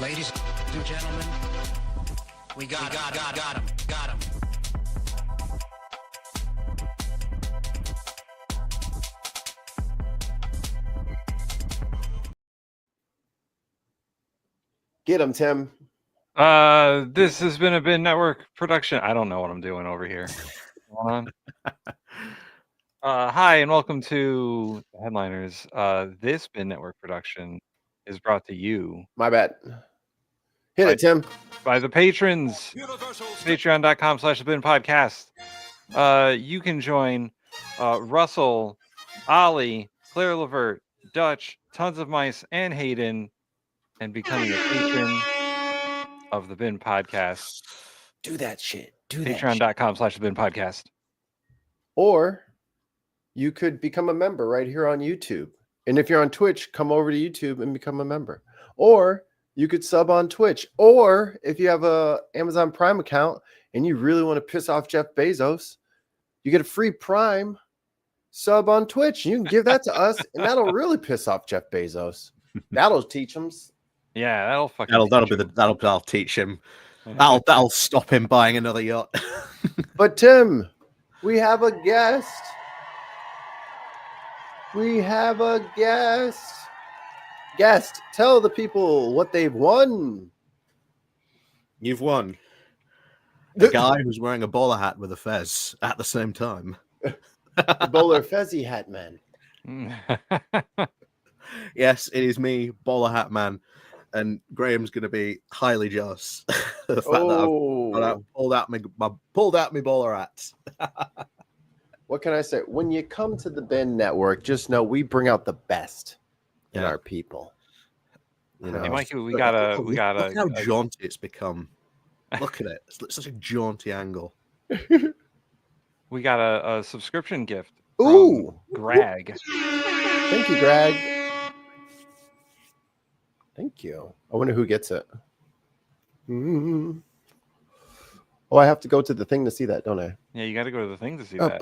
Ladies and gentlemen, we got him. Get him, Tim. This has been a Bin Network production. I don't know what I'm doing over here. Hold on. Hi, and welcome to the Headliners. This Bin Network production is brought to you. My bad. Hit it, Tim. By the patrons. Patreon.com/The Podcast. You can join Russell, Ollie, Claire Levert, Dutch, Tons of Mice, and Hayden, and becoming a patron of the Bin Podcast. Do that shit. Patreon.com/The Podcast. Or you could become a member right here on YouTube. And if you're on Twitch, come over to YouTube and become a member. Or you could sub on Twitch. Or if you have a Amazon Prime account and you really want to piss off Jeff Bezos, you get a free Prime sub on Twitch. You can give that to us, and that'll really piss off Jeff Bezos. That'll teach him. Yeah, that'll teach him. That'll stop him buying another yacht. But Tim, we have a guest. Guest, tell the people what they've won. You've won. A guy who's wearing a bowler hat with a fez at the same time. The bowler fezzy hat man. Yes, it is me, bowler hat man. And Graham's going to be highly jealous. The fact that I've pulled out my bowler hat. What can I say? When you come to the Bin Network, just know we bring out the best in our people. You know, hey, Mikey, we gotta. Look how jaunty it's become. Look at it; it's such a jaunty angle. We got a subscription gift. Ooh, Greg. Thank you, Greg. Thank you. I wonder who gets it. Oh, I have to go to the thing to see that, don't I? Yeah, you got to go to the thing to see that.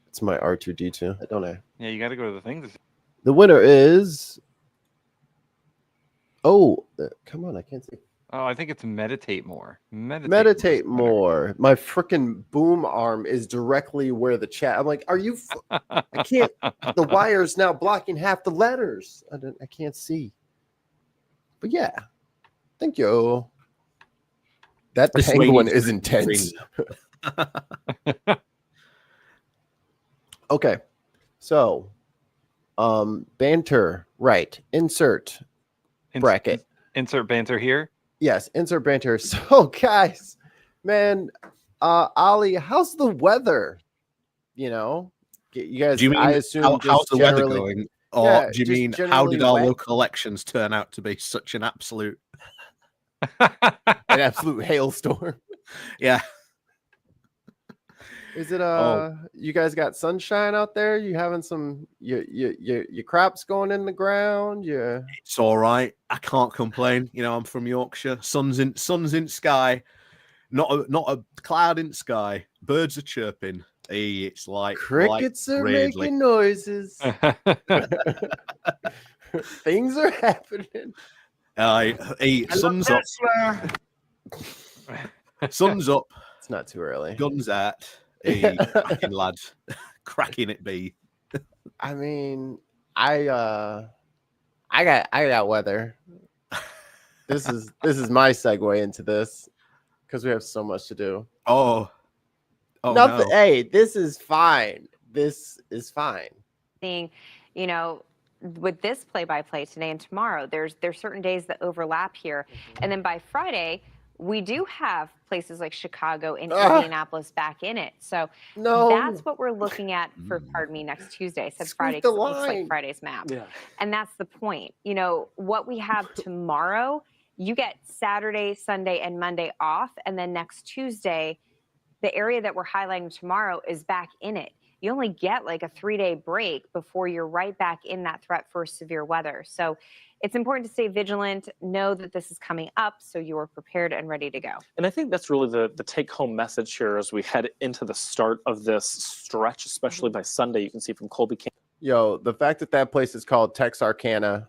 It's my R2D2, don't I? Yeah, you got to go to the thing to see. The winner is... Oh, come on, I can't see. Oh, I think it's Meditate More. Meditate More. My freaking boom arm is directly where the chat... I'm like, are you... I can't... The wire's now blocking half the letters. I can't see. But yeah. Thank you. That penguin is intense. Okay. So, banter, right. Insert bracket. Insert banter here. Yes, insert banter. So, guys, man, Ollie, how's the weather? You know, you guys, do you mean, I assume how's the weather going? Or yeah, do you mean, how did our local elections turn out to be such an absolute... an absolute hailstorm? Yeah. Is it you guys got sunshine out there? You having some your crops going in the ground? Yeah. It's all right. I can't complain. You know, I'm from Yorkshire. Sun's in sky. Not a cloud in sky. Birds are chirping. Hey, it's like crickets are making noises. Things are happening. Hey, sun's up. Sun's up. It's not too early. Guns out. Hey, cracking lad. Cracking it be. I mean, I got weather. This is my segue into this because we have so much to do. Oh nothing. No. Hey, this is fine. Seeing, you know, with this play-by-play today and tomorrow, there's certain days that overlap here, and then by Friday we do have places like Chicago and Indianapolis back in it. So that's what we're looking at for, pardon me, next Tuesday. I said Friday because it looks like Friday's map. Yeah. And that's the point. You know, what we have tomorrow, you get Saturday, Sunday, and Monday off. And then next Tuesday, the area that we're highlighting tomorrow is back in it. You only get like a 3-day break before you're right back in that threat for severe weather. So it's important to stay vigilant, know that this is coming up so you are prepared and ready to go. And I think that's really the take-home message here as we head into the start of this stretch, especially by Sunday. You can see from Colby County. Yo, the fact that place is called Texarkana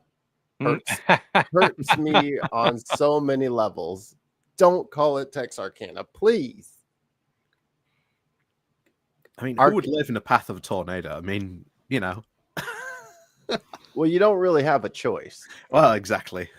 hurts me on so many levels. Don't call it Texarkana, please. I mean, who would live in the path of a tornado? I mean, you know. Well, you don't really have a choice. Well, exactly.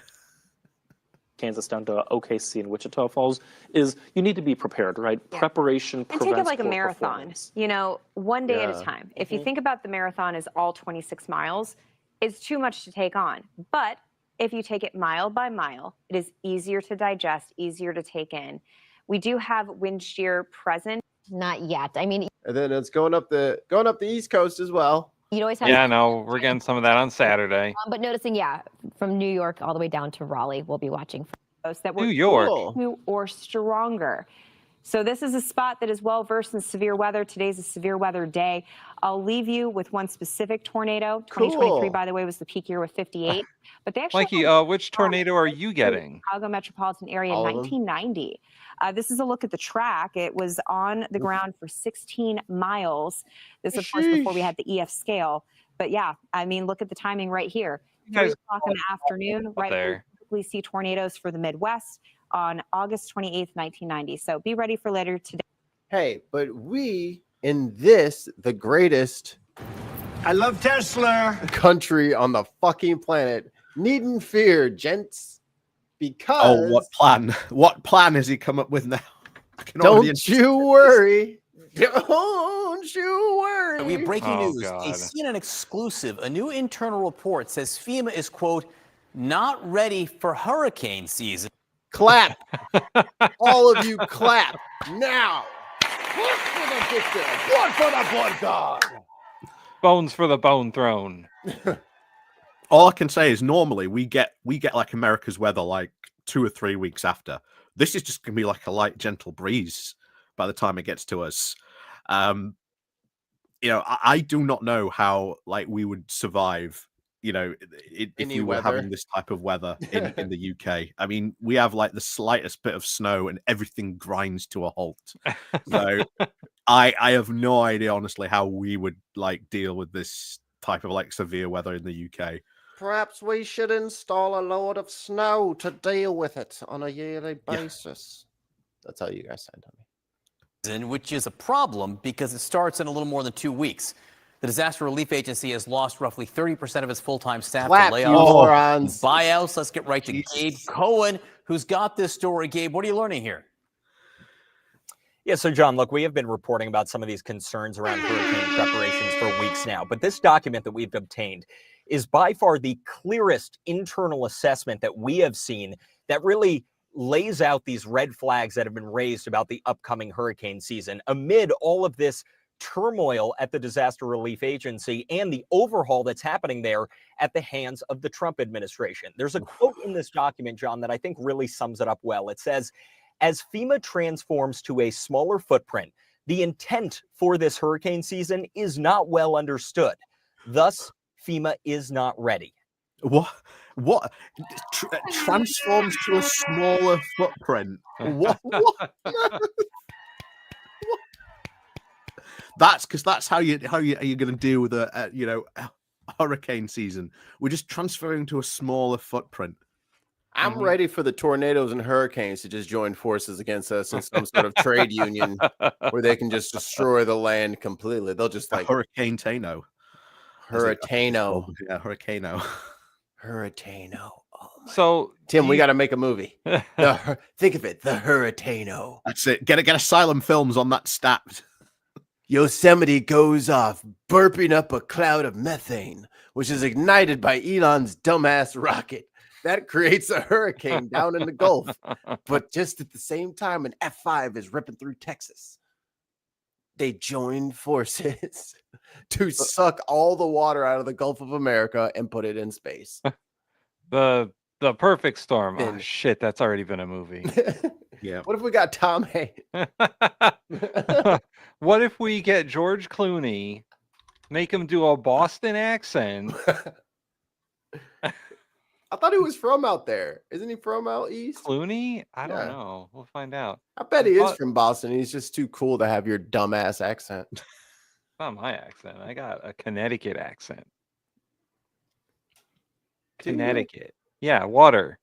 Kansas down to OKC and Wichita Falls is you need to be prepared, right? Yeah. Preparation And prevents take it like a poor marathon, performance. you know, one day at a Yeah. time. If you think about the marathon as all 26 miles, it's too much to take on. But if you take it mile by mile, it is easier to digest, easier to take in. We do have wind shear present. Not yet. I mean, And then it's going up the East Coast as well. you'd always have. Yeah, no, we're getting some of that on Saturday. But noticing, yeah, from New York all the way down to Raleigh, we'll be watching. That New were York. Cool. 2 or stronger. So this is a spot that is well versed in severe weather. Today's a severe weather day. I'll leave you with one specific tornado. 2023, Cool. by the way, was the peak year with 58. But they actually Mikey, had which tornado are you getting? Chicago metropolitan area in All of them? 1990. This is a look at the track. It was on the ground for 16 miles. This, of course, before we had the EF scale. But yeah, I mean, look at the timing right here. You 3 guys o'clock in the afternoon, right where we there. typically see tornadoes for the Midwest on August 28th, 1990. So be ready for later today. Hey, but we in this, the greatest I love Tesla. country on the fucking planet, needn't fear, gents. Because Oh, what plan? What plan has he come up with now? I can already don't you worry. Don't you worry. We have breaking Oh, news. God. A CNN exclusive. A new internal report says FEMA is, quote, not ready for hurricane season. Clap. All of you clap now. Blood for the victor. Blood for the blood god. Bones for the bone throne. All I can say is normally we get like America's weather like 2 or 3 weeks after. This is just gonna be like a light, gentle breeze by the time it gets to us. You know, I do not know how like we would survive. You know, if Any we were weather. having this type of weather in the UK. I mean, we have like the slightest bit of snow and everything grinds to a halt. So I have no idea, honestly, how we would like deal with this type of like severe weather in the UK. Perhaps we should install a load of snow to deal with it on a yearly basis. That's how you guys sound on me. Which is a problem because it starts in a little more than 2 weeks. The Disaster Relief Agency has lost roughly 30% of its full-time staff Clap, to you layoffs, morons. buyouts. Let's get right to Jesus. Gabe Cohen, who's got this story. Gabe, what are you learning here? Yeah, so John, look, we have been reporting about some of these concerns around hurricane preparations for weeks now, but this document that we've obtained is by far the clearest internal assessment that we have seen that really lays out these red flags that have been raised about the upcoming hurricane season amid all of this turmoil at the Disaster Relief Agency and the overhaul that's happening there at the hands of the Trump administration. There's a quote in this document, John, that I think really sums it up well. It says, as FEMA transforms to a smaller footprint, the intent for this hurricane season is not well understood. Thus, FEMA is not ready. What transforms to a smaller footprint? What? That's because that's how you're going to deal with a hurricane season. We're just transferring to a smaller footprint. I'm ready for the tornadoes and hurricanes to just join forces against us in some sort of trade union where they can just destroy the land completely. They'll just like Hurricane Tano. Hurricano. Yeah, Hurricano. Hurricano. Oh my. So, Tim, we got to make a movie. Think of it, the Hurricano. That's it. Get Asylum Films on that stat. Yosemite goes off, burping up a cloud of methane, which is ignited by Elon's dumbass rocket. That creates a hurricane down in the Gulf. But just at the same time, an F5 is ripping through Texas. They joined forces to suck all the water out of the Gulf of America and put it in space. the perfect storm. Oh, Then- shit, that's already been a movie. Yeah. What if we got Tom Hanks? What if we get George Clooney, make him do a Boston accent? I thought he was from out there. Isn't he from out east? Clooney? I don't Yeah. know. We'll find out. I bet he is But- from Boston. He's just too cool to have your dumbass accent. It's not my accent. I got a Connecticut accent. you? Connecticut. Yeah, water.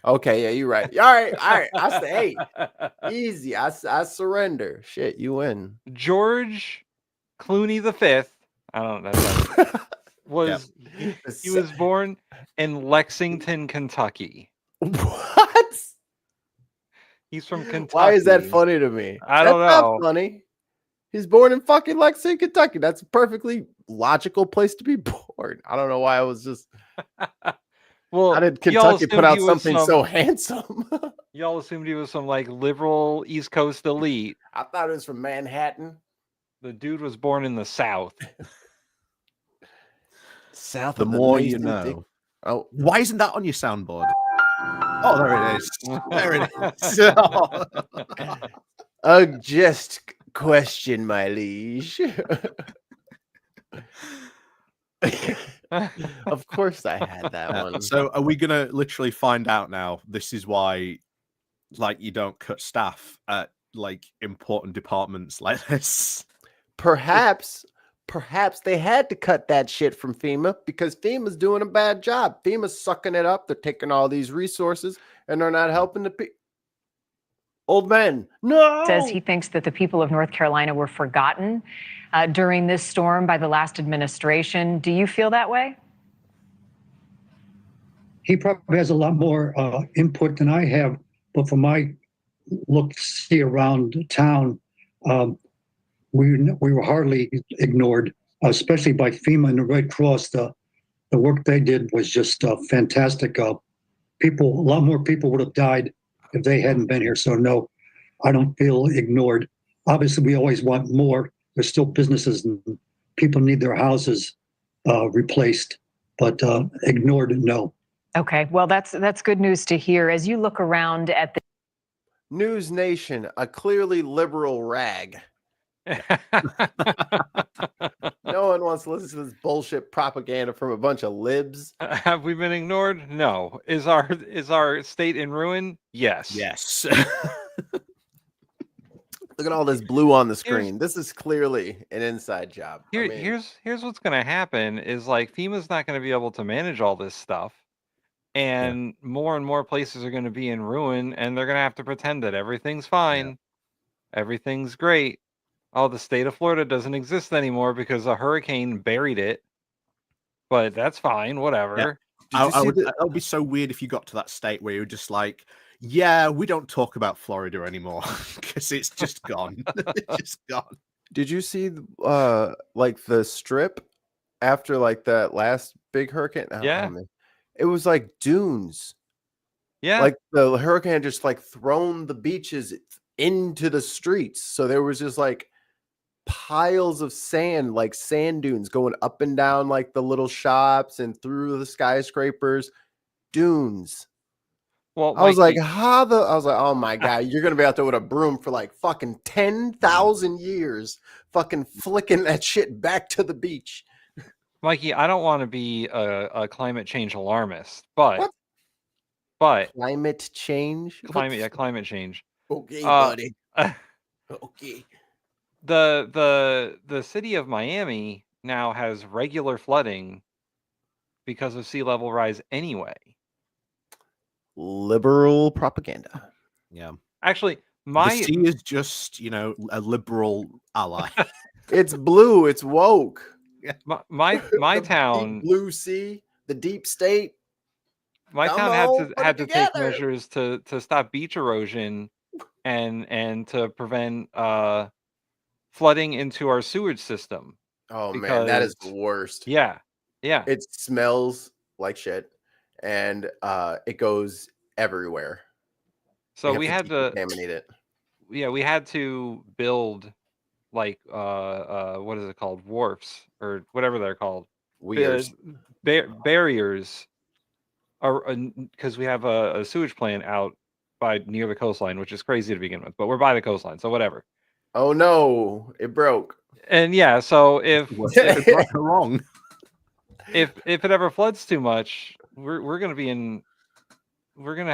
Okay, yeah, you're right. All right. I say, hey, easy. I surrender. Shit, you win. George Clooney V. I don't know. That's was he was born in Lexington, Kentucky. What? He's from Kentucky. Why is that funny to me? I don't That's know. not funny. He's born in fucking Lexington, Kentucky. That's a perfectly logical place to be born. I don't know why I was just. Well, How did y'all Kentucky assumed put out he was something so handsome? Y'all assumed he was some like liberal East Coast elite. I thought it was from Manhattan. The dude was born in the South. South The of more Mason you Dick- know. Oh, Why isn't that on your soundboard? Oh, there it is. There it is. a just question, my liege. Of course, I had that one. So, are we gonna literally find out now? This is why, like, you don't cut staff at like important departments like this. Perhaps they had to cut that shit from FEMA because FEMA's doing a bad job. FEMA's sucking it up. They're taking all these resources and they're not helping the people. Old man, no. Says he thinks that the people of North Carolina were forgotten during this storm by the last administration. Do you feel that way? He probably has a lot more input than I have, but from my see around town, we were hardly ignored, especially by FEMA and the Red Cross. The work they did was just fantastic. A lot more people would have died if they hadn't been here. So no, I don't feel ignored. Obviously, we always want more. There's still businesses and people need their houses replaced, but ignored, no. Okay, well, that's good news to hear. As you look around at the News Nation, a clearly liberal rag. No one wants to listen to this bullshit propaganda from a bunch of libs. Have we been ignored? No. Is our state in ruin? Yes. Yes. Look at all this blue on the screen. This is clearly an inside job. Here's what's going to happen is like FEMA's not going to be able to manage all this stuff, and more places are going to be in ruin, and they're going to have to pretend that everything's fine, everything's great. Oh, the state of Florida doesn't exist anymore because a hurricane buried it, but that's fine, whatever. Yeah. That would be so weird if you got to that state where you're just like, yeah, we don't talk about Florida anymore because it's just gone. It's just gone. Did you see like the strip after like that last big hurricane? Yeah. It was like dunes. Yeah. Like the hurricane had just like thrown the beaches into the streets. So there was just like piles of sand, like sand dunes going up and down like the little shops and through the skyscrapers. Dunes. Well, I was like, oh my God, you're gonna be out there with a broom for like fucking 10,000 years, fucking flicking that shit back to the beach. Mikey, I don't want to be a climate change alarmist, but climate change? Climate change. Okay, buddy. Okay. The city of Miami now has regular flooding because of sea level rise anyway. Liberal propaganda. Yeah. Actually, The sea is just, a liberal ally. It's blue. It's woke. My town, deep blue sea, the deep state. My Come town on, had to take together. measures to stop beach erosion and to prevent flooding into our sewage system. Oh man, that is the worst. Yeah. It smells like shit, and it goes everywhere. So we had to contaminate it. Yeah, we had to build like what is it called, wharfs or whatever they're called, Weirs. barriers, because we have a sewage plant out by near the coastline, which is crazy to begin with, but we're by the coastline, so whatever. Oh no, it broke. And yeah, so if wrong, if it ever floods too much, we're gonna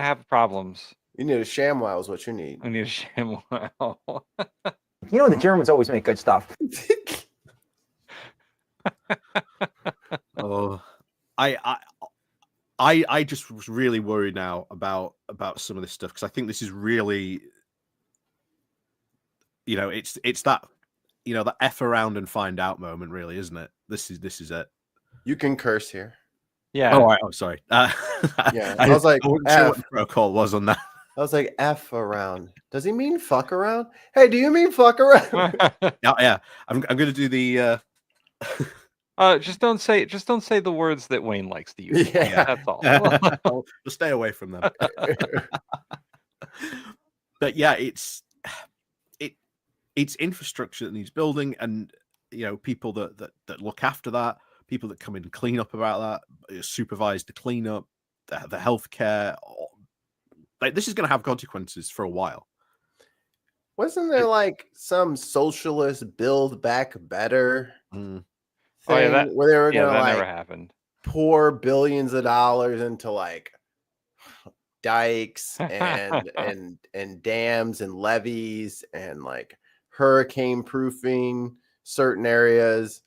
have problems. You need a ShamWow is what you need. I need a ShamWow. You know, the Germans always make good stuff. Oh, I I just was really worried now about some of this stuff, because I think this is really, it's that, the F around and find out moment, really, isn't it? This is it. You can curse here. Yeah. Oh, sorry. Yeah, I was like, I wasn't sure what F. the protocol was on that. I was like, F around. Does he mean fuck around? Hey, do you mean fuck around? Yeah. I'm gonna do the. Just don't say the words that Wayne likes to use. Yeah. That's all. I'll stay away from them. But yeah, it's infrastructure that needs building, and people that look after that, people that come in and clean up about that, supervise the cleanup, the healthcare. Like, this is going to have consequences for a while. Wasn't there like some socialist build back better thing Oh, yeah, where they were yeah, gonna that like never happened. pour billions of dollars into like dikes and dams and levees and like hurricane proofing certain areas,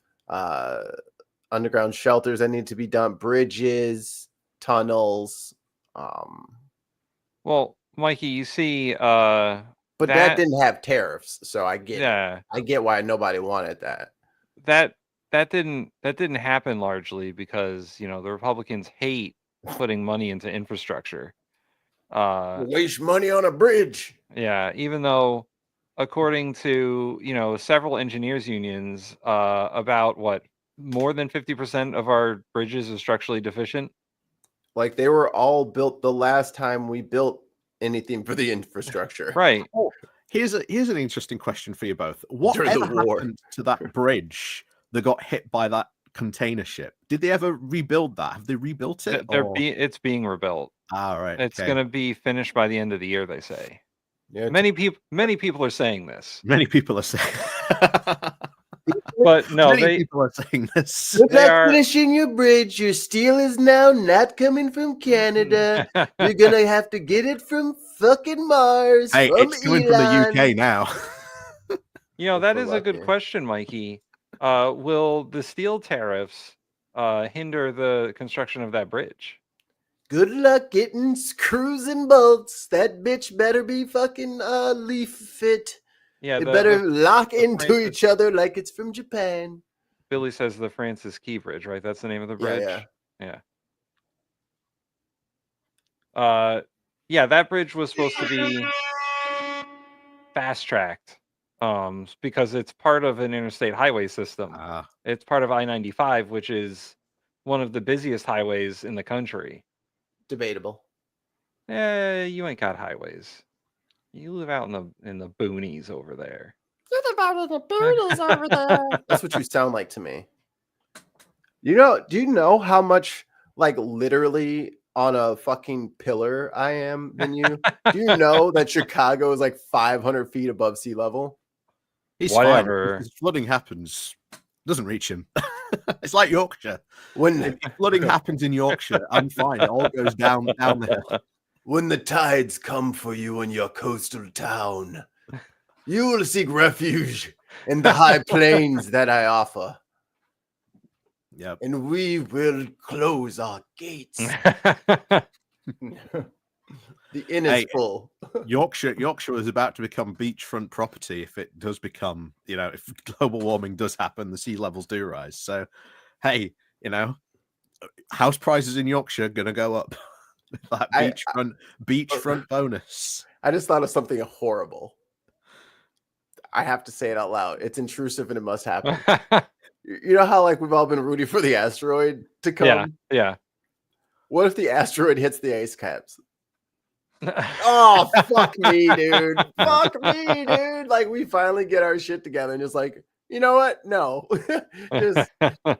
underground shelters that need to be done, bridges, tunnels. Well, Mikey, you see, But that didn't have tariffs, so I get it. yeah, I get why nobody wanted that. that didn't happen largely because the Republicans hate putting money into infrastructure. Waste money on a bridge. Yeah, even though, according to several engineers unions, about what, more than 50% of our bridges are structurally deficient. Like, they were all built the last time we built anything for the infrastructure. Right. Oh, here's an interesting question for you both. What During the war. happened to that bridge that got hit by that container ship? Did they ever rebuild that? Have they rebuilt it? It's being rebuilt. Ah, right. It's okay. going to be finished by the end of the year, they say. Yeah, Many people are saying this. Many people are saying. But no, Many people are saying this. You're They not are- finishing your bridge. Your steel is now not coming from Canada. You're gonna have to get it from fucking Mars. Hey, from it's coming from the Elon. UK now. that we're is a good lucky. question, Mikey. Will the steel tariffs hinder the construction of that bridge? Good luck getting screws and bolts. That bitch better be fucking leaf fit. Yeah, It better lock the into Francis- each other like it's from Japan. Billy says the Francis Key Bridge, right? That's the name of the bridge. Yeah. Yeah, that bridge was supposed to be fast tracked, because it's part of an interstate highway system. It's part of I-95, which is one of the busiest highways in the country. Debatable. You ain't got highways. You live out in the boonies over there. That's what you sound like to me. Do you know how much, like, literally on a fucking pillar I am than you? Do you know that Chicago is like 500 feet above sea level? He's Whatever. fine. If flooding happens, it doesn't reach him. It's like Yorkshire. When If flooding happens in Yorkshire, I'm fine. It all goes down the hill. When the tides come for you in your coastal town, you will seek refuge in the high plains that I offer. Yep. And we will close our gates. The inn is full. Yorkshire was about to become beachfront property if it does become, if global warming does happen, the sea levels do rise. So, hey, house prices in Yorkshire gonna go up. That beachfront bonus. I just thought of something horrible. I have to say it out loud. It's intrusive and it must happen. You know how like we've all been rooting for the asteroid to come? Yeah. What if the asteroid hits the ice caps? Oh, fuck me, dude. Fuck me, dude. Like, we finally get our shit together and just like, you know what? No.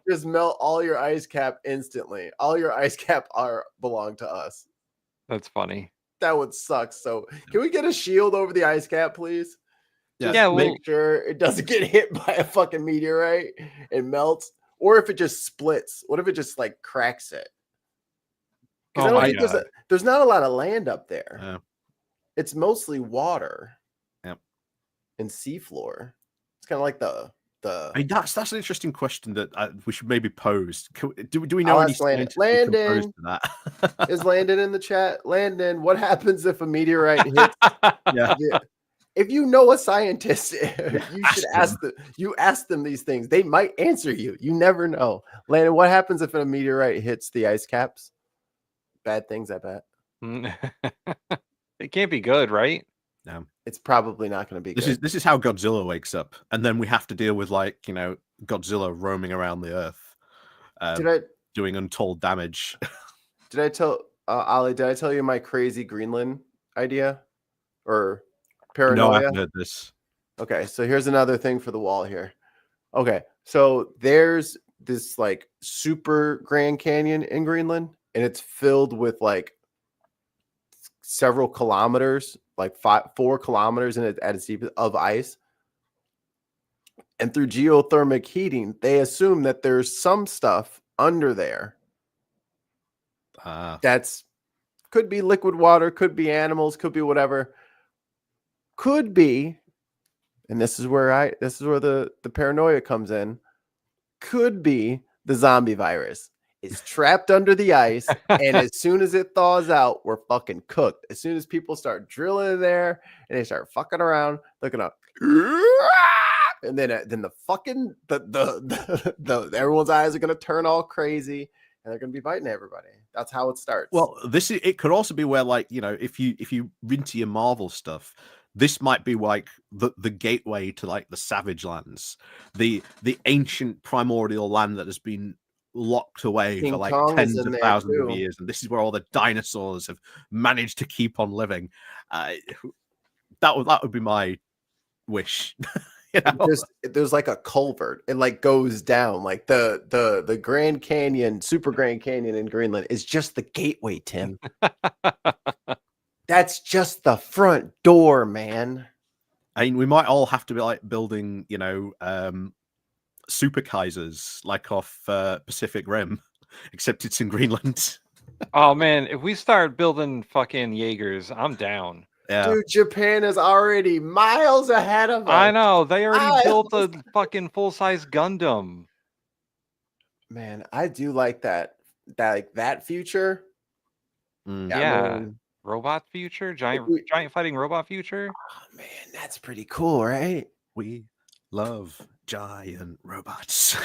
just melt all your ice cap instantly. All your ice cap belong to us. That's funny. That would suck. So can we get a shield over the ice cap, please? Just make sure it doesn't get hit by a fucking meteorite and melts. Or if it just splits. What if it just like cracks it? Because I don't think there's not a lot of land up there. Yeah. It's mostly water. Yep. And seafloor. It's kind of like the the. I mean, that's an interesting question that we should maybe pose. Do we I'll know any ask Landon. scientists who can pose Landon. to that? Is Landon in the chat? Landon, what happens if a meteorite hits? Yeah. If you know a scientist, you should ask ask them these things. They might answer you. You never know. Landon, what happens if a meteorite hits the ice caps? Bad things, I bet. It can't be good, right? No. It's probably not going to be good. This is how Godzilla wakes up, and then we have to deal with Godzilla roaming around the earth, doing untold damage. Did I tell Ali? Did I tell you my crazy Greenland idea or paranoia? No, I haven't heard this. Okay, so here's another thing for the wall here. Okay, so there's this like super Grand Canyon in Greenland, and it's filled with like several kilometers, like 4 kilometers at its deepest of ice. And through geothermal heating, they assume that there's some stuff under there. That's could be liquid water, could be animals, could be whatever. Could be, and this is where the paranoia comes in. Could be the zombie virus. Is trapped under the ice, and as soon as it thaws out, we're fucking cooked. As soon as people start drilling in there and they start fucking around, looking up, and then the fucking the everyone's eyes are gonna turn all crazy, and they're gonna be biting everybody. That's how it starts. Well, it could also be where, like, if you into your Marvel stuff, this might be like the gateway to like the Savage Lands, the ancient primordial land that has been locked away King for like Kong is tens in of there, thousands of too. years, and this is where all the dinosaurs have managed to keep on living. That would be my wish. There's like a culvert. It like goes down. Like the Grand Canyon, Super Grand Canyon in Greenland is just the gateway, Tim. That's just the front door, man. I mean, we might all have to be like building, super Kaisers like off Pacific Rim, except it's in Greenland. Oh man, if we start building fucking Jaegers, I'm down. Yeah. Dude, Japan is already miles ahead of us. I know. They already built a fucking full-size Gundam. Man, I do like that future. Yeah. I mean, Robot future? Giant fighting robot future? Oh man, that's pretty cool, right? We love giant robots.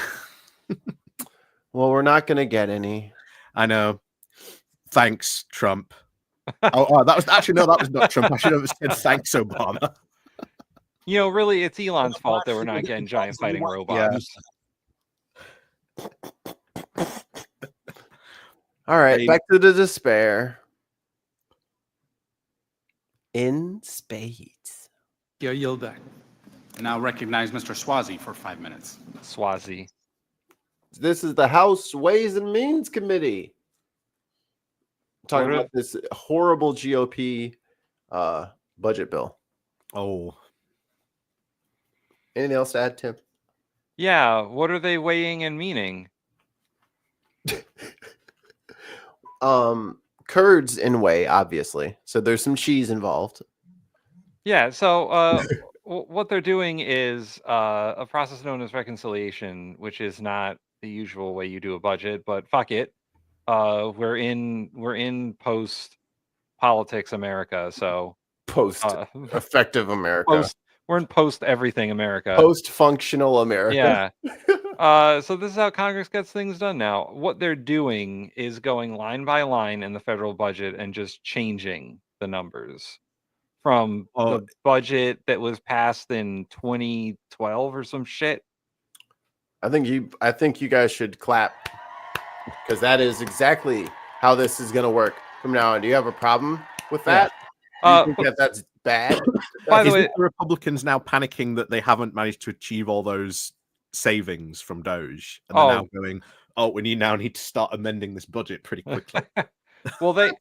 Well, we're not gonna get any. I know. Thanks, Trump. oh, that was not Trump. I should have said thanks, Obama. Really, it's Elon's fault that we're not getting giant fighting robots. All right, back to the despair. In spades. You yield back. And now recognize Mr. Swazi for 5 minutes. Swazi. This is the House Ways and Means Committee. Talking about this horrible GOP budget bill. Oh. Anything else to add, Tim? Yeah, what are they weighing and meaning? Curds in whey, obviously. So there's some cheese involved. Yeah, so what they're doing is a process known as reconciliation, which is not the usual way you do a budget, but fuck it. We're in post politics America, so post effective America. We're in post everything America. Post functional America. Yeah. So this is how Congress gets things done now. What they're doing is going line by line in the federal budget and just changing the numbers from the budget that was passed in 2012 or some shit. I think you guys should clap, because that is exactly how this is going to work from now on. Do you have a problem with that? Do you think that's bad? By the way, the Republicans now panicking that they haven't managed to achieve all those savings from Doge, and they're now going, "Oh, we now need to start amending this budget pretty quickly." Well,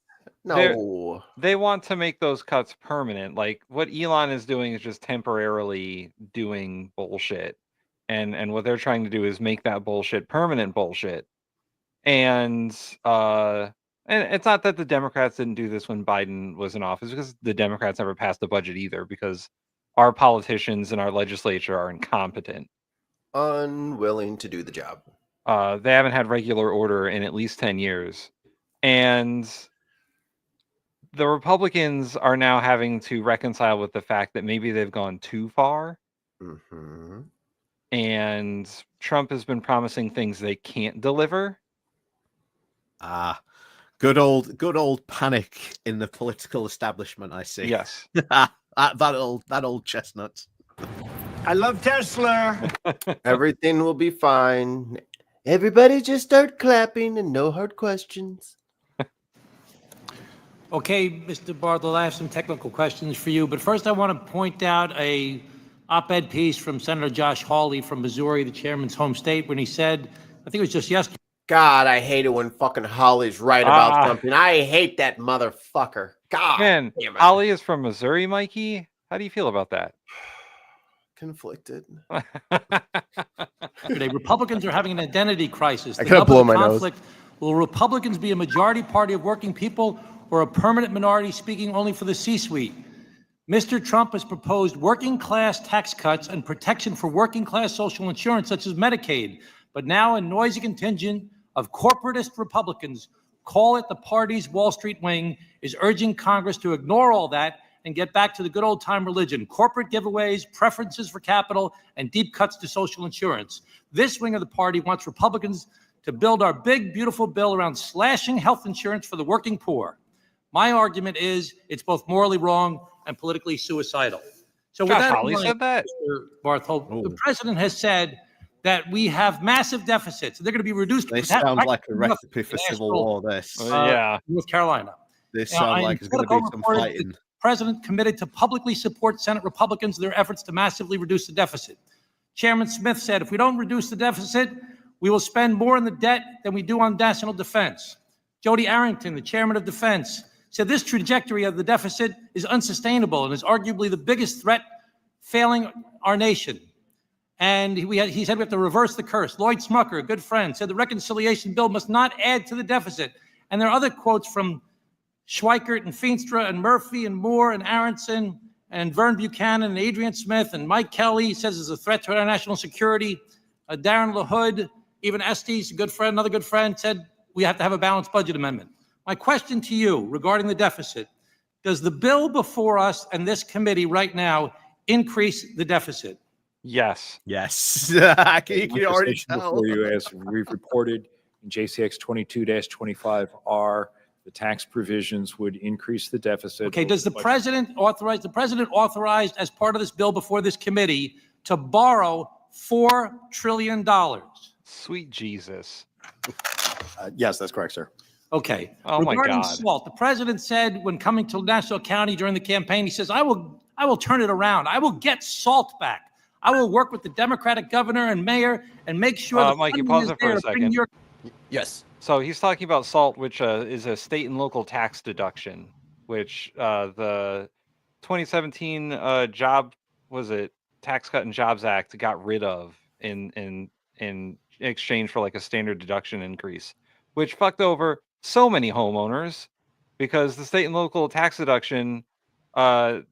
no, they want to make those cuts permanent. Like what Elon is doing is just temporarily doing bullshit, and what they're trying to do is make that bullshit permanent bullshit. And it's not that the Democrats didn't do this when Biden was in office, because the Democrats never passed the budget either, because our politicians and our legislature are incompetent. unwilling to do the job. They haven't had regular order in at least 10 years. And the Republicans are now having to reconcile with the fact that maybe they've gone too far. Mm-hmm. And Trump has been promising things they can't deliver. Good old panic in the political establishment, I see. Yes. that old chestnut. I love Tesla. Everything will be fine. Everybody just start clapping and no hard questions. Okay, Mr. Barthel, I have some technical questions for you, but first I want to point out a op-ed piece from Senator Josh Hawley from Missouri, the chairman's home state, when he said, I think it was just yesterday. God, I hate it when fucking Holly's right about something. I hate that motherfucker. God. Man, damn it. Holly is from Missouri, Mikey. How do you feel about that? Conflicted. Today, Republicans are having an identity crisis. I gotta blow my nose. Will Republicans be a majority party of working people or a permanent minority speaking only for the C-suite? Mr. Trump has proposed working class tax cuts and protection for working class social insurance, such as Medicaid. But now a noisy contingent of corporatist Republicans, call it the party's Wall Street wing, is urging Congress to ignore all that and get back to the good old time religion, corporate giveaways, preferences for capital, and deep cuts to social insurance. This wing of the party wants Republicans to build our big, beautiful bill around slashing health insurance for the working poor. My argument is it's both morally wrong and politically suicidal. So with that in Holly mind, said that? Mr. Barthel, the president has said that we have massive deficits. They're going to be reduced. This sounds like a recipe for civil war, this. Yeah. North Carolina. This sounds like it's going to be some fighting. The president committed to publicly support Senate Republicans in their efforts to massively reduce the deficit. Chairman Smith said, if we don't reduce the deficit, we will spend more on the debt than we do on national defense. Jody Arrington, the chairman of defense, said this trajectory of the deficit is unsustainable and is arguably the biggest threat failing our nation. And he said we have to reverse the curse. Lloyd Smucker, a good friend, said the reconciliation bill must not add to the deficit. And there are other quotes from Schweikert and Feenstra and Murphy and Moore and Aronson and Vern Buchanan and Adrian Smith and Mike Kelly says it's a threat to our national security. Darren LaHood, even Estes, a good friend, another good friend, said we have to have a balanced budget amendment. My question to you regarding the deficit, does the bill before us and this committee right now increase the deficit? Yes. Yes. I can already tell. Before you, as we've reported in JCX 22-25R, the tax provisions would increase the deficit. Okay, does the president authorized as part of this bill before this committee to borrow $4 trillion? Sweet Jesus. Yes, that's correct, sir. Okay. Oh my Regarding God. SALT, the president said when coming to Nassau County during the campaign, he says, I will turn it around. I will get SALT back. I will work with the Democratic governor and mayor and make sure the Mikey, funding pause is it for there a to bring second. your- Yes. So he's talking about SALT, which is a state and local tax deduction, which the 2017 Tax Cut and Jobs Act got rid of in exchange for like a standard deduction increase, which fucked over so many homeowners because the state and local tax deduction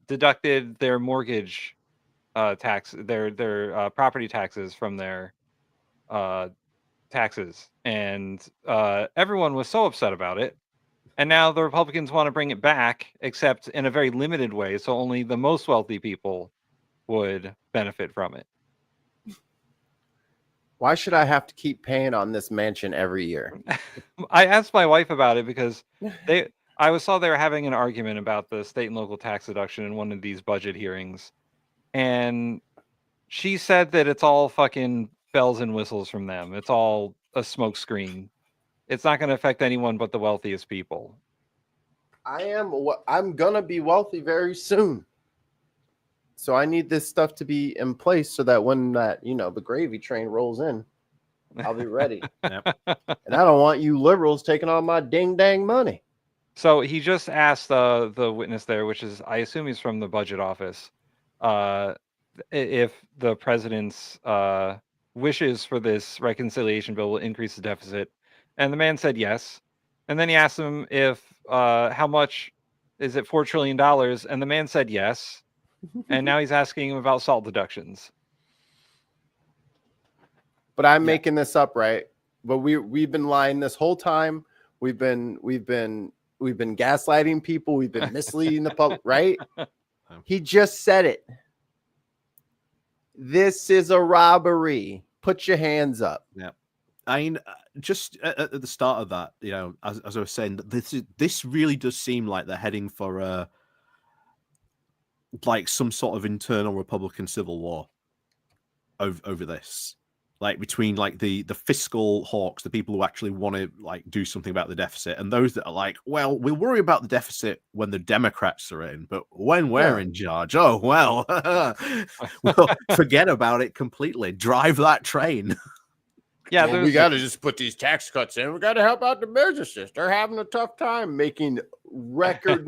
deducted their mortgage tax, their property taxes from their taxes, and everyone was so upset about it. And now the Republicans want to bring it back, except in a very limited way, so only the most wealthy people would benefit from it. Why should I have to keep paying on this mansion every year? I asked my wife about it because I saw they were having an argument about the state and local tax deduction in one of these budget hearings, and she said that it's all fucking bells and whistles from them. It's all a smoke screen. It's not going to affect anyone but the wealthiest people. I'm gonna be wealthy very soon. So I need this stuff to be in place so that when that, the gravy train rolls in, I'll be ready. And I don't want you liberals taking all my ding dang money. So he just asked the witness there, which is, I assume he's from the budget office, if the president's wishes for this reconciliation bill will increase the deficit. And the man said yes. And then he asked him if how much is it, $4 trillion? And the man said yes. And now he's asking him about SALT deductions. but I'm making this up, right? But we've been lying this whole time. We've been gaslighting people. We've been misleading the public, right? He just said it. This is a robbery. Put your hands up. Yeah. I mean, just at the start of that, you know, as I was saying, this really does seem like they're heading for like some sort of internal Republican civil war over this, like between like the fiscal hawks, the people who actually want to like do something about the deficit, and those that are like, well, we'll worry about the deficit when the Democrats are in, but when we're in charge, oh well, we'll forget about it completely. Drive that train. Yeah, well, we got to just put these tax cuts in. We got to help out the businesses. They're having a tough time making record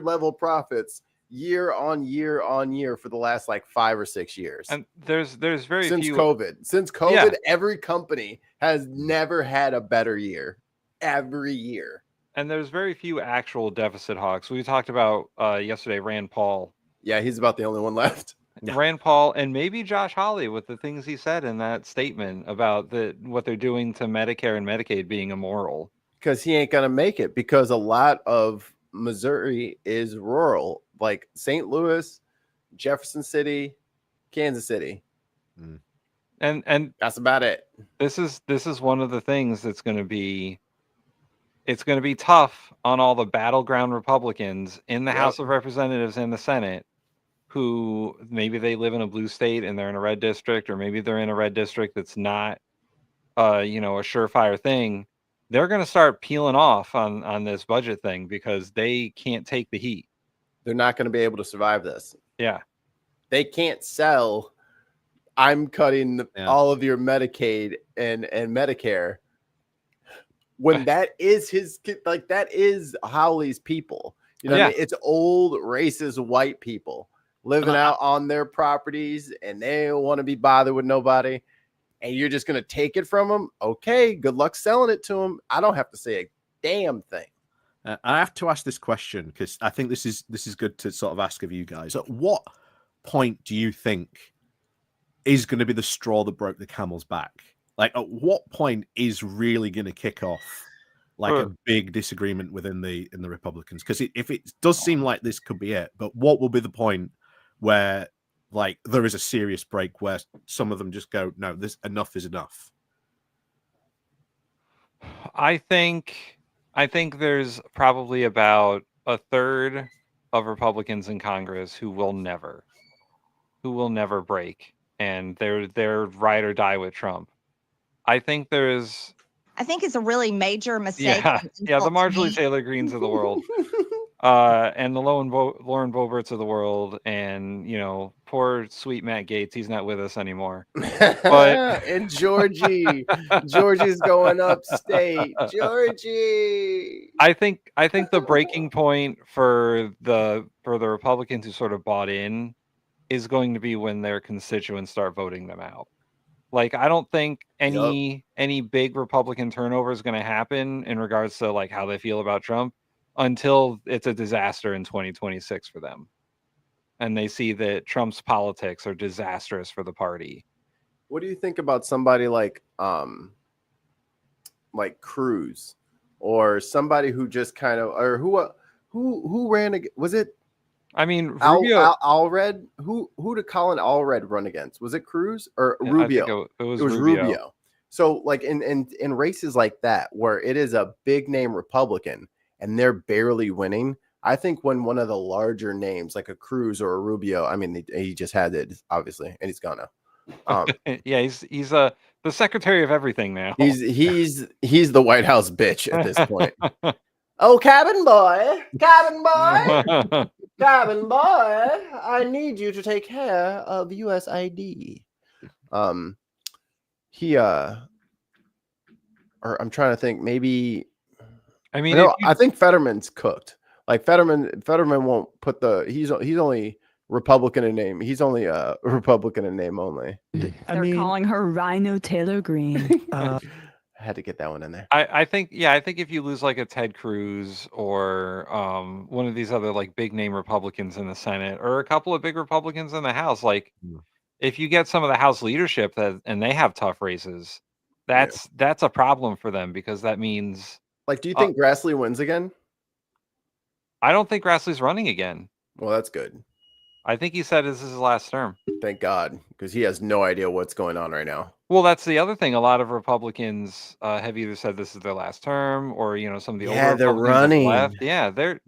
level profits year on year on year for the last like 5 or 6 years. And there's very since few COVID. Since COVID, every company has never had a better year. Every year. And there's very few actual deficit hawks. We talked about yesterday Rand Paul. Yeah, he's about the only one left. Rand Paul and maybe Josh Hawley with the things he said in that statement about what they're doing to Medicare and Medicaid being immoral. Because he ain't gonna make it, because a lot of Missouri is rural, like St. Louis, Jefferson City, Kansas City. And that's about it. This is one of the things that's going to be tough on all the battleground Republicans in the House of Representatives and the Senate, who maybe they live in a blue state and they're in a red district, or maybe they're in a red district that's not a surefire thing. They're going to start peeling off on this budget thing because they can't take the heat. They're not going to be able to survive this. Yeah. They can't sell, I'm cutting all of your Medicaid and Medicare, when that is that is Howley's people. You know what I mean? It's old racist white people living out on their properties, and they don't want to be bothered with nobody. And you're just going to take it from them? Okay, good luck selling it to them. I don't have to say a damn thing. I have to ask this question because I think this is good to sort of ask of you guys. At what point do you think is going to be the straw that broke the camel's back? Like, at what point is really going to kick off like a big disagreement within the Republicans? Because if it does seem like this could be it, but what will be the point where like there is a serious break where some of them just go, no, this enough is enough? I think there's probably about a third of Republicans in Congress who will never break, and they're ride or die with Trump. I think it's a really major mistake. Yeah, the Marjorie Taylor Greens of the world, and the Lauren Boeberts of the world, and poor sweet Matt Gaetz. He's not with us anymore. But and Georgie's going upstate. Georgie. I think the breaking point for the Republicans who sort of bought in is going to be when their constituents start voting them out. Like, I don't think any big Republican turnover is going to happen in regards to like how they feel about Trump until it's a disaster in 2026 for them, and they see that Trump's politics are disastrous for the party. What do you think about somebody like Cruz, or somebody who just kind of, or who ran? Was it? I mean, Rubio. Allred. Who did Colin Allred run against? Was it Cruz or Rubio? I think it was Rubio. So like in races like that where it is a big name Republican and they're barely winning, I think when one of the larger names like a Cruz or a Rubio, I mean he just had it obviously, and he's gone now. Yeah, he's the secretary of everything now. He's the White House bitch at this point. Oh, cabin boy, cabin boy, I need you to take care of USID. Or I'm trying to think, maybe. I mean, I think Fetterman's cooked. Like Fetterman won't put he's only Republican in name. He's only a Republican in name only. They're calling her Rhino Taylor Greene. I had to get that one in there. I think if you lose like a Ted Cruz or one of these other like big name Republicans in the Senate, or a couple of big Republicans in the House, like if you get some of the House leadership and they have tough races, that's a problem for them, because that means. Like, do you think Grassley wins again? I don't think Grassley's running again. Well, that's good. I think he said this is his last term. Thank God, because he has no idea what's going on right now. Well, that's the other thing. A lot of Republicans have either said this is their last term, or some of the older they're Republicans have running. left. Yeah, they're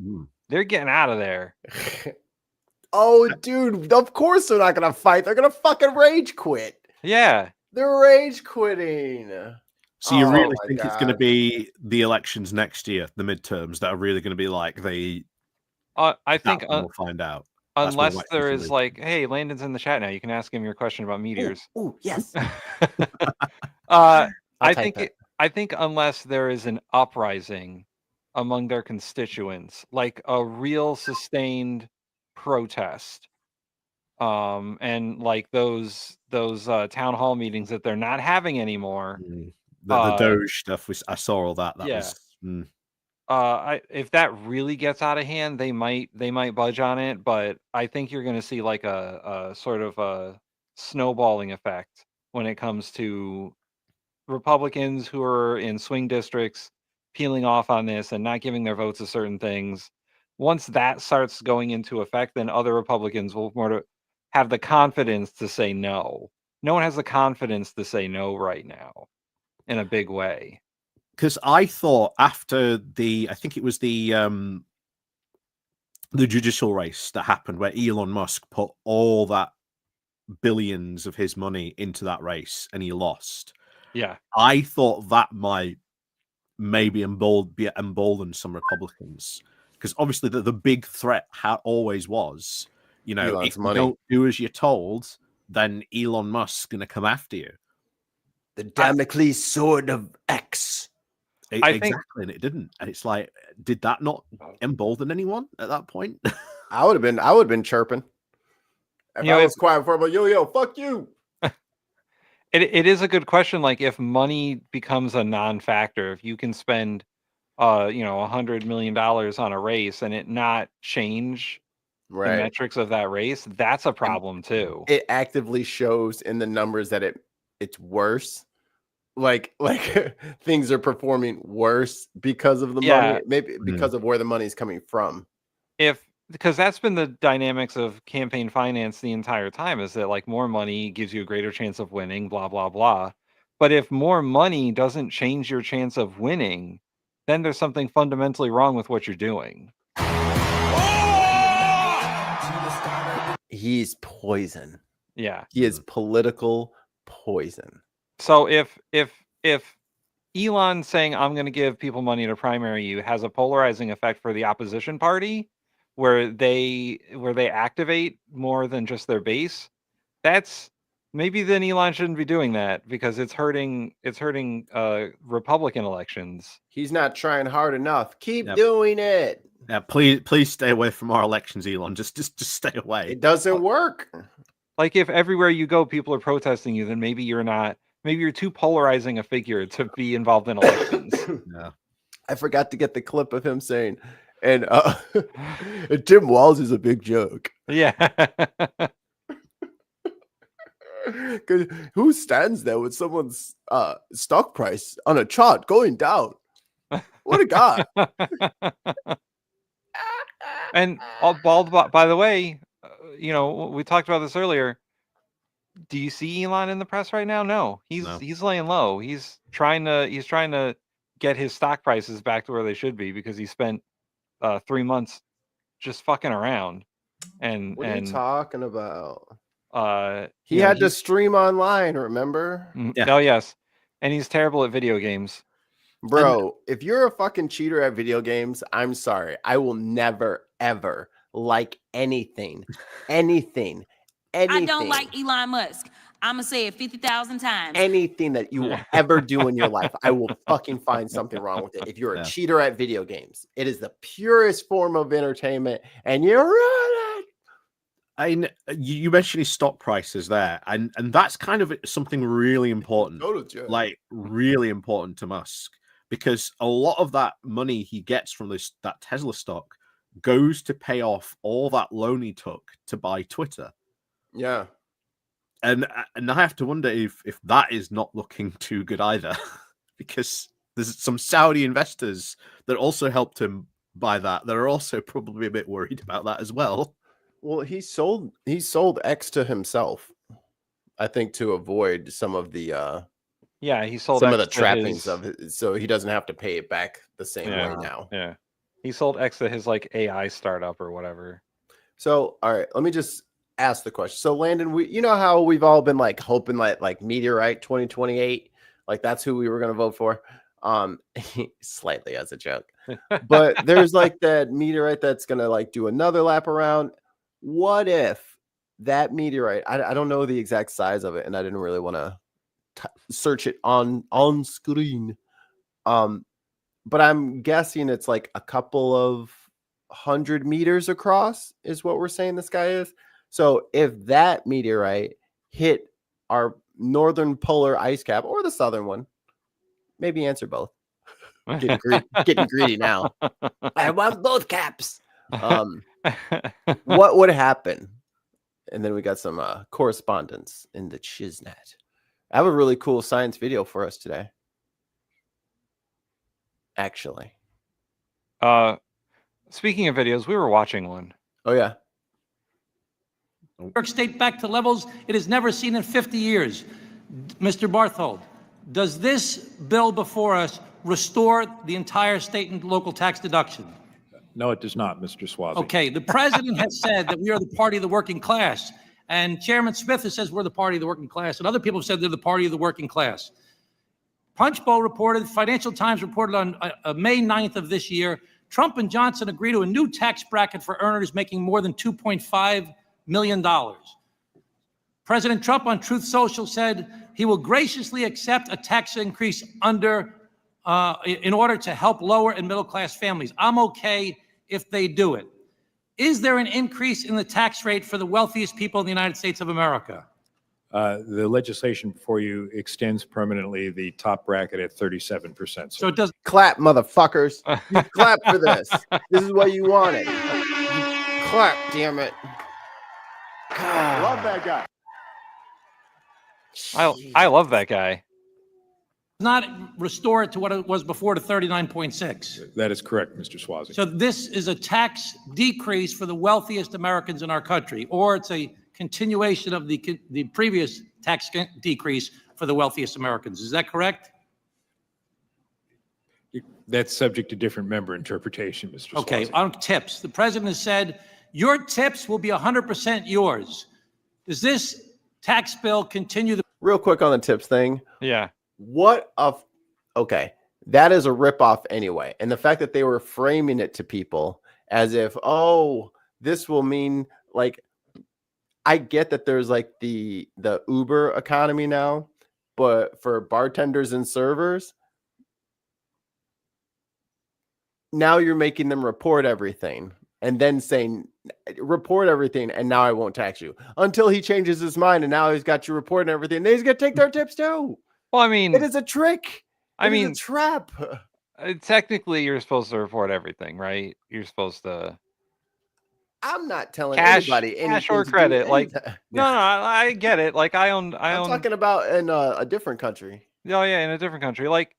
getting out of there. Oh, dude, of course they're not gonna fight. They're gonna fucking rage quit. Yeah, they're rage quitting. So you really think it's going to be the elections next year, the midterms, that are really going to be like the? I think we'll find out. Unless there is like, hey, Landon's in the chat now. You can ask him your question about meteors. Oh, yes. I think unless there is an uprising among their constituents, like a real sustained protest, and like those town hall meetings that they're not having anymore. The Doge stuff, I saw all that. That was. If that really gets out of hand, they might budge on it, but I think you're going to see like a sort of a snowballing effect when it comes to Republicans who are in swing districts peeling off on this and not giving their votes to certain things. Once that starts going into effect, then other Republicans will have the confidence to say no. No one has the confidence to say no right now in a big way. Because I thought after I think it was the judicial race that happened where Elon Musk put all that billions of his money into that race and he lost. Yeah. I thought that might maybe embolden some Republicans, because obviously the big threat always was, Elon's if money. you don't do as you're told, then Elon Musk's going to come after you. The Damocles sword of X. Exactly, and it didn't. And it's like, did that not embolden anyone at that point? I would have been chirping. If I was quiet before, but yo, fuck you. It is a good question. Like, if money becomes a non-factor, if you can spend, $100 million on a race and it not change the metrics of that race, that's a problem too. It actively shows in the numbers that it's worse. Like things are worse because of the money, maybe because of where the money is coming from. Because that's been the dynamics of campaign finance the entire time, is that like more money gives you a greater chance of winning, blah, blah, blah. But if more money doesn't change your chance of winning, then there's something fundamentally wrong with what you're doing. He's poison. Yeah. He is political poison. So if Elon saying I'm going to give people money to primary you has a polarizing effect for the opposition party, where they activate more than just their base, that's maybe then Elon shouldn't be doing that, because it's hurting Republican elections. He's not trying hard enough. Keep doing it. Yeah, please stay away from our elections, Elon. Just stay away. It doesn't work. Like, if everywhere you go people are protesting you, then maybe you're too polarizing a figure to be involved in elections. Yeah. I forgot to get the clip of him saying, and Tim Walz is a big joke. Yeah. Because who stands there with someone's stock price on a chart going down? What a guy. And by the way, we talked about this earlier. Do you see Elon in the press right now? No, he's laying low. He's trying to get his stock prices back to where they should be, because he spent 3 months just fucking around. And what are you talking about? He had to stream online, remember? Yeah. Oh yes, and he's terrible at video games. Bro, if you're a fucking cheater at video games, I'm sorry. I will never, ever like anything. I don't like Elon Musk. I'm going to say it 50,000 times. Anything that you will ever do in your life, I will fucking find something wrong with it. If you're a cheater at video games, it is the purest form of entertainment, and you're running. You mentioned his stock prices there, and that's kind of something really important, like really important to Musk, because a lot of that money he gets from that Tesla stock goes to pay off all that loan he took to buy Twitter. Yeah. And I have to wonder if that is not looking too good either, because there's some Saudi investors that also helped him buy that are also probably a bit worried about that as well. Well, he sold X to himself, I think, to avoid some of the Yeah, he sold some X of the to trappings his, of it, so he doesn't have to pay it back the same way now. Yeah, he sold X to his like AI startup or whatever. So, all right, let me just ask the question. So, Landon, you know how we've all been like hoping like Meteorite 2028, like that's who we were going to vote for, slightly as a joke. But there's like that meteorite that's going to like do another lap around. What if that meteorite? I don't know the exact size of it, and I didn't really want to search it on screen. But I'm guessing it's like a couple of 100 meters across is what we're saying the sky is. So if that meteorite hit our northern polar ice cap or the southern one, maybe answer both. Getting greedy now. I want both caps. What would happen? And then we got some correspondence in the Chisnet. I have a really cool science video for us today. Actually. Speaking of videos, we were watching one. Oh, yeah. New York State back to levels it has never seen in 50 years. Mr. Barthold, does this bill before us restore the entire state and local tax deduction? No, it does not, Mr. Suozzi. Okay, the president has said that we are the party of the working class, and Chairman Smith has said we're the party of the working class, and other people have said they're the party of the working class. Punchbowl reported, Financial Times reported on May 9th of this year, Trump and Johnson agreed to a new tax bracket for earners making more than $2.5 million. President Trump on Truth Social said he will graciously accept a tax increase in order to help lower and middle class families. I'm okay if they do it. Is there an increase in the tax rate for the wealthiest people in the United States of America? The legislation before you extends permanently the top bracket at 37%. So it does clap, motherfuckers. You clap for this. This is what you wanted. Clap, damn it. Love that guy. I love that guy. Not restore it to what it was before to 39.6. That is correct, Mr. Suozzi. So this is a tax decrease for the wealthiest Americans in our country, or it's a continuation of the previous tax decrease for the wealthiest Americans. Is that correct? That's subject to different member interpretation, Mr. Okay, Suozzi. on tips. The president has said your tips will be 100% yours. Does this tax bill continue the... Real quick on the tips thing. Yeah. Okay, that is a ripoff anyway. And the fact that they were framing it to people as if, oh, this will mean like, I get that there's like the Uber economy now, but for bartenders and servers, now you're making them report everything and then saying report everything and now I won't tax you until he changes his mind and now he's got you reporting everything. And he's gonna take their tips too. Well, I mean, it is a trick. It is a trap. Technically, you're supposed to report everything, right? You're supposed to. I'm not telling cash anybody or credit. Like, no, I get it. Like, I'm talking about in a different country. Oh yeah, in a different country, like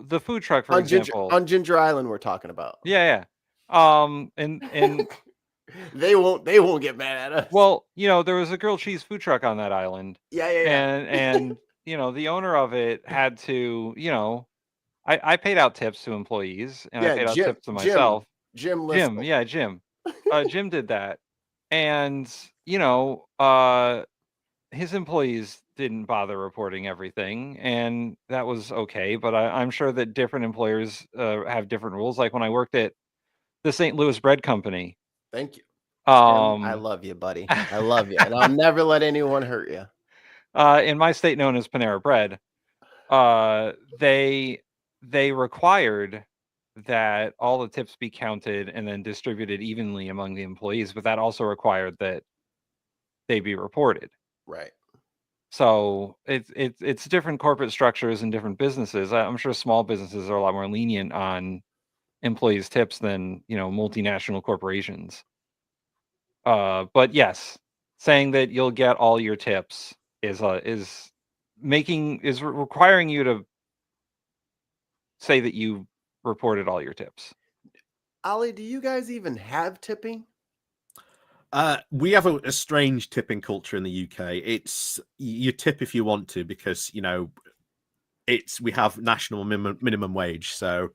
the food truck, for example, on Ginger Island. We're talking about. Yeah. And they won't get mad at us. Well, there was a grilled cheese food truck on that island. Yeah. And the owner of it had to, I paid out tips to employees and I paid out tips to myself. Jim, Jim did that. And, his employees didn't bother reporting everything, and that was okay. But I'm sure that different employers have different rules. Like when I worked at the St. Louis Bread Company. Thank you. I love you, buddy. I love you. And I'll never let anyone hurt you. In my state known as Panera Bread, they required that all the tips be counted and then distributed evenly among the employees, but that also required that they be reported. Right. So it's different corporate structures and different businesses. I'm sure small businesses are a lot more lenient on employees' tips than multinational corporations. But yes, saying that you'll get all your tips is requiring you to say that you reported all your tips. Ollie, do you guys even have tipping? We have a strange tipping culture in the UK. It's you tip if you want to because we have national minimum wage, so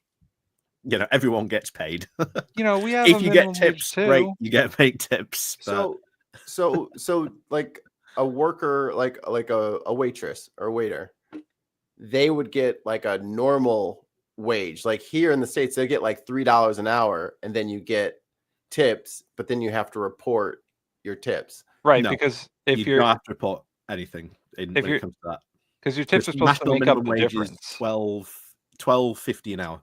everyone gets paid. We have if a you get minimum wage tips, too. great, you get paid tips. But... So like a worker, like a waitress or waiter, they would get like a normal wage. Like here in the States, they get like $3 an hour, and then you get tips, but then you have to report your tips. Right, No, because if you you're don't have to report anything when it comes to that. Because your tips are supposed to make up the difference. $12.50 an hour.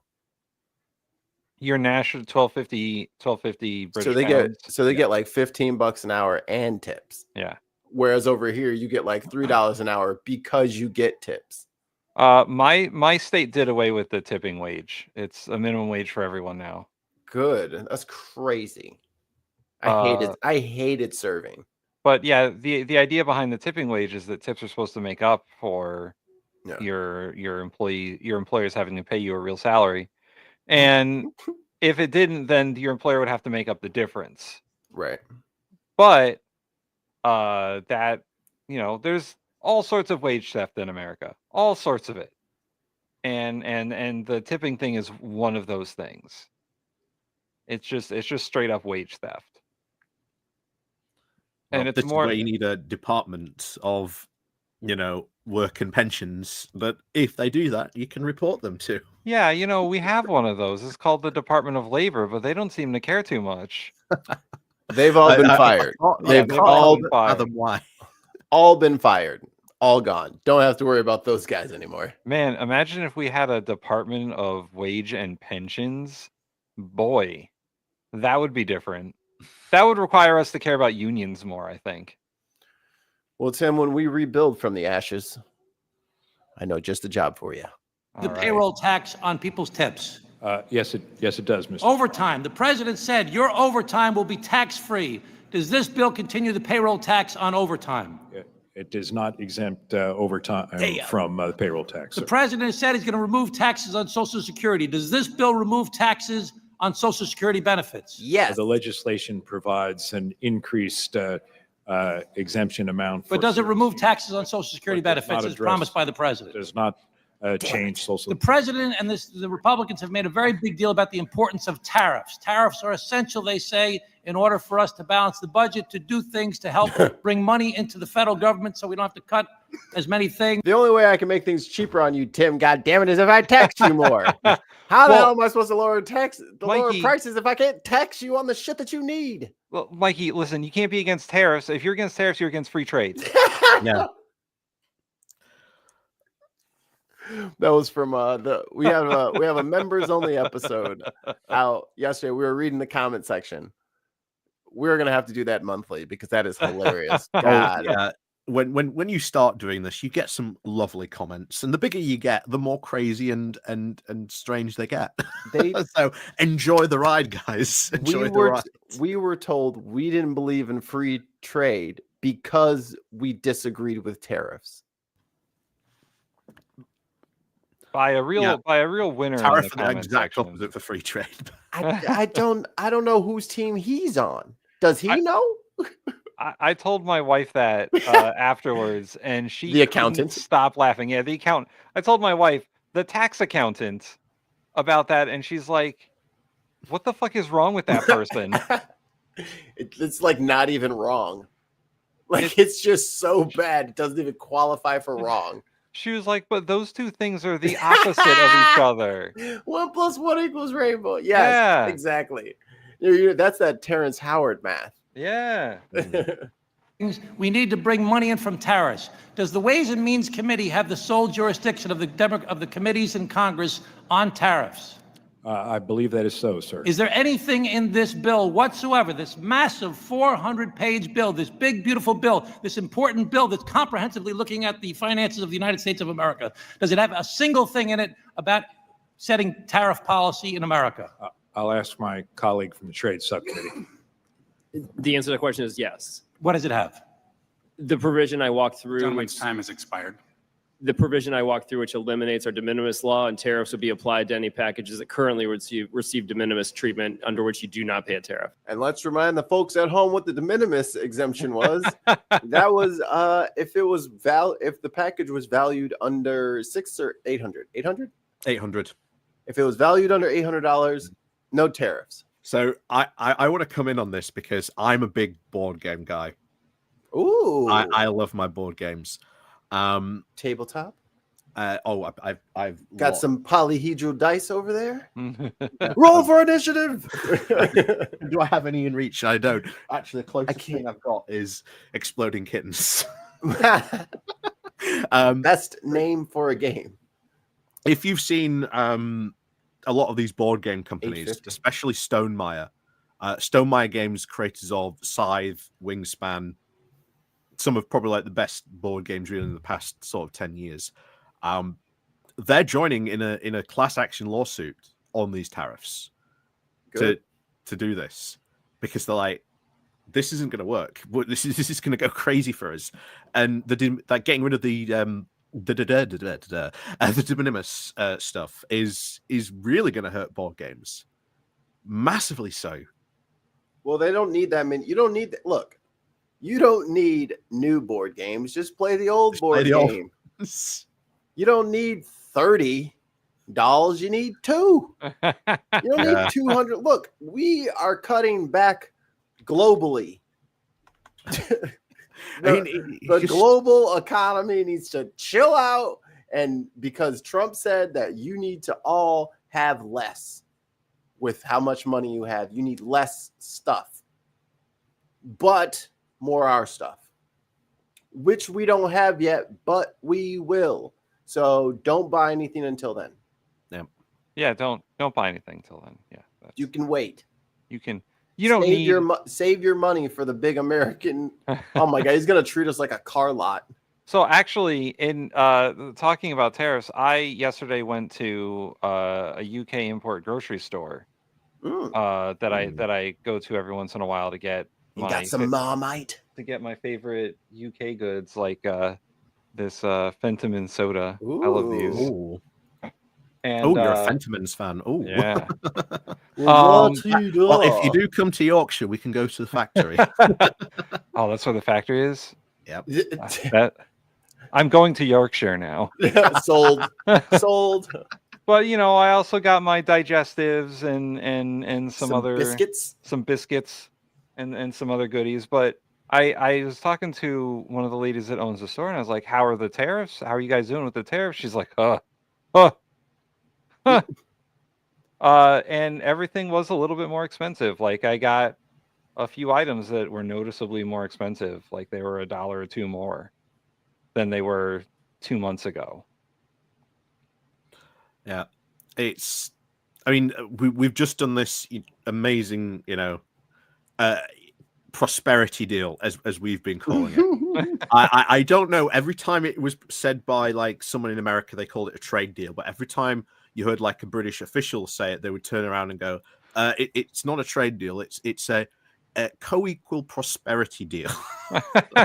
Your national $12.50 British So they pounds. get like $15 an hour and tips. Yeah. Whereas over here you get like $3 an hour because you get tips. My state did away with the tipping wage. It's a minimum wage for everyone now. Good. That's crazy. I hated serving. But yeah, the idea behind the tipping wage is that tips are supposed to make up for your employers having to pay you a real salary. And if it didn't, then your employer would have to make up the difference. Right. But there's all sorts of wage theft in America. All sorts of it. And the tipping thing is one of those things. It's just straight up wage theft. Well, and it's this more is where you need a department of work and pensions, but if they do that, you can report them to. Yeah, we have one of those. It's called the Department of Labor, but they don't seem to care too much. They've all been fired. They've all been fired. Why? All been fired. All gone. Don't have to worry about those guys anymore. Man, imagine if we had a Department of Wage and Pensions. Boy, that would be different. That would require us to care about unions more, I think. Well, Tim, when we rebuild from the ashes, I know just the job for you. The payroll tax on people's tips. Yes, it does, Mr. Overtime. The president said your overtime will be tax-free. Does this bill continue the payroll tax on overtime? It does not exempt overtime from the payroll tax. The president said he's going to remove taxes on Social Security. Does this bill remove taxes on Social Security benefits? Yes. The legislation provides an increased exemption amount. But does it remove taxes on Social Security benefits as promised by the president? Does not change Social. The president and the Republicans have made a very big deal about the importance of tariffs. Tariffs are essential, they say, in order for us to balance the budget, to do things to help bring money into the federal government so we don't have to cut as many things. The only way I can make things cheaper on you, Tim, God damn it, is if I tax you more. How the hell am I supposed to lower prices if I can't tax you on the shit that you need? Well, Mikey, listen, you can't be against tariffs. If you're against tariffs, you're against free trade. Yeah. That was from we have a members only episode out yesterday. We were reading the comment section. We're gonna have to do that monthly because that is hilarious. God. Oh, yeah. When you start doing this, you get some lovely comments, and the bigger you get, the more crazy and strange they get. So enjoy the ride, guys. Enjoy the ride. We were told we didn't believe in free trade because we disagreed with tariffs. By a real winner. Tariff in the the comment exact section. opposite for free trade. I don't know whose team he's on. Does he know? I told my wife that afterwards, and she The accountant? couldn't stop laughing. Yeah, the accountant. I told my wife, the tax accountant, about that, and she's like, "What the fuck is wrong with that person?" It's like not even wrong. Like it's just so bad it doesn't even qualify for wrong. She was like, "But those two things are the opposite of each other." 1 + 1 = rainbow. Yes, exactly. That's that Terrence Howard math. Yeah. We need to bring money in from tariffs. Does the Ways and Means Committee have the sole jurisdiction of the committees in Congress on tariffs? I believe that is so, sir. Is there anything in this bill whatsoever, this massive 400-page bill, this big, beautiful bill, this important bill that's comprehensively looking at the finances of the United States of America? Does it have a single thing in it about setting tariff policy in America? I'll ask my colleague from the Trade Subcommittee. The answer to the question is yes. What does it have? The provision I walked through, Gentleman's time has expired. the provision I walked through, which eliminates our de minimis law, and tariffs would be applied to any packages that currently receive de minimis treatment, under which you do not pay a tariff. And let's remind the folks at home what the de minimis exemption was. That was if the package was valued under $600 or $800. $800. If it was valued under $800, no tariffs. So I want to come in on this because I'm a big board game guy. Ooh. I love my board games. Tabletop. I've got some polyhedral dice over there. Roll for initiative. Do I have any in reach? I don't. Actually, the closest thing I've got is Exploding Kittens. Best name for a game. If you've seen a lot of these board game companies, especially Stonemaier, Stonemaier Games, creators of Scythe, Wingspan, some of probably like the best board games really in the past sort of 10 years. They're joining in a class action lawsuit on these tariffs to do this, because they're like, this isn't going to work. This is going to go crazy for us, and they're getting rid of the de minimis stuff is really going to hurt board games, massively so. Well, they don't need that many. You don't need look. You don't need new board games. Just play the old board game. You don't need $30. You need 2. You don't need 200. Look, we are cutting back globally. The global economy needs to chill out, and because Trump said that you need to all have less with how much money you have, you need less stuff, but more our stuff, which we don't have yet, but we will. So don't buy anything until then. Yeah, don't buy anything till then. Yeah, you can wait. You don't need save your money for the big American. Oh my God, he's gonna treat us like a car lot. So actually, in talking about tariffs, I yesterday went to a UK import grocery store that I go to every once in a while to get. You got some Marmite to get my favorite UK goods, like this Fentiman soda. Ooh. I love these. Ooh. And, you're a Fentimans fan. Oh, yeah. Well, if you do come to Yorkshire, we can go to the factory. Oh, that's where the factory is? Yep. I'm going to Yorkshire now. Sold. But I also got my digestives and some biscuits and some other goodies. But I was talking to one of the ladies that owns the store, and I was like, "How are the tariffs? How are you guys doing with the tariffs?" She's like, and everything was a little bit more expensive. Like, I got a few items that were noticeably more expensive. Like, they were $1 or $2 more than they were 2 months ago. Yeah, we've just done this amazing, prosperity deal, as we've been calling it. I don't know. Every time it was said by like someone in America, they called it a trade deal. But every time you heard like a British official say it, they would turn around and go, "It's not a trade deal. It's a co-equal prosperity deal."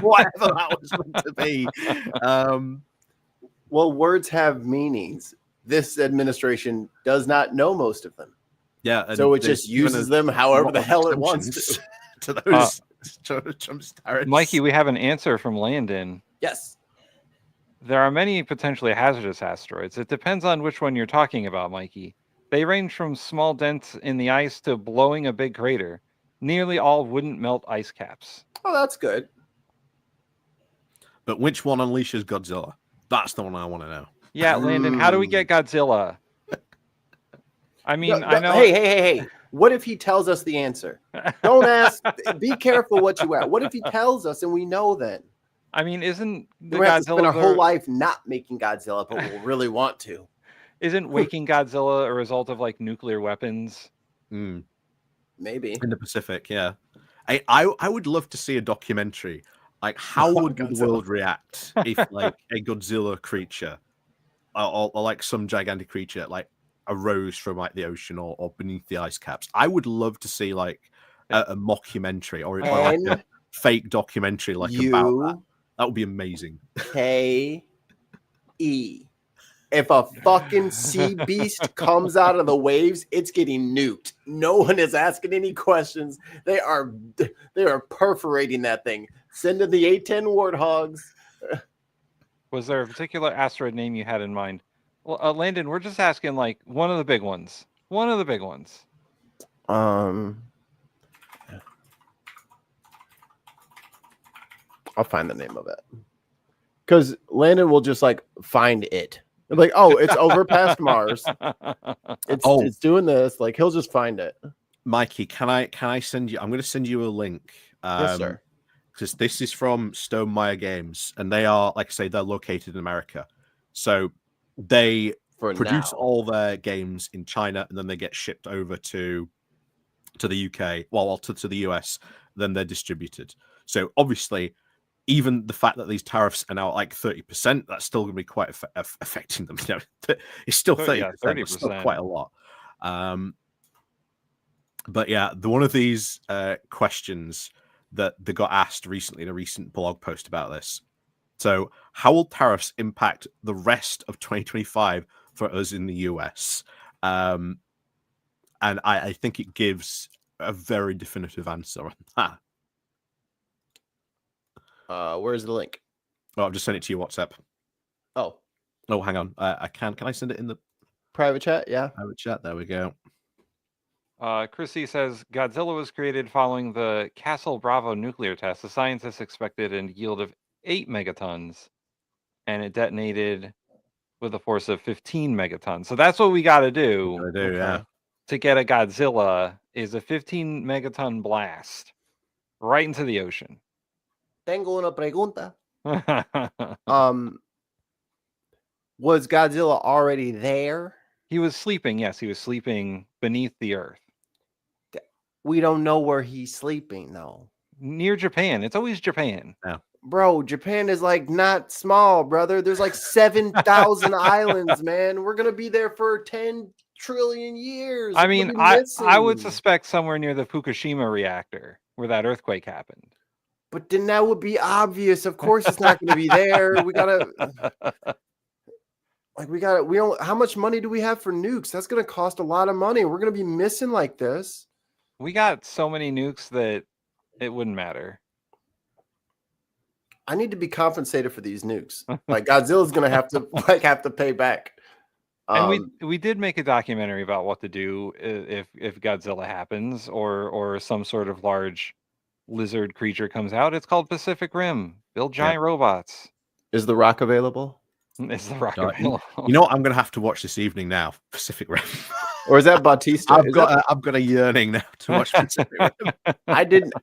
Whatever that was meant to be. Well, words have meanings. This administration does not know most of them. Yeah, so it just uses them however the hell it wants to those Trump's tariffs. Mikey, we have an answer from Landon. Yes. There are many potentially hazardous asteroids. It depends on which one you're talking about, Mikey. They range from small dents in the ice to blowing a big crater. Nearly all wouldn't melt ice caps. Oh, that's good. But which one unleashes Godzilla? That's the one I want to know. Yeah, Landon, how do we get Godzilla? I mean, I know. Hey. What if he tells us the answer? Don't ask. Be careful what you ask. What if he tells us and we know then? I mean, isn't the we have to spend Godzilla our whole life not making Godzilla, but we'll really want to? Isn't waking Godzilla a result of like nuclear weapons? Maybe in the Pacific. Yeah, I would love to see a documentary. Like, how would the world react if like a Godzilla creature or like some gigantic creature like arose from like the ocean or beneath the ice caps? I would love to see like a mockumentary or like a fake documentary like about that. That would be amazing. K-E. If a fucking sea beast comes out of the waves, it's getting nuked. No one is asking any questions. They are perforating that thing. Send in the A-10 warthogs. Was there a particular asteroid name you had in mind? Well, Landon, we're just asking like one of the big ones. One of the big ones. I'll find the name of it. Because Landon will just like find it. Like, oh, it's over past Mars. It's doing this. Like, he'll just find it. Mikey, can I send you? I'm going to send you a link. Yes, sir. Because this is from Stonemaier Games, and they are, like I say, they're located in America. So they produce all their games in China, and then they get shipped over to the UK, to the US. Then they're distributed. So obviously, even the fact that these tariffs are now like 30%, that's still going to be quite affecting them. You know, it's still 30%. Yeah, 30%. It's still quite a lot. But yeah, one of these questions that they got asked recently in a recent blog post about this. So, how will tariffs impact the rest of 2025 for us in the US? And I think it gives a very definitive answer on that. Where's the link? Oh, I've just sent it to your WhatsApp. Oh, hang on. Can I send it in the private chat? Yeah, private chat. There we go. Chrissy says Godzilla was created following the Castle Bravo nuclear test. The scientists expected a yield of 8 megatons, and it detonated with a force of 15 megatons. So that's what we got to do. To get a Godzilla is a 15 megaton blast right into the ocean. Tengo una pregunta. Was Godzilla already there? He was sleeping. Yes, he was sleeping beneath the earth. We don't know where he's sleeping, though. Near Japan. It's always Japan. Yeah. Bro, Japan is like not small, brother. There's like 7,000 islands, man. We're going to be there for 10 trillion years. I mean, I would suspect somewhere near the Fukushima reactor where that earthquake happened. But then that would be obvious. Of course, it's not going to be there. How much money do we have for nukes? That's going to cost a lot of money. We're going to be missing like this. We got so many nukes that it wouldn't matter. I need to be compensated for these nukes. Like Godzilla's going to have to pay back. And we did make a documentary about what to do if Godzilla happens or some sort of large lizard creature comes out. It's called Pacific Rim. Build giant robots. Is The Rock available? Is The Rock available? You know what I'm going to have to watch this evening now? Pacific Rim. Or is that Bautista? I've got a yearning now to watch Pacific Rim.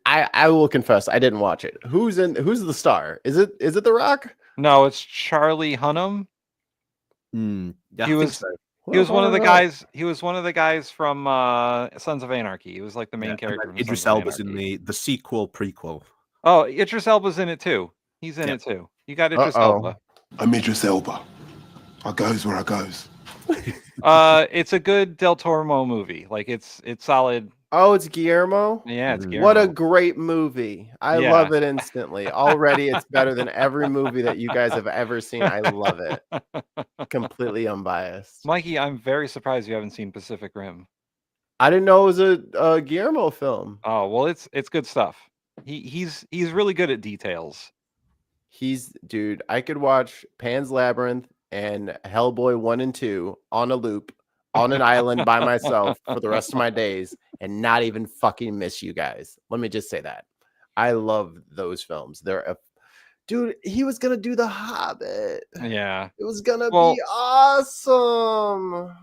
I will confess, I didn't watch it. Who's the star? Is it The Rock? No, it's Charlie Hunnam. Yeah, he was one of the guys. He was one of the guys from Sons of Anarchy. He was like the main character. From Idris Elba's in the prequel. Oh, Idris Elba's in it too. He's in it too. You got Idris Elba. I'm Idris Elba. I goes where I goes. It's a good Del Toro movie. Like it's solid. Oh, it's Guillermo? Yeah, it's Guillermo. What a great movie. I love it instantly. Already it's better than every movie that you guys have ever seen. I love it. Completely unbiased. Mikey, I'm very surprised you haven't seen Pacific Rim. I didn't know it was a Guillermo film. Oh, well, it's good stuff. He's really good at details. Dude, I could watch Pan's Labyrinth and Hellboy 1 and 2 on a loop on an island by myself for the rest of my days and not even fucking miss you guys. Let me just say that. I love those films. Dude, he was going to do The Hobbit. Yeah. It was going to be awesome.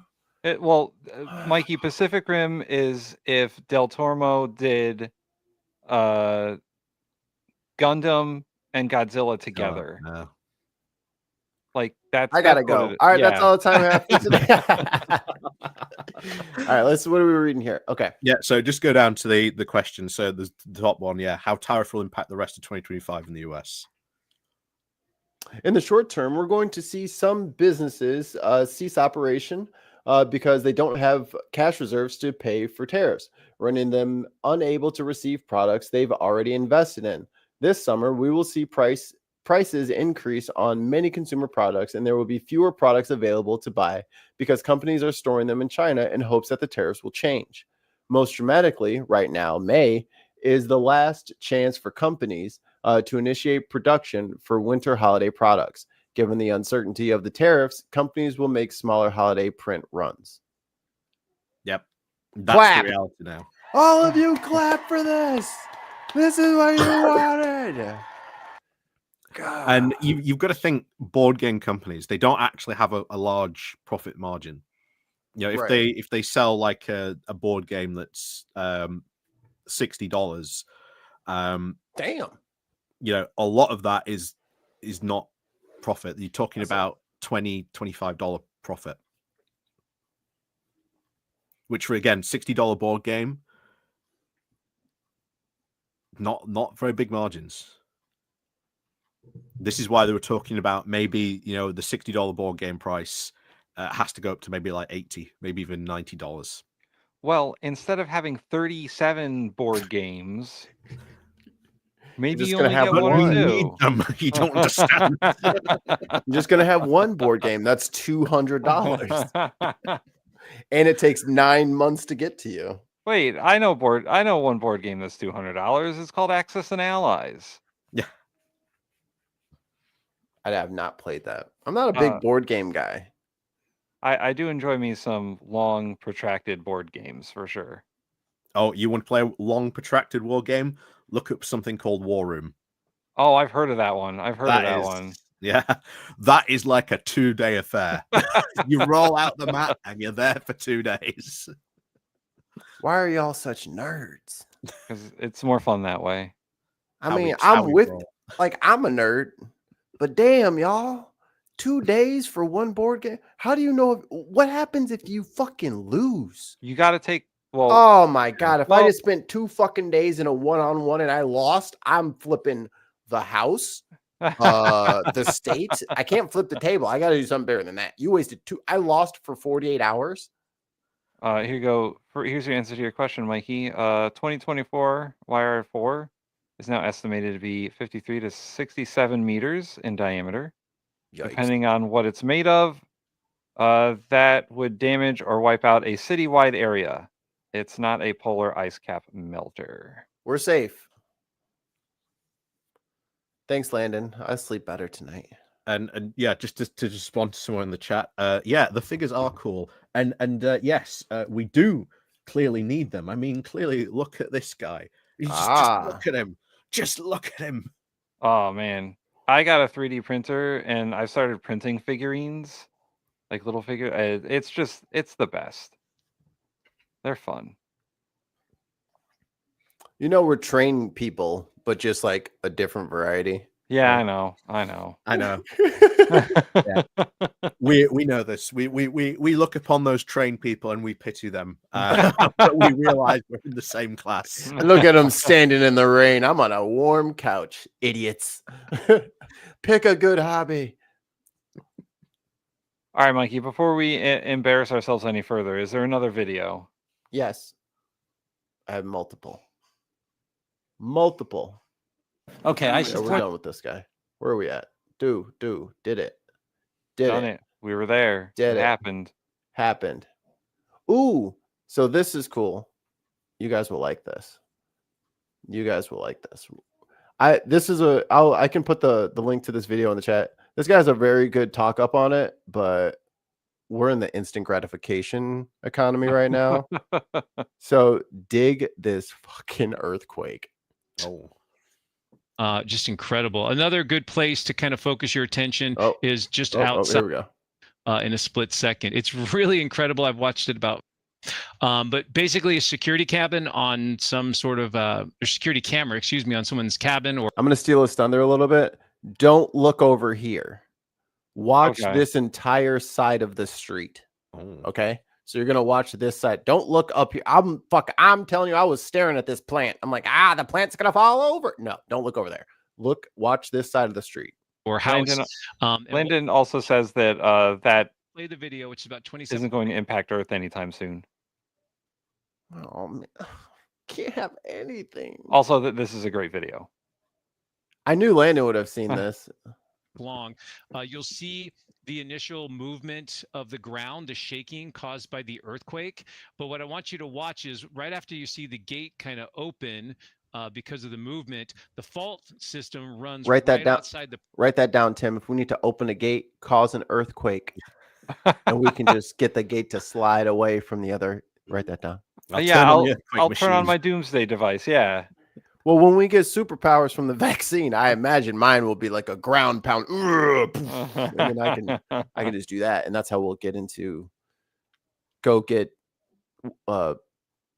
Mikey, Pacific Rim is if Del Toro did Gundam and Godzilla together. Oh, no. Like that's I gotta go. All right, that's all the time I have for today. All right, what are we reading here? Okay. Yeah, so just go down to the question. So the top one, how tariff will impact the rest of 2025 in the US. In the short term, we're going to see some businesses cease operation because they don't have cash reserves to pay for tariffs, rendering them unable to receive products they've already invested in. This summer, we will see price prices increase on many consumer products, and there will be fewer products available to buy because companies are storing them in China in hopes that the tariffs will change. Most dramatically, right now, May is the last chance for companies to initiate production for winter holiday products. Given the uncertainty of the tariffs, companies will make smaller holiday print runs. Yep. That's Clap. the reality now. All of you clap for this. This is what you wanted. God. And you've got to think board game companies, they don't actually have a large profit margin. You know, if they sell like a board game that's $60, damn, you know, a lot of that is not profit. You're talking about $20-$25 profit, which for again $60 board game, not very big margins. This is why they were talking about maybe, you know, the $60 board game price has to go up to maybe like $80, maybe even $90. Well, instead of having 37 board games, maybe just you gonna only have get one or one. two. You don't understand. You're just gonna have one board game that's $200, and it takes 9 months to get to you. Wait, I know one board game that's $200. It's called Axis and Allies. Yeah. I have not played that. I'm not a big board game guy. I do enjoy me some long, protracted board games for sure. Oh, you want to play a long, protracted war game? Look up something called War Room. Oh, I've heard of that one. I've heard of that one. Yeah, that is like a 2-day affair. You roll out the map and you're there for 2 days. Why are y'all such nerds? Because it's more fun that way. I mean, I'm with, like, I'm a nerd, but damn, y'all. 2 days for one board game? How do you know what happens if you fucking lose? You got to take, well, oh my God. If I just spent 2 fucking days in a one-on-one and I lost, I'm flipping the house, the state. I can't flip the table. I got to do something better than that. You wasted I lost for 48 hours. Here you go. Here's your answer to your question, Mikey. 2024 YR4 is now estimated to be 53 to 67 meters in diameter. Yikes. Depending on what it's made of, that would damage or wipe out a citywide area. It's not a polar ice cap melter. We're safe. Thanks, Landon. I sleep better tonight. And yeah, just to respond to someone in the chat, yeah, the figures are cool, and yes, we do clearly need them. I mean, clearly, look at this guy. Just look at him. Just look at him. Oh man, I got a 3D printer and I started printing figurines, like little figure. It's the best. They're fun. You know, we're trained people, but just like a different variety. Yeah, I know. Yeah. We know this. We look upon those trained people and we pity them. But we realize we're in the same class. I look at them standing in the rain. I'm on a warm couch, idiots. Pick a good hobby. All right, Mikey, before we embarrass ourselves any further, is there another video? Yes. I have multiple. Okay, we're done with this guy. Where are we at? Did it. Done it. We were there. It happened. Ooh, so this is cool. You guys will like this. I can put the link to this video in the chat. This guy's a very good talk up on it, but we're in the instant gratification economy right now. So dig this fucking earthquake. Oh. Just incredible. Another good place to kind of focus your attention is just outside. Here we go. In a split second. It's really incredible. I've watched it about. But basically a security cabin on some sort of security camera, on someone's cabin. Or I'm going to steal his thunder a little bit. Don't look over here. Watch this entire side of the street. Okay? So you're going to watch this side. Don't look up here. I'm telling you, I was staring at this plant. I'm like, the plant's going to fall over. No, don't look over there. Watch this side of the street. Or house. Landon also says that that play the video, which is about 27 isn't going to impact Earth anytime soon. Oh, man. Can't have anything. Also, this is a great video. I knew Landon would have seen this. long. You'll see the initial movement of the ground, the shaking caused by the earthquake. But what I want you to watch is right after you see the gate kind of open because of the movement, the fault system runs Write that down. outside the. Write that down, Tim. If we need to open a gate, cause an earthquake, and we can just get the gate to slide away from the other. Write that down. I'll turn on my doomsday device. Yeah. Well, when we get superpowers from the vaccine, I imagine mine will be like a ground pound, and then I can just do that, and that's how we'll get into go get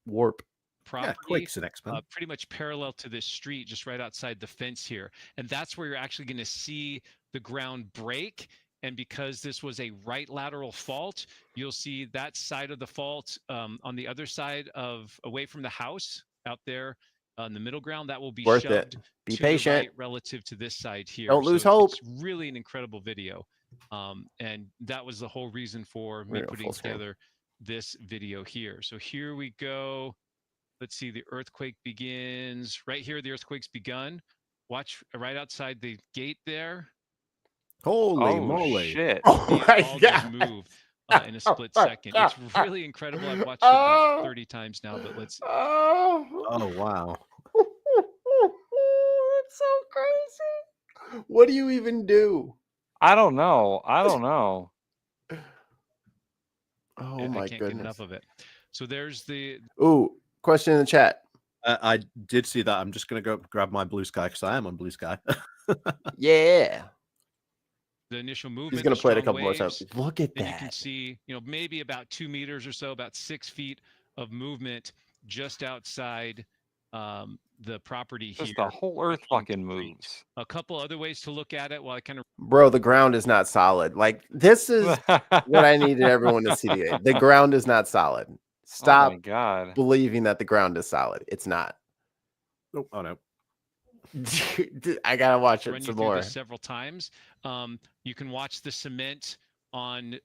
warp. Property, Quake's an X-Men. pretty much parallel to this street, just right outside the fence here, and that's where you're actually going to see the ground break. And because this was a right lateral fault, you'll see that side of the fault on the other side of away from the house out there. On the middle ground, that will be Worth shoved it. Be to patient. the right relative to this side here. Don't lose So hope. It's really an incredible video, and that was the whole reason for me putting together this video here. So here we go. Let's see. The earthquake begins right here. The earthquake's begun. Watch right outside the gate there. Holy moly! Shit! Oh my All God. just move in a split second. It's really incredible. I've watched it about 30 times now, but let's. Oh wow! It's so crazy. What do you even do? I don't know. I don't know. Oh I my can't get goodness. enough of it. So there's the. Ooh, question in the chat. I did see that. I'm just gonna go grab my Blue Sky because I am on Blue Sky. Yeah. The initial movement. He's gonna the play it a strong couple more waves, times. Look at and you can that. see, maybe about 2 meters or so, about 6 feet of movement just outside the property Just here. the whole earth fucking moves. A couple other ways to look at it. While I kind of. Bro, the ground is not solid. Like, this is what I needed everyone to see today. The ground is not solid. Stop Oh my God. believing that the ground is solid. It's not. Oh no. I gotta watch Run it you some through more. this several times. You can watch the cement in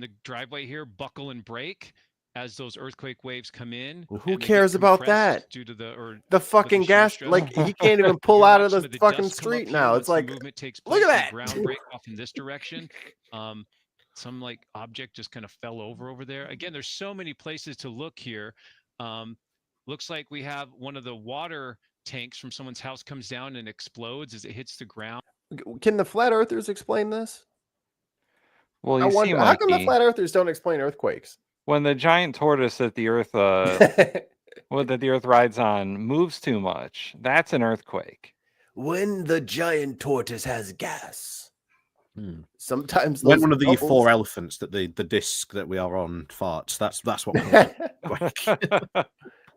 the driveway here buckle and break as those earthquake waves come in. Well, who and they get cares about compressed that? Due to The fucking shear gas, stress. like he can't even pull You're out of watching the the fucking dust come up street here now. once It's the like, movement takes look place, at the that. ground break off in this direction. Some like object just kind of fell over there. Again, there's so many places to look here. Looks like we have one of the water tanks from someone's house comes down and explodes as it hits the ground. Can the flat earthers explain this? Well, I you see, wonder, how come the Mikey, flat earthers don't explain earthquakes? when the giant tortoise that the Earth, that the Earth rides on, moves too much, that's an earthquake. When the giant tortoise has gas. Sometimes When those one of the bubbles- 4 elephants that the disc that we are on farts. That's what.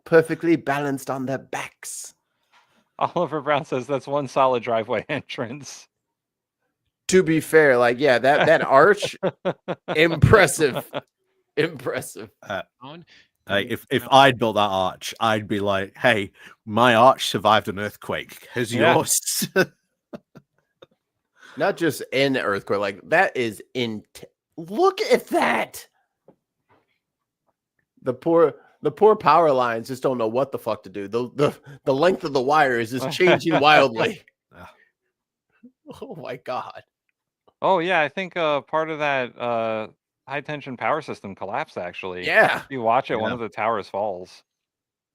perfectly balanced on their backs. Oliver Brown says that's one solid driveway entrance. To be fair, like, yeah, that arch, impressive. Impressive. If I'd built that arch, I'd be like, hey, my arch survived an earthquake. Has yours? Not just an earthquake, like that is look at that. The poor power lines just don't know what the fuck to do. The length of the wire is just changing wildly. Oh my God. Oh yeah, I think part of that high tension power system collapsed actually. Yeah. If you watch it, one of the towers falls.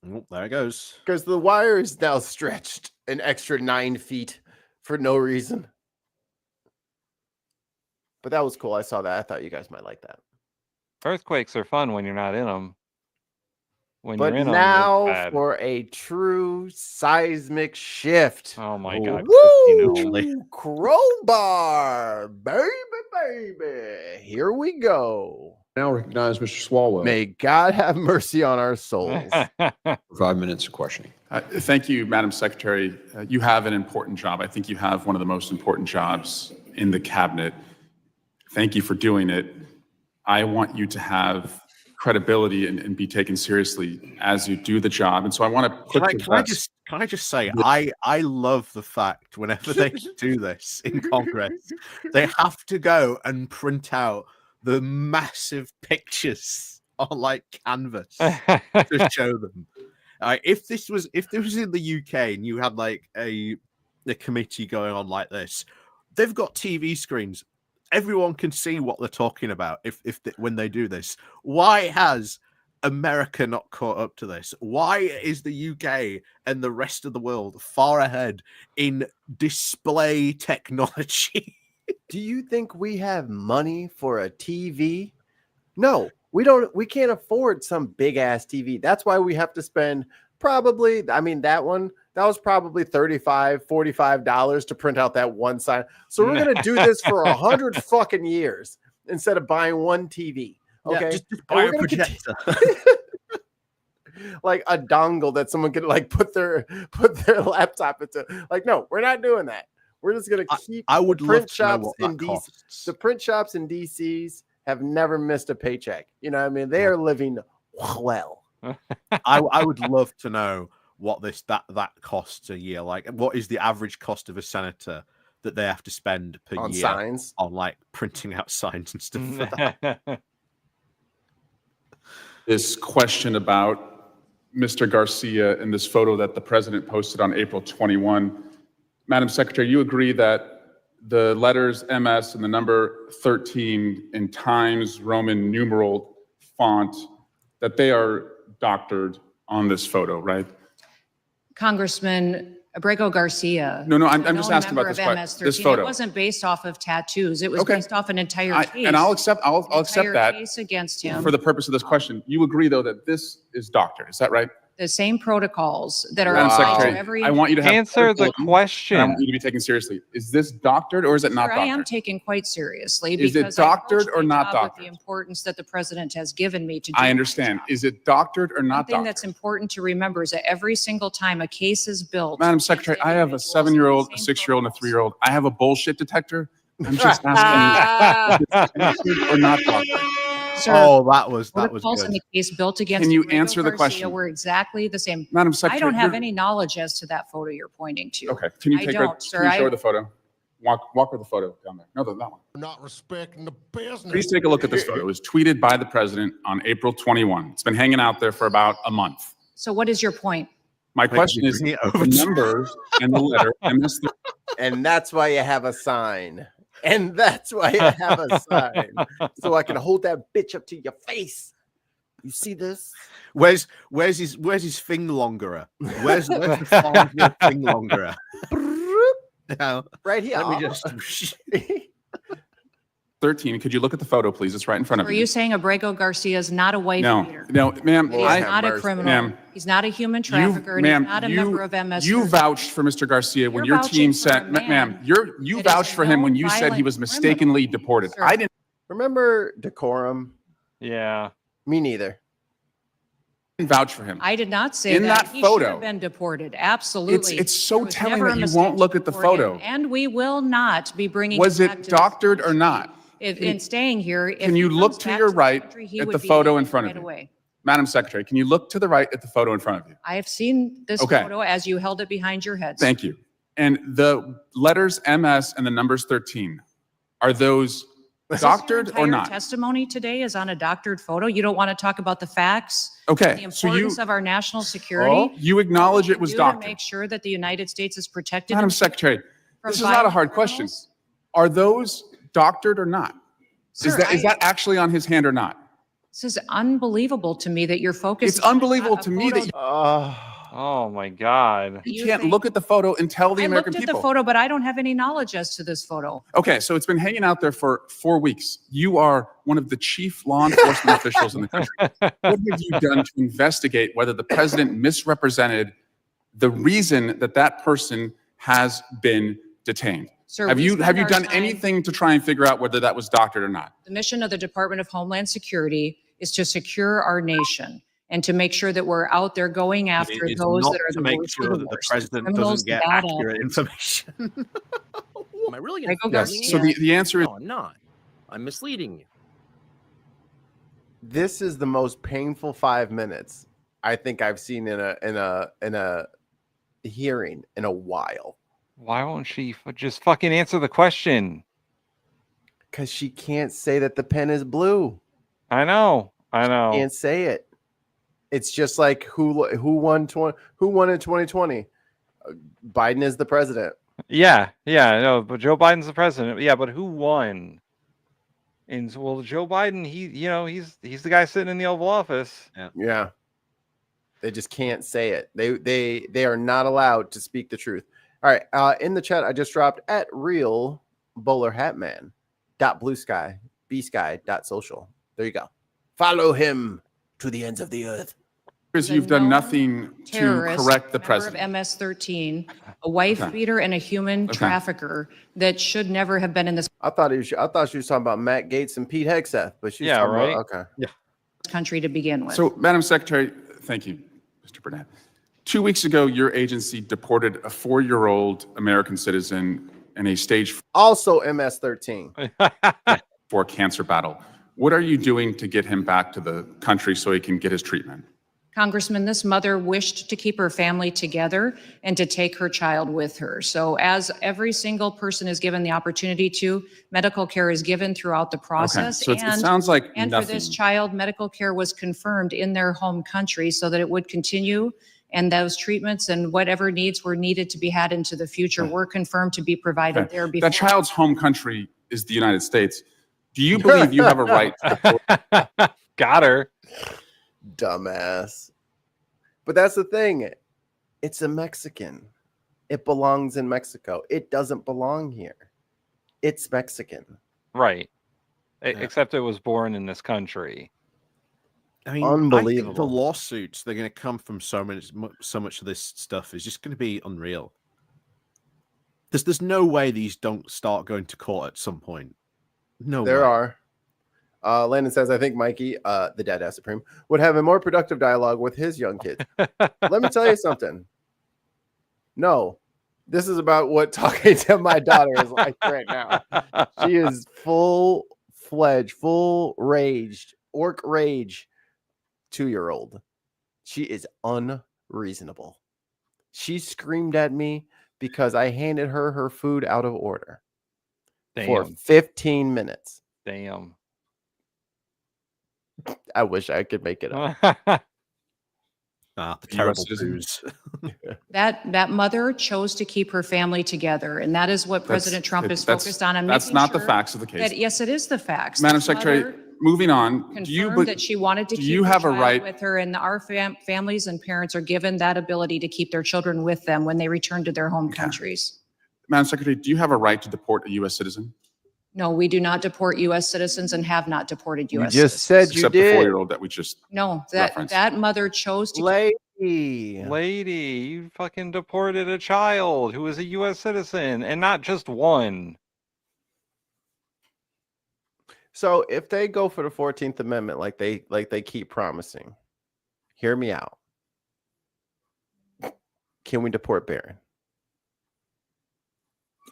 Oh, there it goes. Because the wire is now stretched an extra 9 feet for no reason. But that was cool. I saw that. I thought you guys might like that. Earthquakes are fun when you're not in them. When But you're in them, now for a true seismic shift. Oh my God. Woo! Crowbar, baby. Here we go. Now recognize Mr. Swalwell. May God have mercy on our souls. 5 minutes of questioning. Thank you, Madam Secretary. You have an important job. I think you have one of the most important jobs in the cabinet. Thank you for doing it. I want you to have credibility and be taken seriously as you do the job. And so I want to put Can I just say, I love the fact whenever they do this in Congress, they have to go and print out the massive pictures on like canvas to show them. If this was in the UK and you had like a the committee going on like this. They've got TV screens. Everyone can see what they're talking about when they do this. Why has America not caught up to this? Why is the UK and the rest of the world far ahead in display technology? Do you think we have money for a TV? No, we don't. We can't afford some big ass TV. That's why we have to spend probably, I mean, that was probably $35, $45 to print out that one sign. So we're going to do this for 100 fucking years instead of buying one TV. Okay. Yeah, just buy a projector. Like a dongle that someone could like put their laptop into. Like, no, we're not doing that. We're just going to keep I would print love to know shops what in that DC. costs. The print shops in DCs have never missed a paycheck. You know what I mean? They are living well. I would love to know what that costs a year. Like, what is the average cost of a senator that they have to spend per On year signs? on like printing out signs and stuff like that? This question about Mr. Garcia in this photo that the president posted on April 21. Madam Secretary, you agree that the letters MS and the number 13 in Times Roman numeral font, that they are doctored on this photo, right? Congressman Abrego Garcia. No, I'm a just known asking about member this, of MS-13. this photo. It wasn't based off of tattoos. It was Okay. based off an entire case. And I'll accept entire that case against him. for the purpose of this question. You agree, though, that this is doctored. Is that right? The same protocols that are Madam applied Secretary, to every. I want you to have Answer the critical- question. and I want you to be taken seriously. Is this doctored or is it not Sir, I am doctored? taken quite seriously. Is it because I doctored approach or my not job with doctored? The importance that the president has given me to do. I my understand. Is it doctored or One not thing doctored? that's important to remember is that every single time a case is built. Madam Secretary, I have a 7-year-old, a 6-year-old, and a 3-year-old. I have a bullshit detector. I'm just asking, is it doctored or not doctored? Sir, Oh, that was protocols in good. the case built against. Can you Abrego answer the Garcia question? Were exactly the same. Madam I Secretary, don't have you're- any knowledge as to that photo you're pointing to. Okay, can you I take don't, sir. Can you show her I- the photo? Walk her the photo down there. No, that one. Not respecting the business. Please take a look at this photo. It was tweeted by the president on April 21. It's been hanging out there for about a month. So what is your point? My question is bring it over the to- numbers and the letter MS. And that's why you have a sign. And that's why I have a sign. So I can hold that bitch up to your face. You see this? Where's his finger longerer? Where's the 5-year finger longerer? Now, Right here. let me just 13. Could you look at the photo, please? It's right in front of Are you. you saying Abrego Garcia is not a wife beater? No, ma'am. He's I, not a criminal. Ma'am, He's not a human you, trafficker. And he's ma'am, not a you, member of MS. you vouched for Mr. Garcia when You're your team vouching for said, a man ma'am, you that is vouched a for him when known you said he was violent mistakenly deported. Sir. I didn't. Remember decorum? Yeah. Me neither. Vouch for him. I did not say In that. that He photo. should have been deported. Absolutely. It's so There was telling never a that you mistake won't look at the deporting, photo. And we will not be bringing. Was him back it to doctored or not? If, in staying here. If Can he you look comes to back your the right country, he at would the be photo in front right of you? away. Madam Secretary, can you look to the right at the photo in front of you? I have seen this Okay. photo as you held it behind your head. Thank you. And the letters MS and the numbers 13, are those doctored or Entire not? testimony today is on a doctored photo. You don't want to talk about the facts. Okay, The so you- importance of our national security. Oh, you acknowledge it was do to doctored. make sure that the United States is protected. Madam and Secretary, from this is not a violent hard question. Are those doctored or not? Is Sir, that actually on his hand or not? This is unbelievable to me that you're focused. It's unbelievable to me that you, Oh my God. you can't look at the photo and tell the I American looked at people. the photo, but I don't have any knowledge as to this photo. Okay, so it's been hanging out there for 4 weeks. You are one of the chief law enforcement officials in the country. What have you done to investigate whether the president misrepresented the reason that that person has been detained? Sir, have we you spend our done time- anything to try and figure out whether that was doctored or not? The mission of the Department of Homeland Security is to secure our nation and to make sure that we're out there going after It's those not that are to the make worst sure of that the the worst. president Criminals, doesn't get bad accurate actors. information. Am I really going Michael Yes. Garcia. So the answer is No, I'm not. I'm misleading you. This is the most painful 5 minutes I think I've seen in a hearing in a while. Why won't she just fucking answer the question? Because she can't say that the pen is blue. I know. Can't say it. It's just like who won in 2020? Biden is the president. Yeah, no, but Joe Biden's the president. Yeah, but who won? And well, Joe Biden, he's the guy sitting in the Oval Office. Yeah. They just can't say it. They are not allowed to speak the truth. All right. In the chat, I just dropped at real bowler hat man .bluesky bsky.social. There you go. Follow him to the ends of the earth. Because you've done nothing to terrorist, correct the member president. of MS-13, a wife beater and a human trafficker that should never have been in this I thought she was talking about Matt Gaetz and Pete Hegseth, but she's Yeah, talking right. about okay. Yeah. country to begin with. So, Madam Secretary, thank you, Mr. Burnett. 2 weeks ago, your agency deported a 4-year-old American citizen in a stage Also MS-13. 4 cancer battle. What are you doing to get him back to the country so he can get his treatment? Congressman, this mother wished to keep her family together and to take her child with her. So as every single person is given the opportunity to, medical care is given throughout the process. So it sounds like and nothing. for this child, medical care was confirmed in their home country so that it would continue, and those treatments and whatever needs were needed to be had into the future were confirmed to be provided there before. That child's home country is the United States. Do you believe you have a right to deport? Got her. Dumbass. But that's the thing. It's a Mexican. It belongs in Mexico. It doesn't belong here. It's Mexican. Right. Except it was born in this country. I mean, Unbelievable. I think the lawsuits they're going to come from so much of this stuff is just going to be unreal. There's no way these don't start going to court at some point. No, There way. are. Landon says, I think Mikey, the dad ass supreme, would have a more productive dialogue with his young kids. Let me tell you something. No, this is about what talking to my daughter is like right now. She is full-fledged, full-raged, orc rage 2-year-old. She is unreasonable. She screamed at me because I handed her food out of order for 15 minutes. Damn. I wish I could make it up. The terrible booze. That mother chose to keep her family together, and that is what President Trump is focused on. That's not the facts of the case. Yes, it is the facts. Madam This Secretary, mother moving on. confirmed that she wanted to do keep you her have a child right? with her, and our families and parents are given that ability to keep their children with them when they return to their home countries. Madam Secretary, do you have a right to deport a U.S. citizen? No, we do not deport U.S. citizens and have not deported U.S. You just citizens. said you Except did. the 4-year-old that we just No, referenced. that mother chose to. Lady, you fucking deported a child who is a U.S. citizen, and not just one. So if they go for the 14th Amendment like they keep promising, hear me out. Can we deport Barron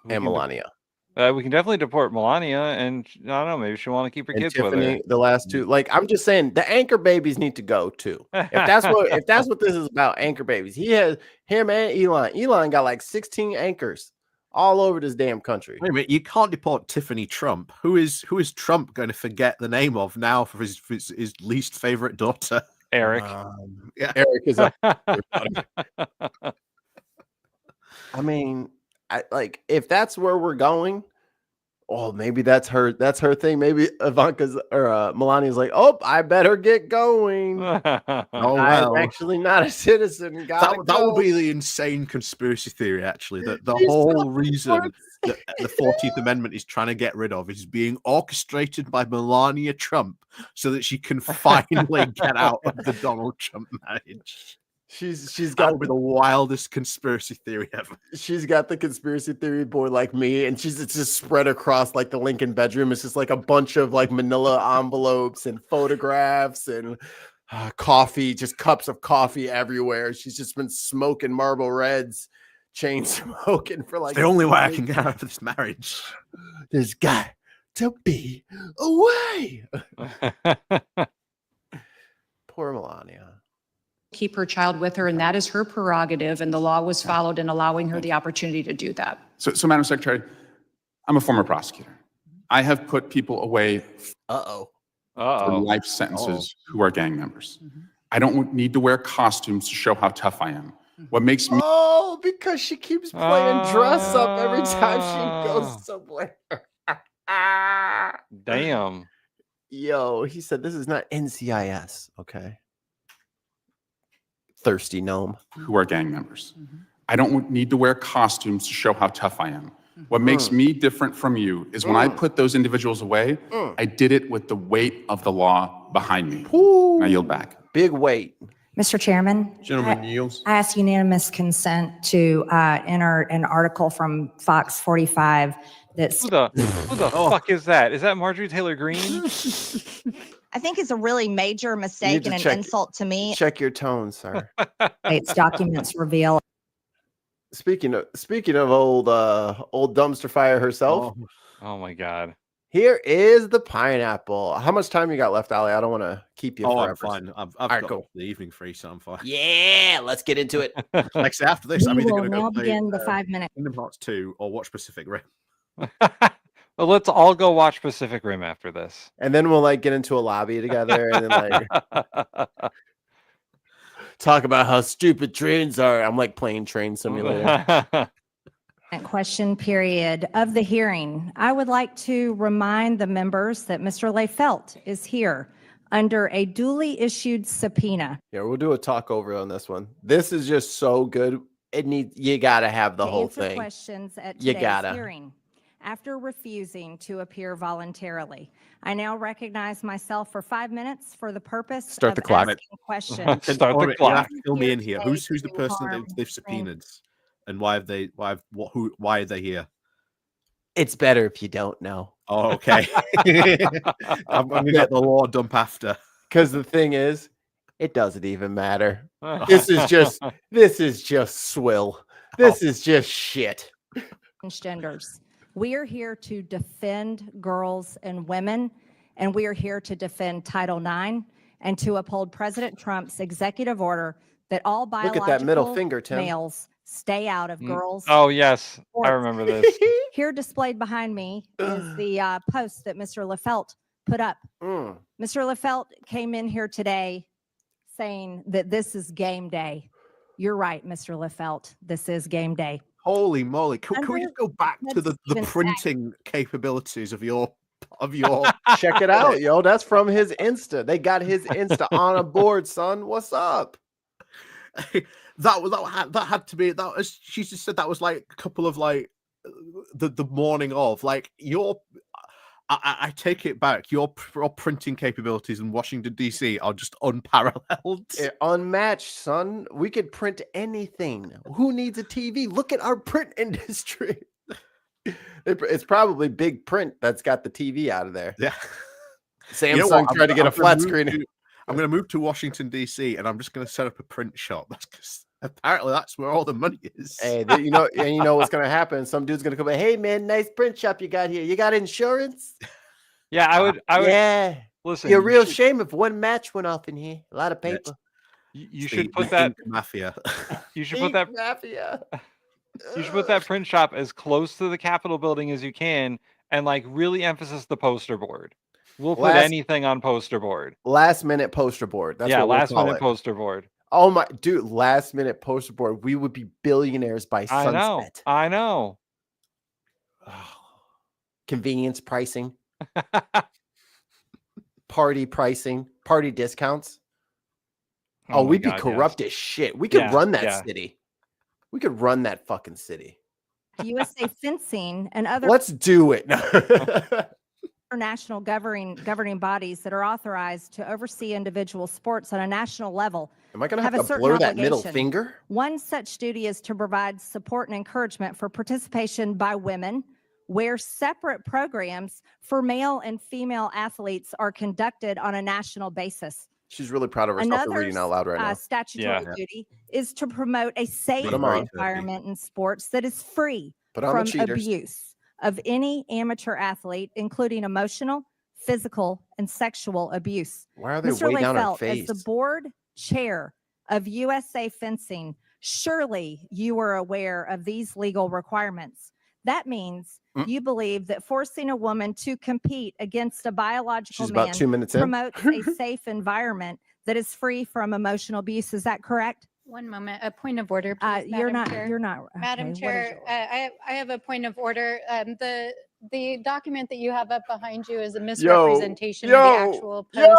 and Melania? We can definitely deport Melania, and I don't know, maybe she'll want to keep her And kids with Tiffany, her. the last two. Like, I'm just saying the anchor babies need to go too. If that's what this is about, anchor babies. Him and Elon. Elon got like 16 anchors all over this damn country. Wait a minute, you can't deport Tiffany Trump. Who is Trump going to forget the name of now for his least favorite daughter? Eric. Yeah. Eric is I mean, if that's where we're going, oh, maybe that's her thing. Maybe Ivanka's or Melania's like, oh, I better get going. I'm actually not a citizen. That would be the insane conspiracy theory, actually. That the whole reason that the 14th Amendment is trying to get rid of is being orchestrated by Melania Trump so that she can finally get out of the Donald Trump marriage. She's got to be the wildest conspiracy theory ever. She's got the conspiracy theory board like me, and it's just spread across like the Lincoln bedroom. It's just like a bunch of like manila envelopes and photographs and coffee, just cups of coffee everywhere. She's just been smoking Marlboro Reds, chain smoking for like It's the only way I can get out of this marriage. There's got to be a way. Poor Melania. Keep her child with her, and that is her prerogative, and the law was followed in allowing her the opportunity to do that. So, Madam Secretary, I'm a former prosecutor. I have put people away for life sentences who are gang members. I don't need to wear costumes to show how tough I am. What makes me Oh, because she keeps playing dress up every time she goes somewhere. Damn. Yo, he said this is not NCIS. Okay. Thirsty gnome. who are gang members. I don't need to wear costumes to show how tough I am. What makes me different from you is when I put those individuals away, I did it with the weight of the law behind me. And I yield back. Big weight. Mr. Chairman, Gentleman yields. I ask unanimous consent to enter an article from Fox 45 that's. Who the fuck is that? Is that Marjorie Taylor Greene? I think it's a really major mistake and an insult to me. Check your tone, sir. Its documents reveal. Speaking of old dumpster fire herself. Oh my God. Here is the pineapple. How much time you got left, Ali? I don't want to keep you forever. I'm fine. I've All right, got cool. the evening free, so I'm fine. Yeah, let's get into it. Like I say, after this, I'm We either will going to now go play begin the 5-minute. Kingdom Hearts 2 or watch Pacific Rim. Well, let's all go watch Pacific Rim after this. And then we'll get into a lobby together and then talk about how stupid trains are. I'm playing Train Simulator. Question period of the hearing. I would like to remind the members that Mr. Lefelt is here under a duly issued subpoena. Yeah, we'll do a talk over on this one. This is just so good. You gotta have the to whole answer thing. Questions at You today's gotta. hearing. After refusing to appear voluntarily, I now recognize myself for 5 minutes for the purpose Start of the clock. asking questions. Start the You clock. have to fill me in here. Today Who's the to person harm they've subpoenaed, and why are they here? It's better if you don't know. Oh, okay. I'm gonna get the law dump after. Because the thing is, it doesn't even matter. This is just swill. This is just shit. Transgenders. We are here to defend girls and women, and we are here to defend Title IX and to uphold President Trump's executive order that all Look biological at that middle finger, Tim. males stay out of girls. Oh yes, I sports. remember this. Here displayed behind me is the post that Mr. Lefelt put up. Mr. Lefelt came in here today saying that this is game day. You're right, Mr. Lefelt. This is game day. Holy moly! Can we just go back to the Steven printing capabilities of your? Check it out, yo. That's from his Insta. They got his Insta on a board, son. What's up? That had to be that. As she just said, that was a couple of the morning of your. I take it back. Your printing capabilities in Washington D.C. are just unparalleled, Unmatched, son. We could print anything. Who needs a TV? Look at our print industry. It's probably big print that's got the TV out of there. Yeah. Samsung tried to get a flat screen. I'm going to move to Washington D.C. and I'm just going to set up a print shop. That's because apparently that's where all the money is. Hey, you know what's going to happen? Some dude's going to come in. Hey, man, nice print shop you got here. You got insurance? Yeah, I would. Yeah. Listen. Be a real shame if one match went off in here. A lot of paper. You should put that mafia. You should put that mafia. You should put that print shop as close to the Capitol building as you can, and really emphasize the poster board. We'll put anything on poster board. Last minute poster board. That's what we'll last call minute it. poster board. Oh my dude, last minute poster board. We would be billionaires by sunset. I know. Convenience pricing. Party pricing. Party discounts. Oh, we'd be corrupt as shit. We could run that city. We could run that fucking city. USA Fencing and other Let's do it. international governing bodies that are authorized to oversee individual sports on a national level. Am I going to have have a to certain blur that middle obligation. finger? One such duty is to provide support and encouragement for participation by women, where separate programs for male and female athletes are conducted on a national basis. She's really proud of herself for reading out loud right now. Statutory duty is to promote a safe Put 'em on. environment in sports that is free Put on the from cheaters. abuse of any amateur athlete, including emotional, physical, and sexual abuse. Why are they Mr. way down her Lefelt, face? as the board chair of USA Fencing, surely you are aware of these legal requirements. That means you believe that forcing a woman to compete against a biological She's man about 2 minutes in. promotes a safe environment that is free from emotional abuse. Is that correct? One moment, a point of order, please. You're Madam not. Chair. You're not. Madam okay, what is Chair, I have a point of order. The document that you have up behind you is a misrepresentation of the actual post.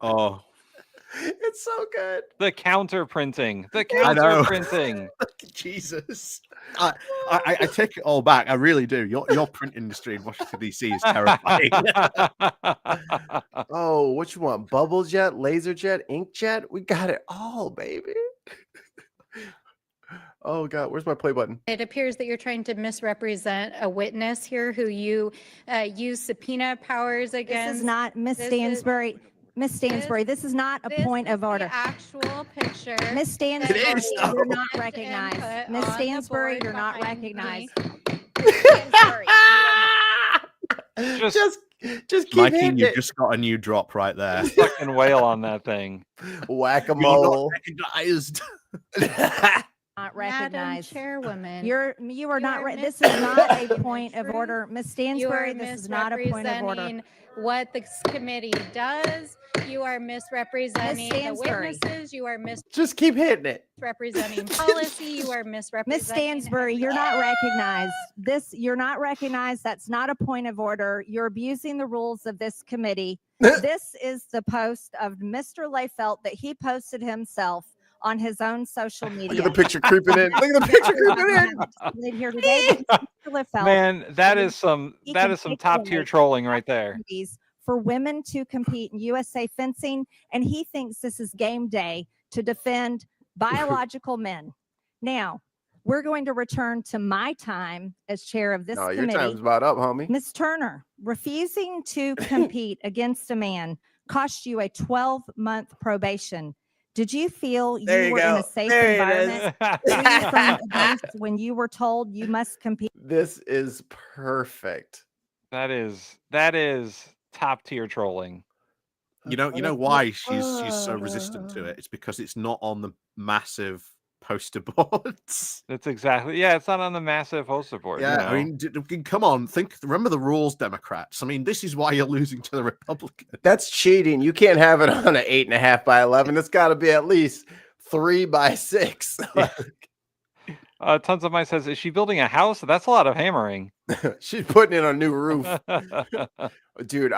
Oh, it's so good. The counter printing. The I know. counter printing. Jesus. I take it all back. I really do. Your print industry in Washington, D.C. is terrifying. Oh, what you want? Bubble jet, laser jet, inkjet? We got it all, baby. Oh, God. Where's my play button? It appears that you're trying to misrepresent a witness here who you use subpoena powers against. This is not Miss Stansbury. Miss Stansbury, this is not a point of order. The actual picture. Miss Stansbury, It is, you're though. not recognized. Miss Stansbury, you're not recognized. Just keep Mikey, hitting you've it. just got a new drop right there. Fucking whale on that thing. Whack-a-mole. Recognized. Not recognized. Chairwoman. You are not. This is not a point of order, Miss Stansbury. This is not a point of order. Misrepresenting what the committee does. You are misrepresenting the Stansbury. witnesses. You are Just keep hitting it. misrepresenting policy. You are misrepresenting. Miss Stansbury, you're not recognized. You're not recognized. That's not a point of order. You're abusing the rules of this committee. This is the post of Mr. Leifelt that he posted himself on his own social media. Look at the picture creeping in. Look at the picture creeping in. Here today, Mr. Leifelt, Man, that is some he top tier trolling right there. for women to compete in USA fencing, and he thinks this is game day to defend biological men. Now, we're going to return to my time as chair of this No, your committee. time's about up, homie. Ms. Turner, refusing to compete against a man cost you a 12-month probation. Did you feel you were in a safe environment free from abuse when you were told you must compete? This is perfect. That is top tier trolling. You know why she's so resistant to it? It's because it's not on the massive poster boards. That's exactly. Yeah, it's not on the massive poster board. Yeah, you know. I mean, come on, remember the rules, Democrats. I mean, this is why you're losing to the Republicans. That's cheating. You can't have it on an 8.5 by 11. It's got to be at least 3 by 6. Tons of Mine says, is she building a house? That's a lot of hammering. She's putting in a new roof. Dude,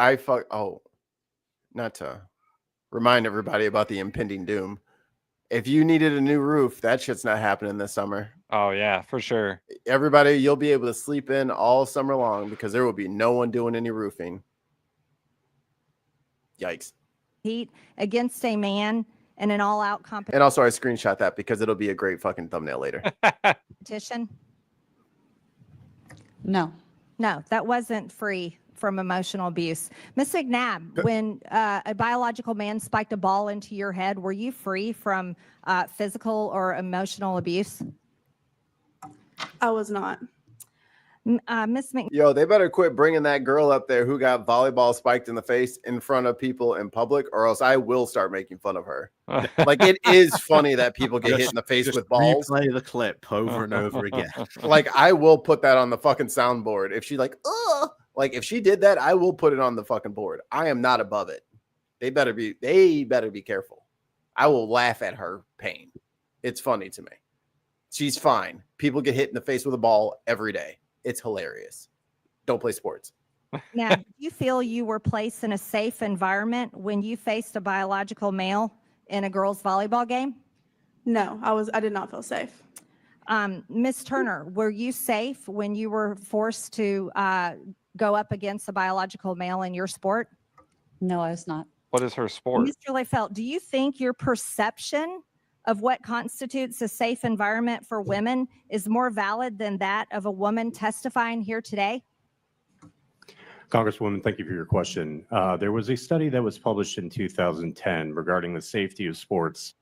not to remind everybody about the impending doom. If you needed a new roof, that shit's not happening this summer. Oh, yeah, for sure. Everybody, you'll be able to sleep in all summer long because there will be no one doing any roofing. Yikes. Compete against a man in an all-out competition. And also, I screenshot that because it'll be a great fucking thumbnail later. No, that wasn't free from emotional abuse. Ms. McNabb, when a biological man spiked a ball into your head, were you free from physical or emotional abuse? I was not. Ms. McNabb. Yo, they better quit bringing that girl up there who got volleyball spiked in the face in front of people in public, or else I will start making fun of her. Like, it is funny that people get hit in the face with balls. Replay the clip over and over again. Like, I will put that on the fucking soundboard. If she if she did that, I will put it on the fucking board. I am not above it. They better be careful. I will laugh at her pain. It's funny to me. She's fine. People get hit in the face with a ball every day. It's hilarious. Don't play sports. Now, do you feel you were placed in a safe environment when you faced a biological male in a girls' volleyball game? No, I did not feel safe. Ms. Turner, were you safe when you were forced to go up against a biological male in your sport? No, I was not. What is her sport? Mr. Leifelt, do you think your perception of what constitutes a safe environment for women is more valid than that of a woman testifying here today? Congresswoman, thank you for your question. There was a study that was published in 2010 regarding the safety of sports.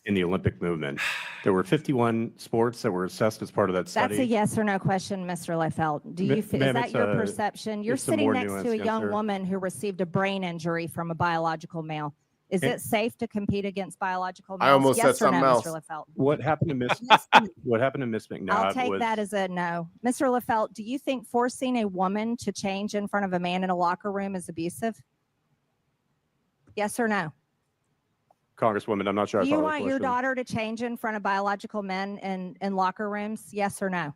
In the Olympic movement, there were 51 sports that were assessed as part of that study. That's a yes or no question, Mr. Leifelt. Do you is that your perception? You're sitting next to a young woman who received a brain injury from a biological male. Is it safe to compete against biological males? I almost yes said or no, something else. Mr. Lefelt? What happened to Miss? What happened to Miss McNabb? I'll take was, that as a no. Mr. Lefelt, do you think forcing a woman to change in front of a man in a locker room is abusive? Yes or no? Congresswoman, I'm not sure. Do I you follow the want your question. daughter to change in front of biological men in locker rooms? Yes or no?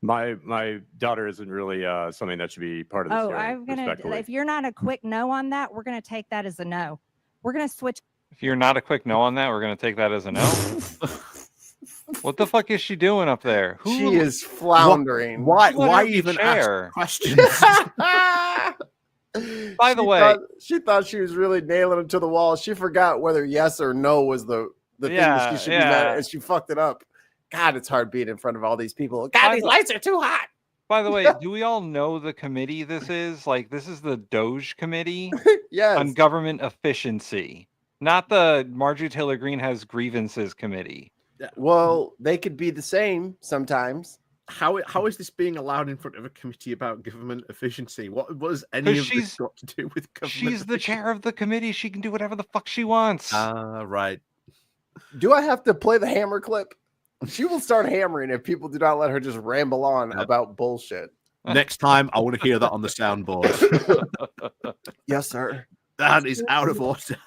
My daughter isn't really something that should be part of this Oh, hearing, I'm gonna. respectfully. If you're not a quick no on that, we're gonna take that as a no. We're gonna switch. If you're not a quick no on that, we're going to take that as a no. What the fuck is she doing up there? She is floundering. Why even ask questions? By the way, she thought she was really nailing him to the wall. She forgot whether yes or no was the thing that she should be mad at, and she fucked it up. God, it's hard being in front of all these people. God, these lights are too hot. By the way, do we all know the committee this is? Like, this is the Doge Committee yes. on Government Efficiency, not the Marjorie Taylor Greene has grievances committee. Well, they could be the same sometimes. How is this being allowed in front of a committee about government efficiency? What has any of this got to do with government? She's the chair of the committee. She can do whatever the fuck she wants. Right. Do I have to play the hammer clip? She will start hammering if people do not let her just ramble on about bullshit. Next time, I want to hear that on the soundboard. Yes, sir. That is out of order.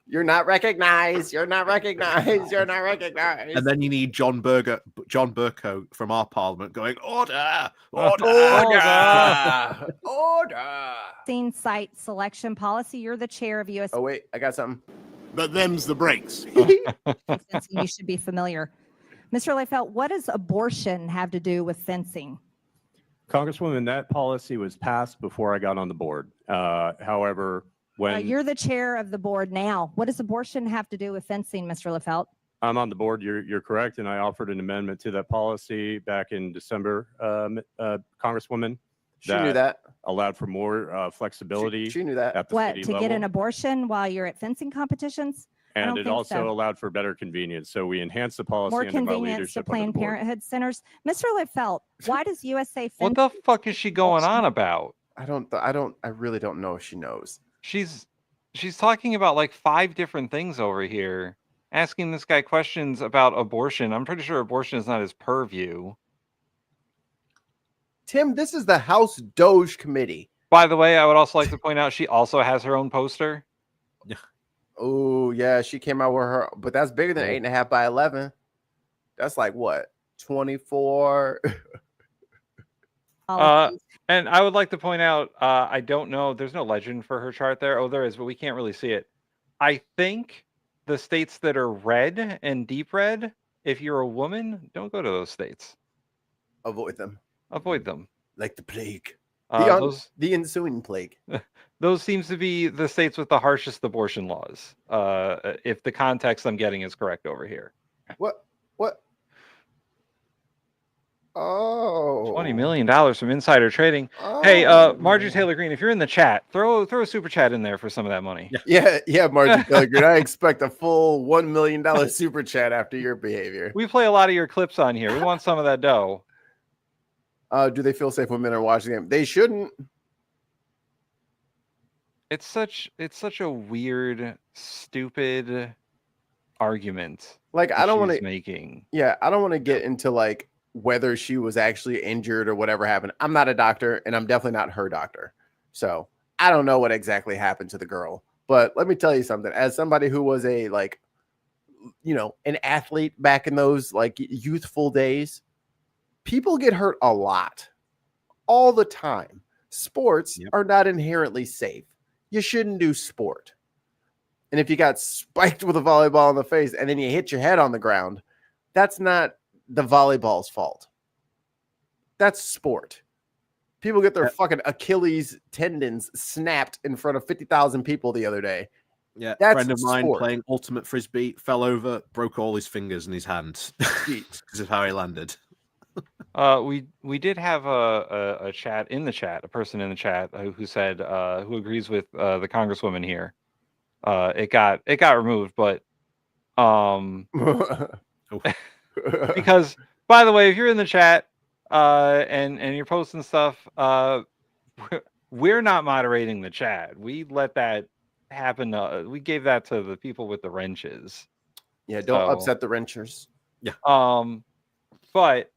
You're not recognized. You're not recognized. You're not recognized. And then you need John Burko from our parliament going, order, order, order, order. Scene site selection policy. You're the chair of US. Oh wait, I got something. But them's the breaks. You should be familiar. Mr. Lefelt, what does abortion have to do with fencing? Congresswoman, that policy was passed before I got on the board. However, when You're the chair of the board now. What does abortion have to do with fencing, Mr. Lefelt? I'm on the board, you're correct, and I offered an amendment to that policy back in December, Congresswoman. She knew that. Allowed for more flexibility. She knew that. At the What, city to level. get an abortion while you're at fencing competitions? I And don't it think also so. allowed for better convenience. So we enhanced the policy More under my convenience to leadership on the Planned board. Parenthood centers. Mr. Lefelt, why does USA What the fuck is she going on about? I really don't know if she knows. She's talking about like 5 different things over here, asking this guy questions about abortion. I'm pretty sure abortion is not his purview. Tim, this is the House Doge Committee. By the way, I would also like to point out she also has her own poster. Oh, yeah, she came out with her, but that's bigger than 8.5 by 11. That's like what, 24? And I would like to point out, I don't know, there's no legend for her chart there. Oh, there is, but we can't really see it. I think the states that are red and deep red, if you're a woman, don't go to those states. Avoid them. Avoid them. Like the plague. The ensuing plague. Those seems to be the states with the harshest abortion laws. If the context I'm getting is correct over here. What? Oh, $20 million from insider trading. Hey, Marjorie Taylor Greene, if you're in the chat, throw a super chat in there for some of that money. Yeah, Marjorie Taylor Greene. I expect a full $1 million super chat after your behavior. We play a lot of your clips on here. We want some of that dough. Do they feel safe when men are watching them? They shouldn't. It's such a weird, stupid argument. Like, I don't want to making. Yeah, I don't want to get into like whether she was actually injured or whatever happened. I'm not a doctor, and I'm definitely not her doctor. So I don't know what exactly happened to the girl. But let me tell you something. As somebody who was a an athlete back in those like youthful days, people get hurt a lot, all the time. Sports are not inherently safe. You shouldn't do sport. And if you got spiked with a volleyball in the face and then you hit your head on the ground, that's not the volleyball's fault. That's sport. People get their fucking Achilles tendons snapped in front of 50,000 people the other day. Yeah, that's friend of mine sport. playing ultimate frisbee, fell over, broke all his fingers and his hands because of how he landed. We did have a chat in the chat, a person in the chat who said who agrees with the congresswoman here. It got removed, but because by the way, if you're in the chat and you're posting stuff, we're not moderating the chat. We let that happened. We gave that to the people with the wrenches. Yeah, don't So, upset the wrenchers. Yeah. But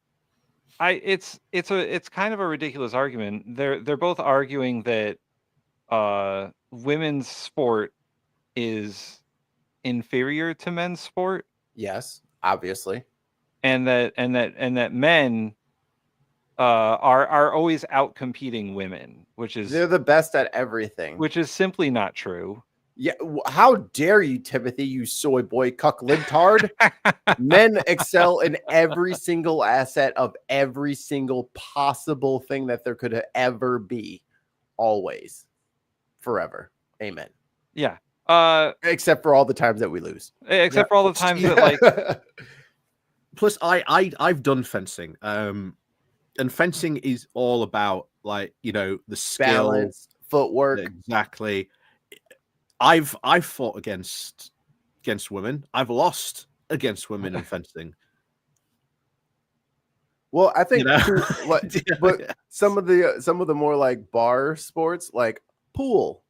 it's kind of a ridiculous argument. They're both arguing that women's sport is inferior to men's sport. Yes, obviously. And that men are always out competing women, they're the best at everything. Which is simply not true. Yeah, how dare you, Timothy, you soy boy cuck libtard? Men excel in every single asset of every single possible thing that there could ever be. Always. Forever. Amen. Yeah. Except for all the times that we lose. Except for all the times that like Plus, I've done fencing. And fencing is all about like, you know, the skill, balance, footwork. Exactly. I've fought against women. I've lost against women in fencing. Well, I think, You know? but some of the more like bar sports, like pool,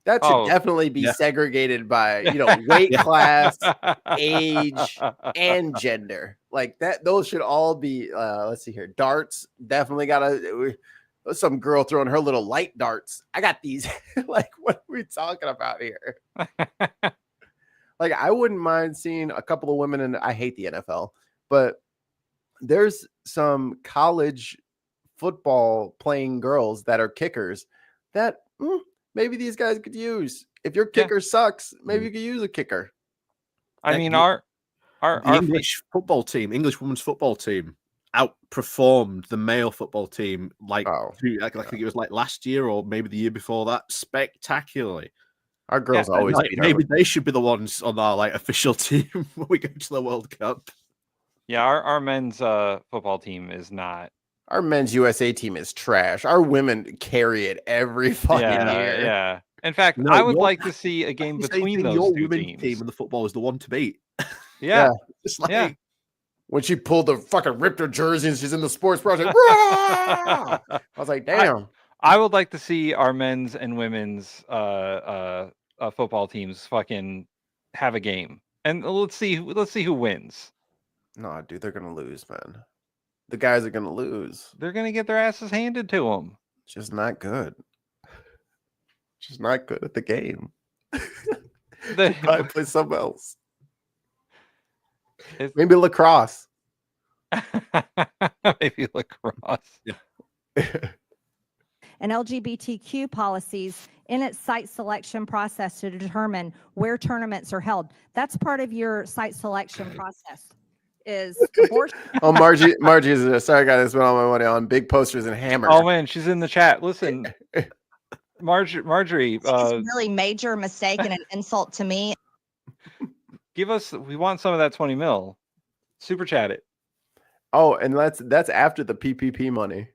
that should definitely be segregated by, you know, weight class, age, and gender. Like that, those should all be. Let's see here, darts definitely got some girl throwing her little light darts. I got these. Like, what are we talking about here? Like, I wouldn't mind seeing a couple of women, and I hate the NFL, but there's some college football playing girls that are kickers that maybe these guys could use. If your kicker sucks, maybe you could use a kicker. I mean, our English football team, English women's football team, outperformed the male football team like I think it was like last year or maybe the year before that spectacularly. Our girls always beat maybe they should be the ones on our like official team when we go to the World Cup. Yeah, our men's football team is not. Our men's USA team is trash. Our women carry it every fucking year. Yeah. In fact, I would like to see a game between those your two women's teams. team and the football is the one to beat. Yeah. It's like, when she pulled the fucking ripped her jersey and she's in the sports project. I was like, damn. I would like to see our men's and women's football teams fucking have a game. And let's see who wins. No, dude, they're gonna lose, man. The guys are gonna lose. They're gonna get their asses handed to them. Just not good. Just not good at the game. They probably play something else. Maybe lacrosse. Maybe lacrosse. And LGBTQ policies in its site selection process to determine where tournaments are held. That's part of your site selection process. Is abortion. Oh, Margie is sorry, guys. I spent all my money on big posters and hammer. Oh man, she's in the chat. Listen, Marjorie, It's a really major mistake and an insult to me. we want some of that 20 mil. Super chat it. Oh, and that's after the PPP money.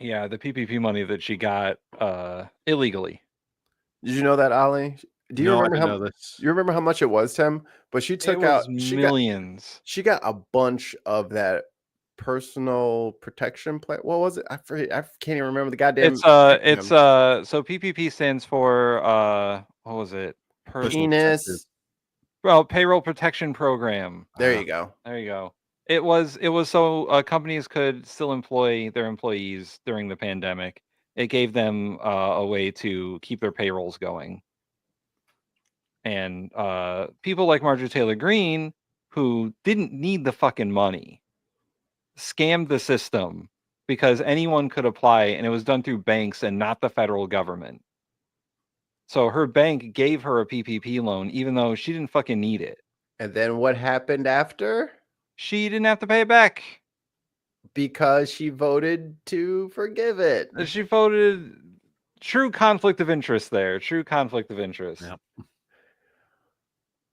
Yeah, the PPP money that she got illegally. Did you know that, Ali? Do you remember you remember how much it was, Tim? But she took out millions. She got a bunch of that personal protection plan. What was it? I can't even remember the goddamn. It's so PPP stands for what was it? Penis. Well, payroll protection program. There you go. There you go. It was so companies could still employ their employees during the pandemic. It gave them a way to keep their payrolls going. And people like Marjorie Taylor Greene, who didn't need the fucking money, scammed the system because anyone could apply, and it was done through banks and not the federal government. So her bank gave her a PPP loan, even though she didn't fucking need it. And then what happened after? She didn't have to pay it back. Because she voted to forgive it. She voted. True conflict of interest there. True conflict of interest. Yep.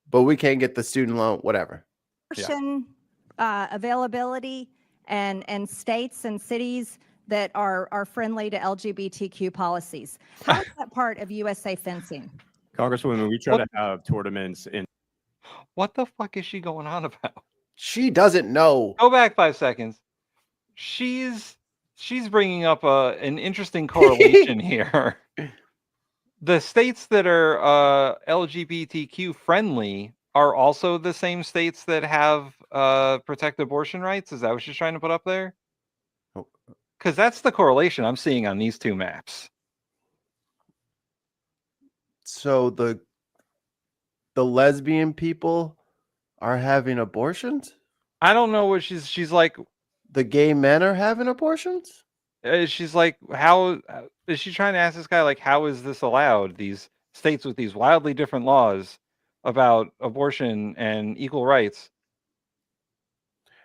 But we can't get the student loan, whatever. Abortion availability and states and cities that are friendly to LGBTQ policies. How is that part of USA fencing? Congresswoman, we try to have tournaments in. What the fuck is she going on about? She doesn't know. Go back 5 seconds. She's bringing up an interesting correlation here. The states that are LGBTQ friendly are also the same states that have protect abortion rights. Is that what she's trying to put up there? Because that's the correlation I'm seeing on these two maps. So the lesbian people are having abortions? I don't know what she's like. The gay men are having abortions? She's like, how is she trying to ask this guy, like, how is this allowed? These states with these wildly different laws about abortion and equal rights.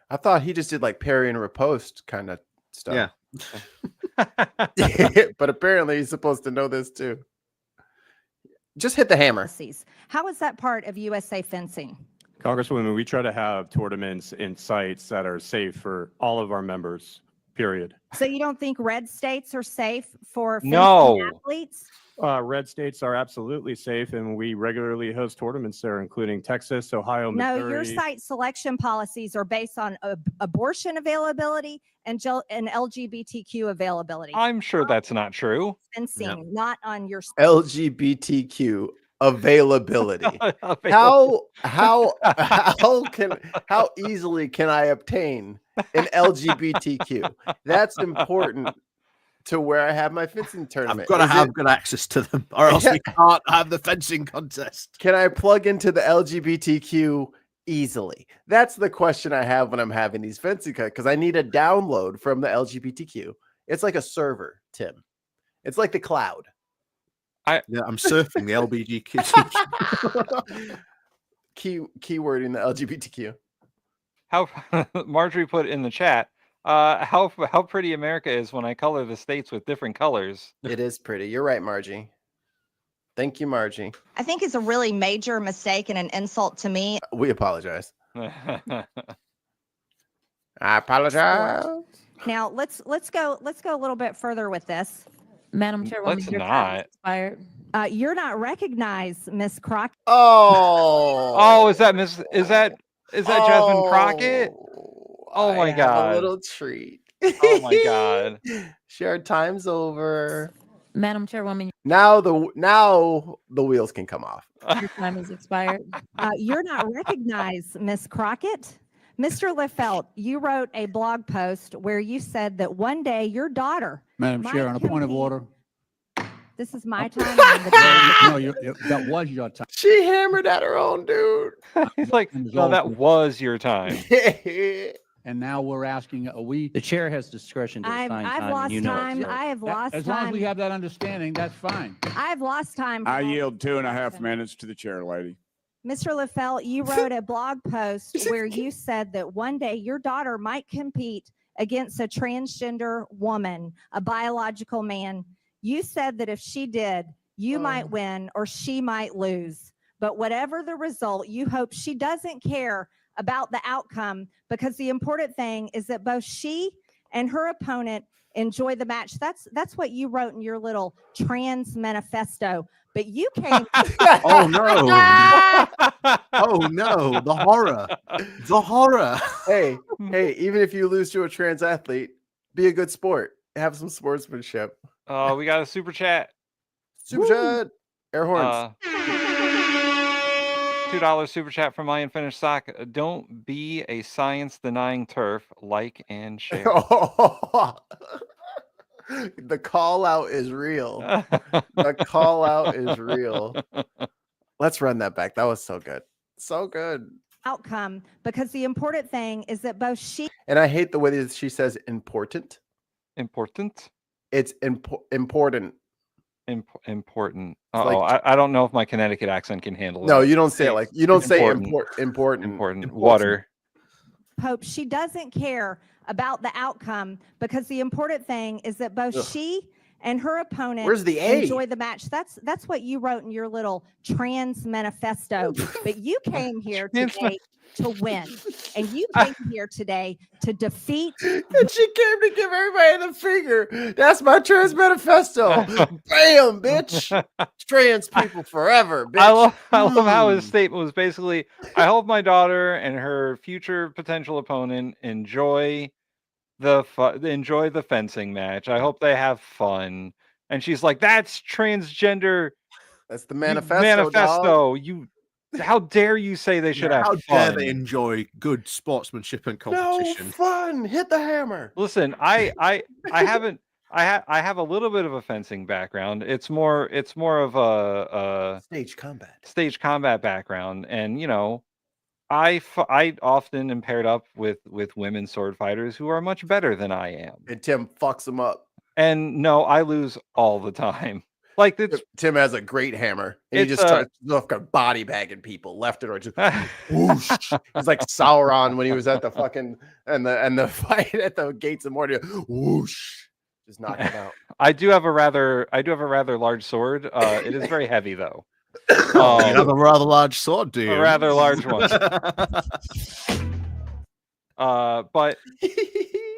I thought he just did like parry and riposte kind of stuff. Yeah. But apparently he's supposed to know this too. Just hit the hammer. How is that part of USA fencing? Congresswoman, we try to have tournaments in sites that are safe for all of our members, period. So you don't think red states are safe for fencing No. athletes? Red states are absolutely safe, and we regularly host tournaments there, including Texas, Ohio, No, Missouri. your site selection policies are based on abortion availability and LGBTQ availability. I'm sure that's not true. Fencing, not on your LGBTQ availability. How easily can I obtain an LGBTQ? That's important to where I have my fencing tournament. I've got to have good access to them, or else we can't have the fencing contest. Can I plug into the LGBTQ easily? That's the question I have when I'm having these fencing because I need a download from the LGBTQ. It's like a server, Tim. It's like the cloud. I'm surfing the LGBTQ. Keywording the LGBTQ. How Marjorie put in the chat, how pretty America is when I color the states with different colors. It is pretty. You're right, Margie. Thank you, Margie. I think it's a really major mistake and an insult to me. We apologize. I apologize. Now let's go a little bit further with this. Madam Chairwoman, Let's your time not. has expired. You're not recognized, Miss Crockett. Oh, is that Jasmine Crockett? Oh my I have God. a little treat. Oh my God. Share time's over. Madam Chairwoman, Now the wheels can come off. your time has expired. You're not recognized, Miss Crockett. Mr. Liefeld, you wrote a blog post where you said that one day your daughter. Madam Chair, on a point of order. This is my time. No, that was your time. She hammered at her own dude. He's like, no, that was your time. And now we're asking, The chair has discretion to assign I've time, lost and you know time. it. So. I have lost as long as time. we have that understanding, that's fine. I have lost time. I yield 2.5 minutes to the chair, lady. Mr. Liefeld, you wrote a blog post where you said that one day your daughter might compete against a transgender woman, a biological man. You said that if she did, you might win or she might lose. But whatever the result, you hope she doesn't care about the outcome because the important thing is that both she and her opponent enjoy the match. That's what you wrote in your little trans manifesto. But you came. Oh no! Oh no! The horror! The horror! Hey, even if you lose to a trans athlete, be a good sport. Have some sportsmanship. Oh, we got a super chat. Super chat. Air horns. $2 super chat from my unfinished sock. Don't be a science denying turf. Like and share. The call out is real. The call out is real. Let's run that back. That was so good. So good. Outcome because the important thing is that both she and I hate the way that she says important. Important? It's important. Important. Like, I don't know if my Connecticut accent can handle it. No, you don't say it like you don't say important. important. Water. hope she doesn't care about the outcome because the important thing is that both she and her opponent Where's the A? enjoy the match. That's what you wrote in your little trans manifesto. But you came here today to win, and you came here today to defeat. And she came to give everybody the finger. That's my trans manifesto. Bam, bitch. Trans people forever, bitch. I love how his statement was basically, I hope my daughter and her future potential opponent enjoy the fencing match. I hope they have fun. And she's like, that's transgender. That's the manifesto. Dog. How dare you say they should have how fun? dare they enjoy good sportsmanship and competition? No fun. Hit the hammer. Listen, I have a little bit of a fencing background. It's more of a stage combat background, and I often am paired up with women sword fighters who are much better than I am. And Tim fucks them up. And no, I lose all the time. Like Tim has a great hammer, and he just starts body bagging people left and right. Just whoosh. He's like Sauron when he was at the fucking and the fight at the gates of Mordor. Whoosh, just knock him out. I do have a rather large sword. It is very heavy though. You have a rather large sword, do you? A rather large one. But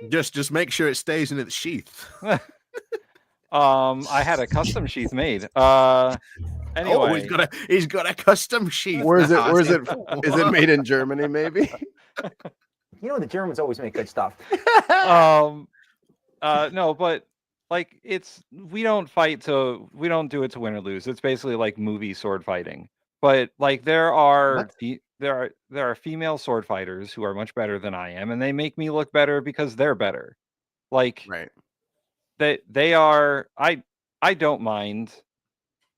just make sure it stays in its sheath. I had a custom sheath made. Anyway, he's got a custom sheath. Where's it? Is it made in Germany? Maybe. The Germans always make good stuff. No, but like we don't do it to win or lose. It's basically like movie sword fighting. But like there are female sword fighters who are much better than I am, and they make me look better because they're better. Like right. They are. I don't mind,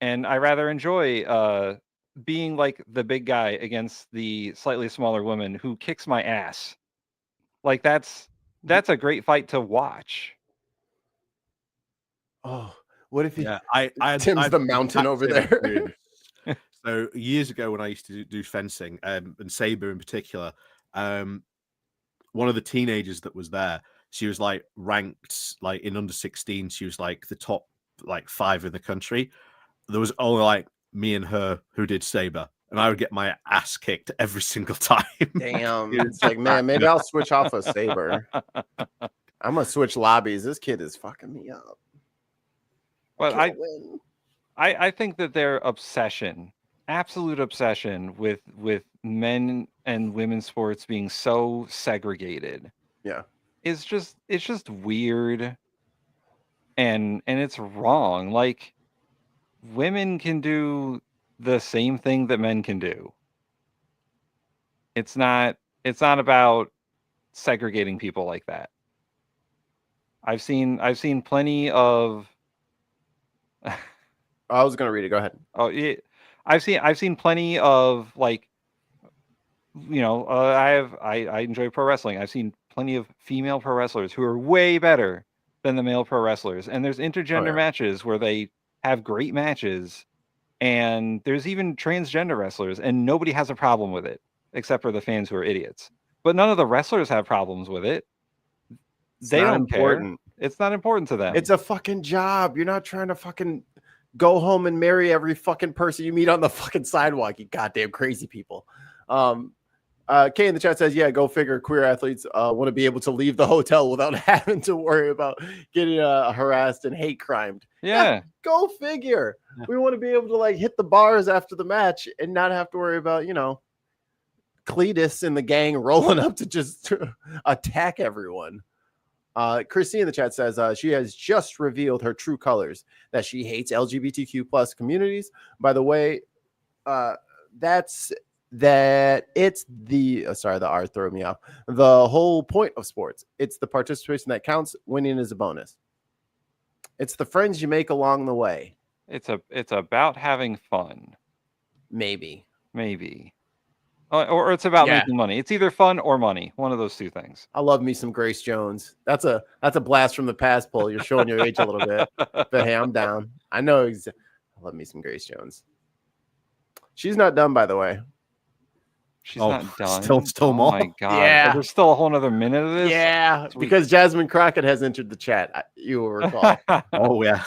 and I rather enjoy being like the big guy against the slightly smaller woman who kicks my ass. Like that's a great fight to watch. Oh, what if he? Yeah, Tim's the mountain over there. So years ago, when I used to do fencing, and saber in particular, one of the teenagers that was there, she was like ranked like in under 16. She was like the top like 5 in the country. There was only like me and her who did saber, and I would get my ass kicked every single time. Damn, it's like, man, maybe I'll switch off a saber. I'm gonna switch lobbies. This kid is fucking me up. But I think that their obsession, absolute obsession with men and women's sports being so segregated. Yeah. It's just weird and it's wrong. Like women can do the same thing that men can do. It's not about segregating people like that. I've seen plenty of I was gonna read it. Go ahead. Oh yeah. I've seen plenty of like I enjoy pro wrestling. I've seen plenty of female pro wrestlers who are way better than the male pro wrestlers. And there's intergender matches where they have great matches. And there's even transgender wrestlers, and nobody has a problem with it, except for the fans who are idiots. But none of the wrestlers have problems with it. They don't care. It's not important to them. It's a fucking job. You're not trying to fucking go home and marry every fucking person you meet on the fucking sidewalk, you goddamn crazy people. Kay in the chat says, yeah, go figure. Queer athletes want to be able to leave the hotel without having to worry about getting harassed and hate crimed. Yeah, go figure. We want to be able to like hit the bars after the match and not have to worry about, Cletus and the gang rolling up to just attack everyone. Christine in the chat says she has just revealed her true colors, that she hates LGBTQ plus communities. By the way, it's the the R threw me off. The whole point of sports. It's the participation that counts. Winning is a bonus. It's the friends you make along the way. It's about having fun. Maybe. Or it's about making money. It's either fun or money. One of those two things. I love me some Grace Jones. That's a blast from the past, Paul. You're showing your age a little bit. But hey, I'm down. I know. I love me some Grace Jones. She's not done, by the way. She's not done. Still more. Oh my god. Yeah. There's still a whole other minute of this. Yeah, because Jasmine Crockett has entered the chat. You will recall. Oh yeah.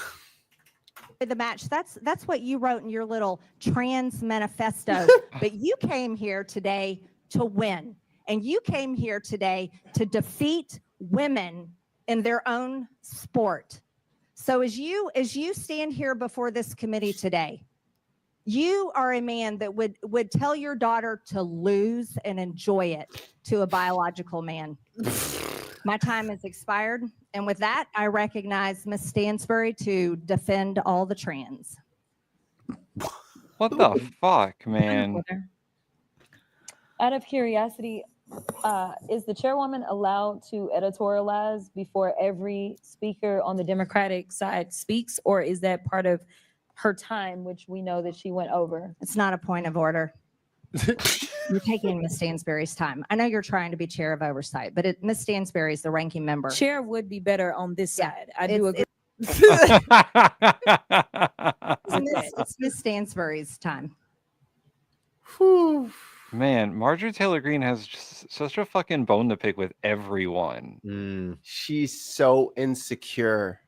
The match. That's what you wrote in your little trans manifesto. But you came here today to win, and you came here today to defeat women in their own sport. So as you stand here before this committee today, you are a man that would tell your daughter to lose and enjoy it to a biological man. My time has expired. And with that, I recognize Ms. Stansbury to defend all the trans. What the fuck, man? Out of curiosity, is the chairwoman allowed to editorialize before every speaker on the Democratic side speaks, or is that part of her time, which we know that she went over? It's not a point of order. You're taking Ms. Stansbury's time. I know you're trying to be chair of oversight, but Ms. Stansbury is the ranking member. Chair would be better on this side. I do agree. It's Ms. Stansbury's time. Man, Marjorie Taylor Greene has just such a fucking bone to pick with everyone. She's so insecure.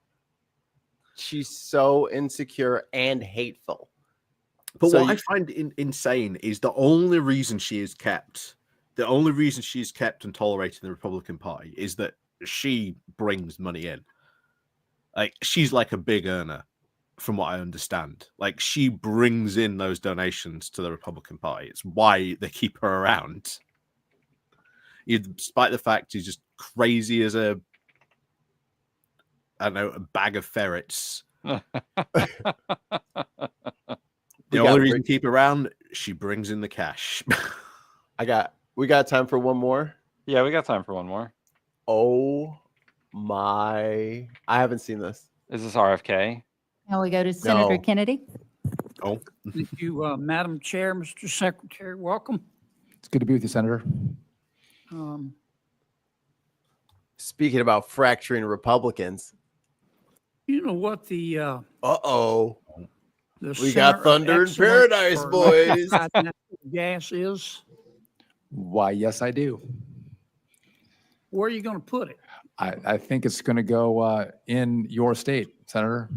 She's so insecure and hateful. But So what I you- find insane is the only reason she is kept and tolerated in the Republican Party is that she brings money in. Like, she's like a big earner, from what I understand. Like, she brings in those donations to the Republican Party. It's why they keep her around. Despite the fact she's just crazy as a bag of ferrets. The only reason to keep her around, she brings in the cash. We got time for one more. Yeah, we got time for one more. Oh my! I haven't seen this. Is this RFK? Now we go to Senator No. Kennedy. Oh, Thank you, Madam Chair, Mr. Secretary. Welcome. It's good to be with you, Senator. Speaking about fracturing Republicans. You know what the Uh-oh. the We Center got of thunder in Excellence paradise, for boys. Liquefied Natural Gas is? Why, yes, I do. Where are you going to put it? I think it's going to go in your state, Senator.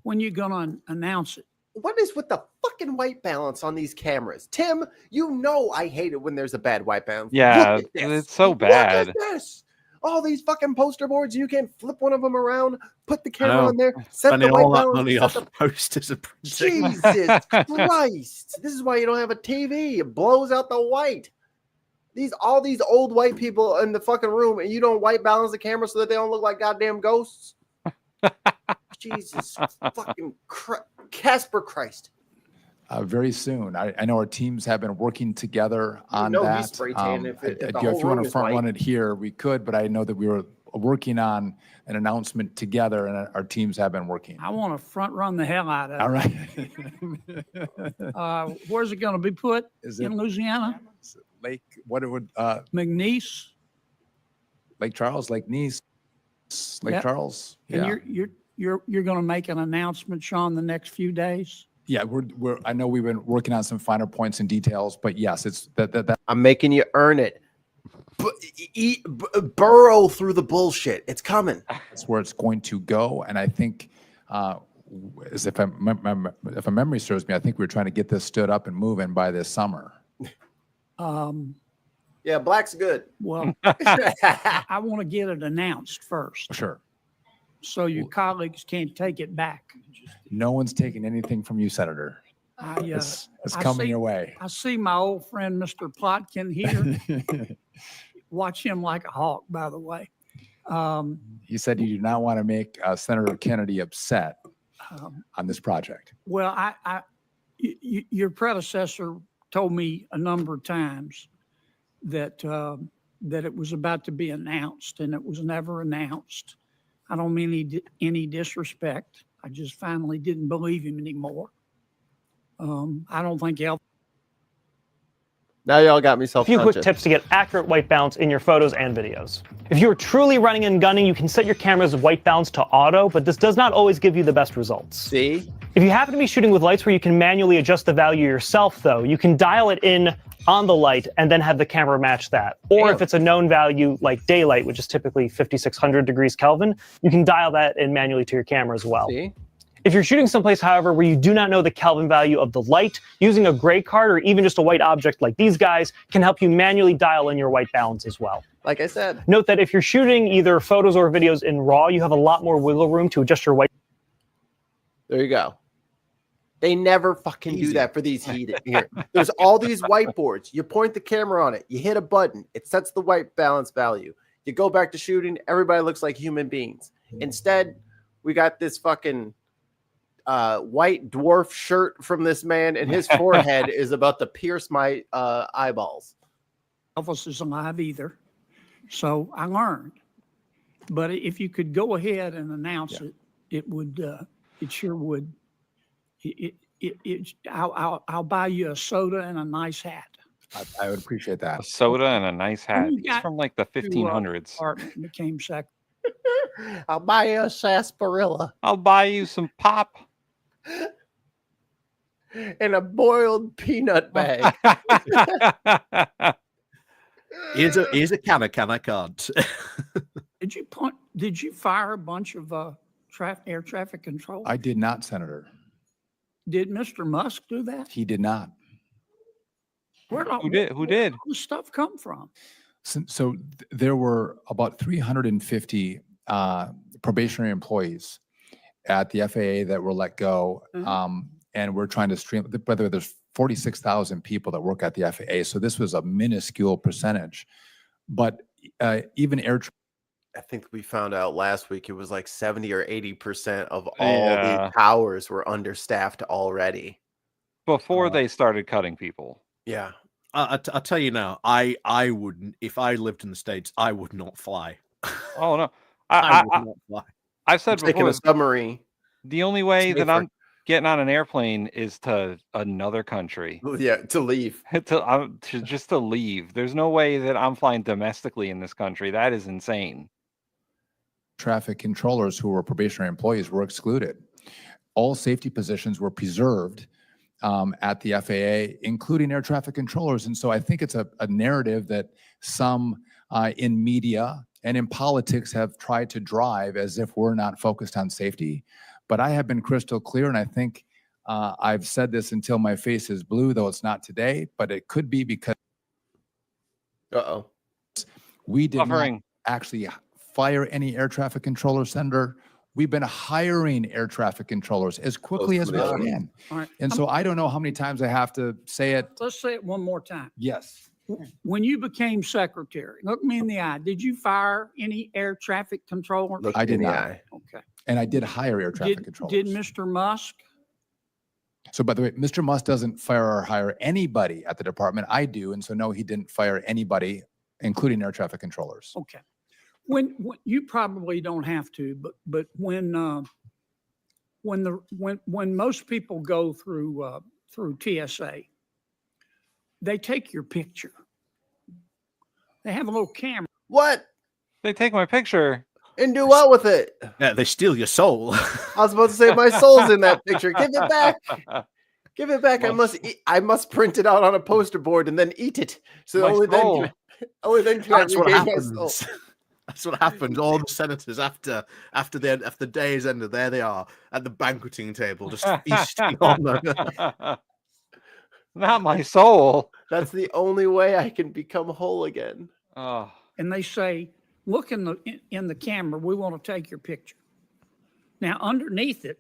When you going to announce it? What is with the fucking white balance on these cameras? Tim, you know I hate it when there's a bad white balance. Yeah, Look at this. it's so bad. Look at this. All these fucking poster boards, you can flip one of them around, put the camera know. on there, set Spending the white all that balance. money set off the- posters and printing. Jesus Christ. This is why you don't have a TV. It blows out the white. All these old white people in the fucking room, and you don't white balance the camera so that they don't look like goddamn ghosts. Jesus fucking Casper Christ. Very soon. I know our teams have been working together on know that. he's spray tan if the if whole you want room to is front run white. it here, we could, but I know that we were working on an announcement together, and our teams have been working. I want to front run the hell out of it. All right. Where's it going to be put? Is in it- Louisiana? Lake, what it would, McNeese? Lake Charles, Lake Nice, Lake Yep. Charles. And Yeah. you're going to make an announcement, Sean, the next few days? Yeah, we're. I know we've been working on some finer points and details, but yes, it's that. I'm making you earn it. Burrow through the bullshit. It's coming. That's where it's going to go, and I think, as if if a memory serves me, I think we're trying to get this stood up and moving by this summer. Yeah, black's good. Well, I want to get it announced first, Sure. so your colleagues can't take it back. No one's taking anything from you, Senator. It's I coming see- your way. I see my old friend, Mr. Plotkin here. Watch him like a hawk, by the way. You said you do not want to make Senator Kennedy upset on this project. Well, your predecessor told me a number of times that that it was about to be announced, and it was never announced. I don't mean any disrespect. I just finally didn't believe him anymore. I don't think Now y'all got me A few quick self-conscious. tips to get accurate white balance in your photos and videos. If you are truly running and gunning, you can set your camera's white balance to auto, but this does not always give you the best results. See? If you happen to be shooting with lights where you can manually adjust the value yourself, though, you can dial it in on the light and then have the camera match that. Or if it's a known value like daylight, which is typically 5,600 degrees Kelvin, you can dial that in manually to your camera as well. See? If you're shooting someplace, however, where you do not know the Kelvin value of the light, using a gray card or even just a white object like these guys can help you manually dial in your white balance as well. Like I said. Note that if you're shooting either photos or videos in RAW, you have a lot more wiggle room to adjust your white. There you go. They never fucking do that for these heat here. There's all these whiteboards. You point the camera on it. You hit a button. It sets the white balance value. You go back to shooting. Everybody looks like human beings. Instead, we got this fucking white dwarf shirt from this man, and his forehead is about to pierce my eyeballs. Elvis is alive either. So I learned. But if you could go ahead and announce it, it would, it sure would. I'll buy you a soda and a nice hat. I would appreciate that. A soda and a nice hat. You It's got from like the 1500s. Apartment became secretary. I'll buy you a sarsaparilla I'll buy you some pop. and a boiled peanut bag. Here's a can I can't. Did you fire a bunch of air traffic control? I did not, Senator. Did Mr. Musk do that? He did not. Who did? Where did all the stuff come from? So there were about 350 probationary employees at the FAA that were let go, and we're trying to stream. Whether there's 46,000 people that work at the FAA, so this was a minuscule percentage. But even air. I think we found out last week it was like 70 or 80% of all the towers were understaffed already. Before they started cutting people. Yeah. I'll tell you now, I wouldn't, if I lived in the States, I would not fly. Oh, no. I would not fly. I've said taking before, a submarine. The only way that I'm getting on an airplane is to another country. Yeah, to leave. to leave. There's no way that I'm flying domestically in this country. That is insane. Traffic controllers who were probationary employees were excluded. All safety positions were preserved at the FAA, including air traffic controllers. And so I think it's a narrative that some in media and in politics have tried to drive as if we're not focused on safety. But I have been crystal clear, and I think I've said this until my face is blue, though it's not today, but it could be because we did not actually fire any air traffic controllers, Senator. We've been hiring air traffic controllers as quickly as we can. All right. And so I don't know how many times I have to say it. Let's say it one more time. Yes. When you became secretary, look me in the eye. Did you fire any air traffic controllers? I did not. Okay. And I did hire air traffic controllers. Did Mr. Musk? So by the way, Mr. Musk doesn't fire or hire anybody at the department. I do. And so no, he didn't fire anybody, including air traffic controllers. Okay. When you probably don't have to, but when most people go through TSA, they take your picture. They have a little camera. What? They take my picture. And do what with it? Yeah, they steal your soul. I was about to say my soul's in that picture. Give it back. Give it back. I must print it out on a poster board and then eat it. So only then can That's I what regain my happens. soul. That's what happens. All the senators after the day's ended, there they are at the banqueting table, just feasting on them. Not my soul. That's the only way I can become whole again. Oh. And they say, look in the camera. We want to take your picture. Now, underneath it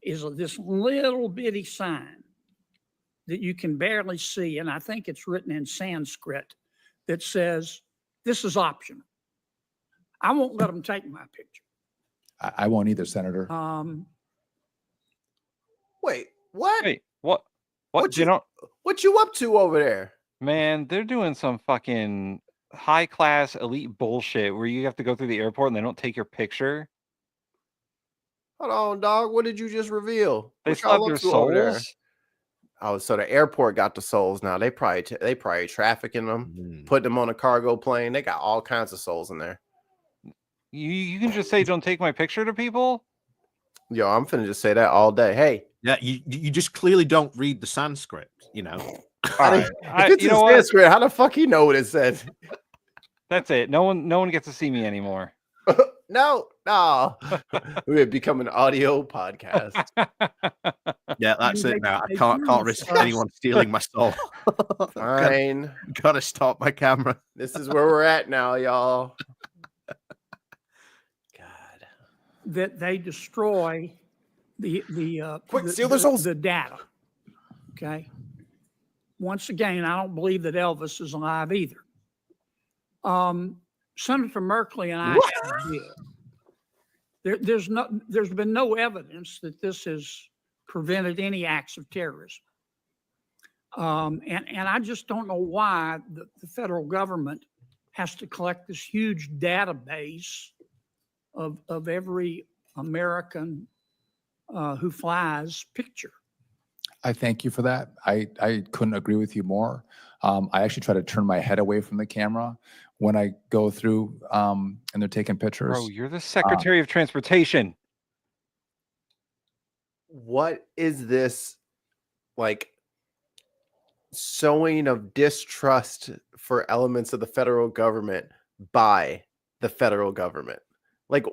is this little bitty sign that you can barely see, and I think it's written in Sanskrit that says, "This is optional." I won't let them take my picture. I won't either, Senator. Wait, what? Wait, what? What you what you up to over there? Man, they're doing some fucking high class elite bullshit where you have to go through the airport and they don't take your picture. Hold on, dog. What did you just reveal? They What still have y'all their up to over there? souls. Oh, so the airport got the souls now. They probably trafficking them, putting them on a cargo plane. They got all kinds of souls in there. You can just say don't take my picture to people. Yo, I'm finna just say that all day. Hey, yeah, you just clearly don't read the Sanskrit, you know. If it's in Sanskrit, how the fuck he know what it said? That's it. No one gets to see me anymore. No. We have become an audio podcast. Yeah, that's it now. I can't risk anyone stealing my soul. Fine. Gotta stop my camera. This is where we're at now, y'all. That they destroy Quick, seal those holes. the data. Okay. Once again, I don't believe that Elvis is alive either. Senator Merkley and I did. There's been no evidence that this has prevented any acts of terrorism. And I just don't know why the federal government has to collect this huge database of every American who flies picture. I thank you for that. I couldn't agree with you more. I actually try to turn my head away from the camera when I go through and they're taking pictures. Bro, you're the Secretary of Transportation. What is this like sowing of distrust for elements of the federal government by the federal government? Like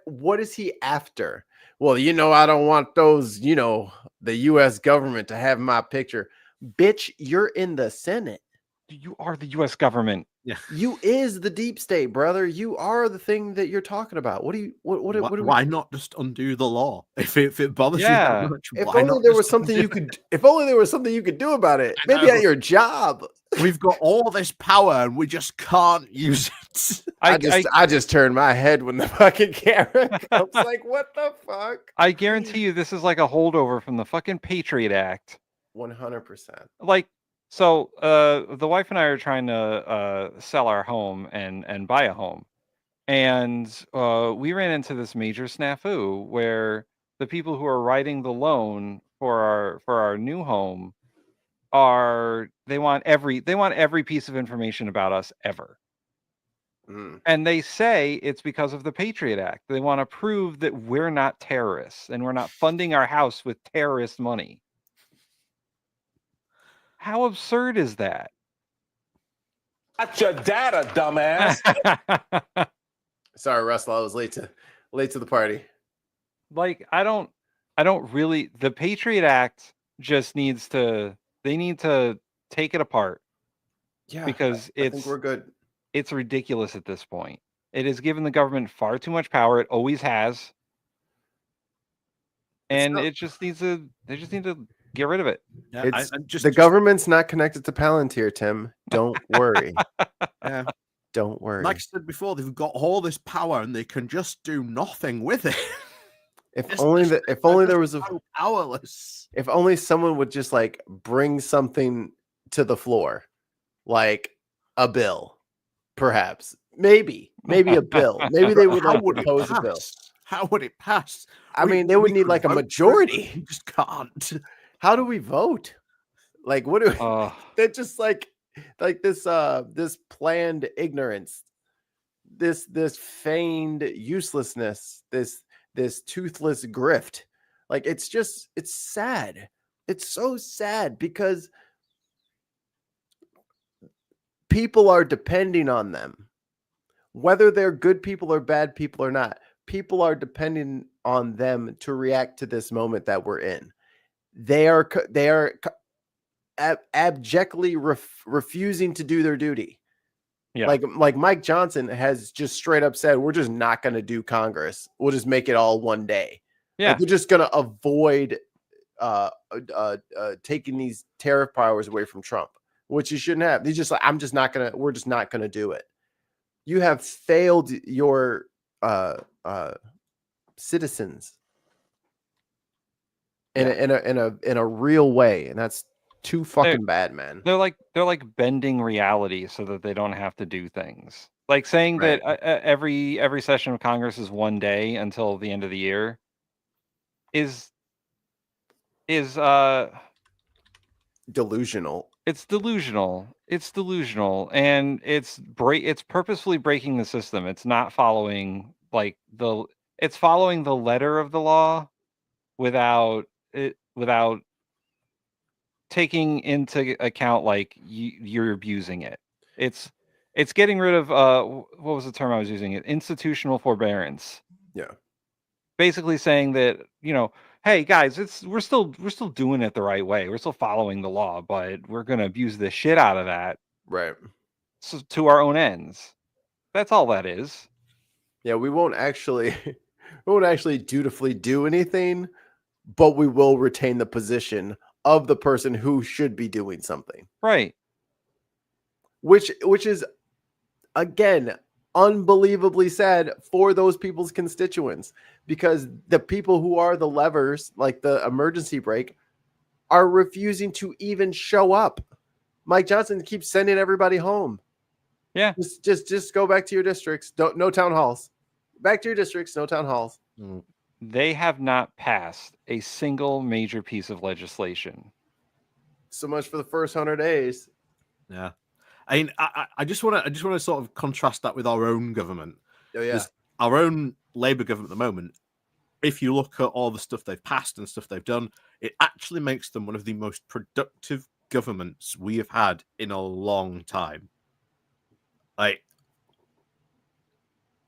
what is he after? Well, I don't want those, the US government to have my picture. Bitch, you're in the Senate. You are the US government. Yeah. You is the deep state, brother. You are the thing that you're talking about. Why not just undo the law? If it bothers you Yeah. that much, If why only not there just was something undo you could if only there was something you could do about it. Maybe know. at your job. We've got all this power and we just can't use it. I just turned my head when the fucking camera comes. Like, what the fuck? I guarantee you this is like a holdover from the fucking Patriot Act. 100%. Like, so the wife and I are trying to sell our home and buy a home. And we ran into this major snafu where the people who are writing the loan for our new home they want every piece of information about us ever. And they say it's because of the Patriot Act. They want to prove that we're not terrorists and we're not funding our house with terrorist money. How absurd is that? Got your data, dumbass. Sorry, Russell, I was late to the party. Like, I don't really, the Patriot Act just they need to take it apart. Yeah, because I think we're good. It's ridiculous at this point. It has given the government far too much power. It always has. And they just need to get rid of it. Yeah, the government's not connected to Palantir, Tim. Don't worry. Yeah. Don't worry. Like I said before, they've got all this power and they can just do nothing with it. If only there was powerless. If only someone would just like bring something to the floor, like a bill, perhaps, maybe a bill. Maybe they would like propose a bill. How would it pass? I mean, they would need like a majority. You just can't. How do we vote? Like, what do we? They're just like this planned ignorance, this feigned uselessness, this toothless grift. Like, it's sad. It's so sad because people are depending on them, whether they're good people or bad people or not. People are depending on them to react to this moment that we're in. They are abjectly refusing to do their duty. Yeah. Like Mike Johnson has just straight up said, we're just not going to do Congress. We'll just make it all one day. Yeah. Like, we're just going to avoid taking these tariff powers away from Trump, which you shouldn't have. He's just like, we're just not going to do it. You have failed your citizens in a real way, and that's too fucking bad, man. They're like bending reality so that they don't have to do things. Like saying that every session of Congress is one day until the end of the year is delusional. It's delusional. It's delusional, and it's purposefully breaking the system. It's not following it's following the letter of the law without taking into account like you're abusing it. It's getting rid of what was the term I was using? Institutional forbearance. Yeah. Basically saying that, hey guys, we're still doing it the right way. We're still following the law, but we're going to abuse the shit out of that. Right. So, to our own ends. That's all that is. Yeah, we won't actually dutifully do anything, but we will retain the position of the person who should be doing something. Right. Which is, again, unbelievably sad for those people's constituents, because the people who are the levers, like the emergency brake, are refusing to even show up. Mike Johnson keeps sending everybody home. Yeah. Just go back to your districts. No town halls. Back to your districts, no town halls. They have not passed a single major piece of legislation. So much for the first 100 days. Yeah. I mean, I just want to sort of contrast that with our own government. Oh, yeah. Our own Labour government at the moment, if you look at all the stuff they've passed and stuff they've done, it actually makes them one of the most productive governments we have had in a long time. Like,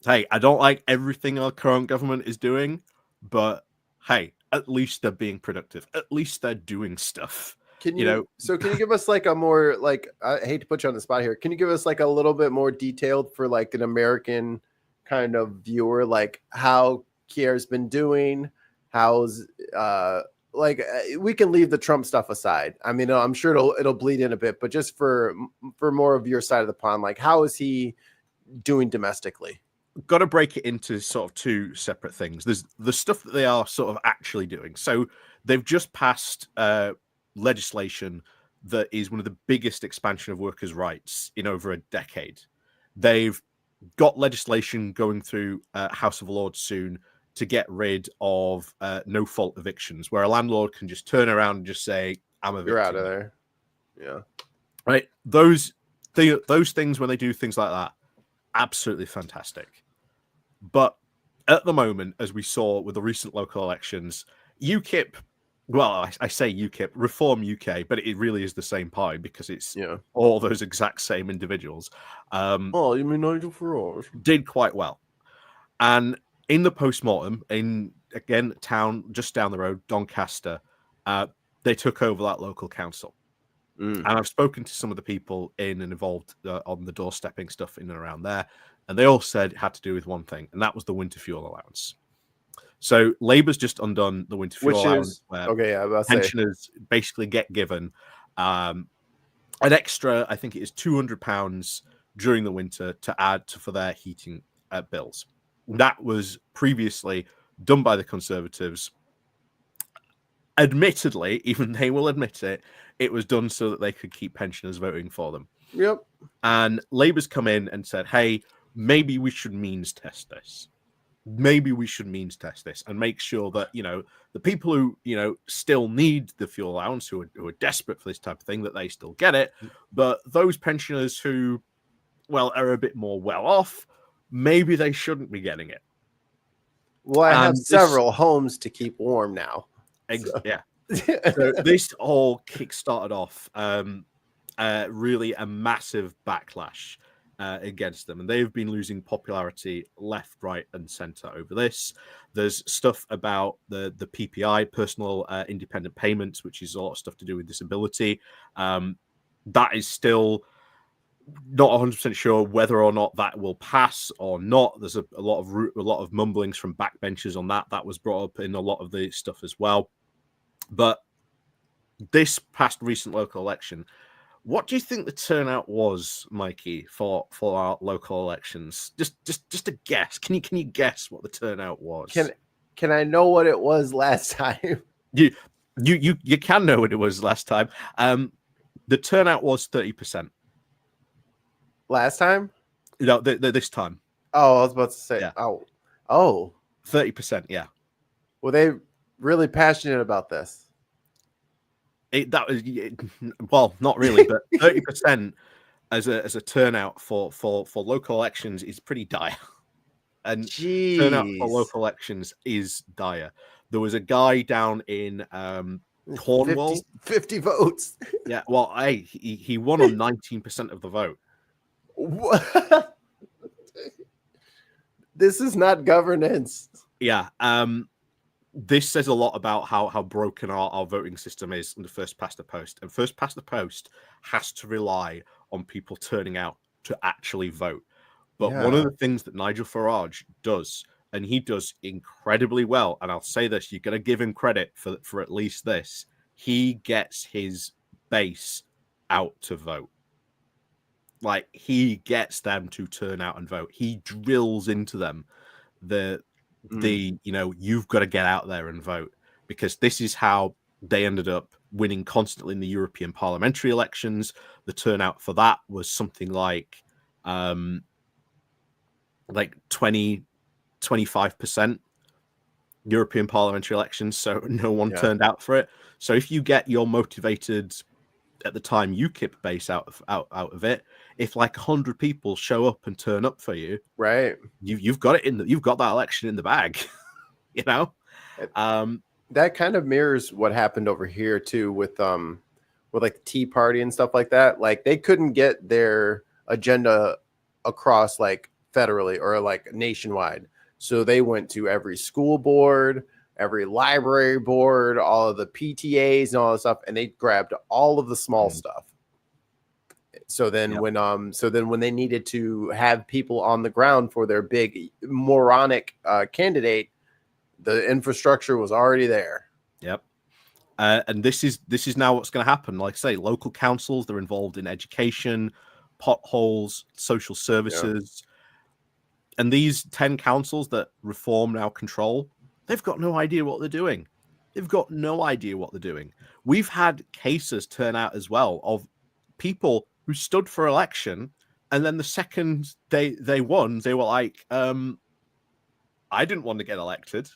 hey, I don't like everything our current government is doing, but hey, at least they're being productive. At least they're doing stuff. Can you give us like a more, like, I hate to put you on the spot here. Can you give us like a little bit more detailed for like an American kind of viewer, like how Kier's been doing, how's we can leave the Trump stuff aside. I mean, I'm sure it'll bleed in a bit, but just for more of your side of the pond, like how is he doing domestically? Got to break it into sort of two separate things. There's the stuff that they are sort of actually doing. So they've just passed legislation that is one of the biggest expansion of workers' rights in over a decade. They've got legislation going through House of Lords soon to get rid of no-fault evictions, where a landlord can just turn around and just say, "I'm evicting." You're out of there. Yeah. Right. Those things, when they do things like that, absolutely fantastic. But at the moment, as we saw with the recent local elections, UKIP, well, I say UKIP, Reform UK, but it really is the same party because it's all those exact same individuals. Oh, you mean Nigel Farage? Did quite well. And in the postmortem, in, again, town just down the road, Doncaster, they took over that local council. And I've spoken to some of the people in and involved on the doorstepping stuff in and around there, and they all said it had to do with one thing, and that was the winter fuel allowance. So Labour's just undone the winter fuel allowance, where pensioners basically get given an extra, I think it is £200 during the winter to add for their heating bills. That was previously done by the Conservatives. Admittedly, even they will admit it, it was done so that they could keep pensioners voting for them. Yep. And Labour's come in and said, hey, maybe we should means test this. Maybe we should means test this and make sure that, the people who, still need the fuel allowance, who are desperate for this type of thing, that they still get it. But those pensioners who, are a bit more well off, maybe they shouldn't be getting it. Well, I have several homes to keep warm now. Yeah. So this all kick-started off really a massive backlash against them, and they've been losing popularity left, right, and center over this. There's stuff about the PPI, personal independent payments, which is a lot of stuff to do with disability. That is still not 100% sure whether or not that will pass or not. There's a lot of mumblings from backbenchers on that. That was brought up in a lot of the stuff as well. But this past recent local election, what do you think the turnout was, Mikey, for our local elections? Just a guess. Can you guess what the turnout was? Can I know what it was last time? You can know what it was last time. The turnout was 30%. Last time? No, this time. Oh, I was about to say. Yeah. Oh. 30%. Yeah. Were they really passionate about this? Well, not really, but 30% as a turnout for local elections is pretty dire. And turnout for local elections is dire. There was a guy down in Cornwall. 50 votes. Yeah, well, he won on 19% of the vote. What? This is not governance. Yeah. This says a lot about how broken our voting system is in the first past the post. And first past the post has to rely on people turning out to actually vote. But one of the things that Nigel Farage does and he does incredibly well. And I'll say this: you're going to give him credit for at least this. He gets his base out to vote. Like, he gets them to turn out and vote. He drills into them the you've got to get out there and vote, because this is how they ended up winning constantly in the European parliamentary elections. The turnout for that was something like 20-25% European parliamentary elections. So no one turned out for it. So if you get your motivated, at the time, UKIP base out of it, if like 100 people show up and turn up for you, right, you've got it you've got that election in the bag. You know, that kind of mirrors what happened over here too with like the Tea Party and stuff like that. Like, they couldn't get their agenda across like federally or like nationwide, so they went to every school board, every library board, all of the PTAs and all that stuff, and they grabbed all of the small stuff. So then when they needed to have people on the ground for their big moronic candidate, the infrastructure was already there. Yep. And this is now what's going to happen. Like I say, local councils, they're involved in education, potholes, social services. And these 10 councils that Reform now control, they've got no idea what they're doing. They've got no idea what they're doing. We've had cases turn out as well of people who stood for election, and then the second they won, they were like, I didn't want to get elected.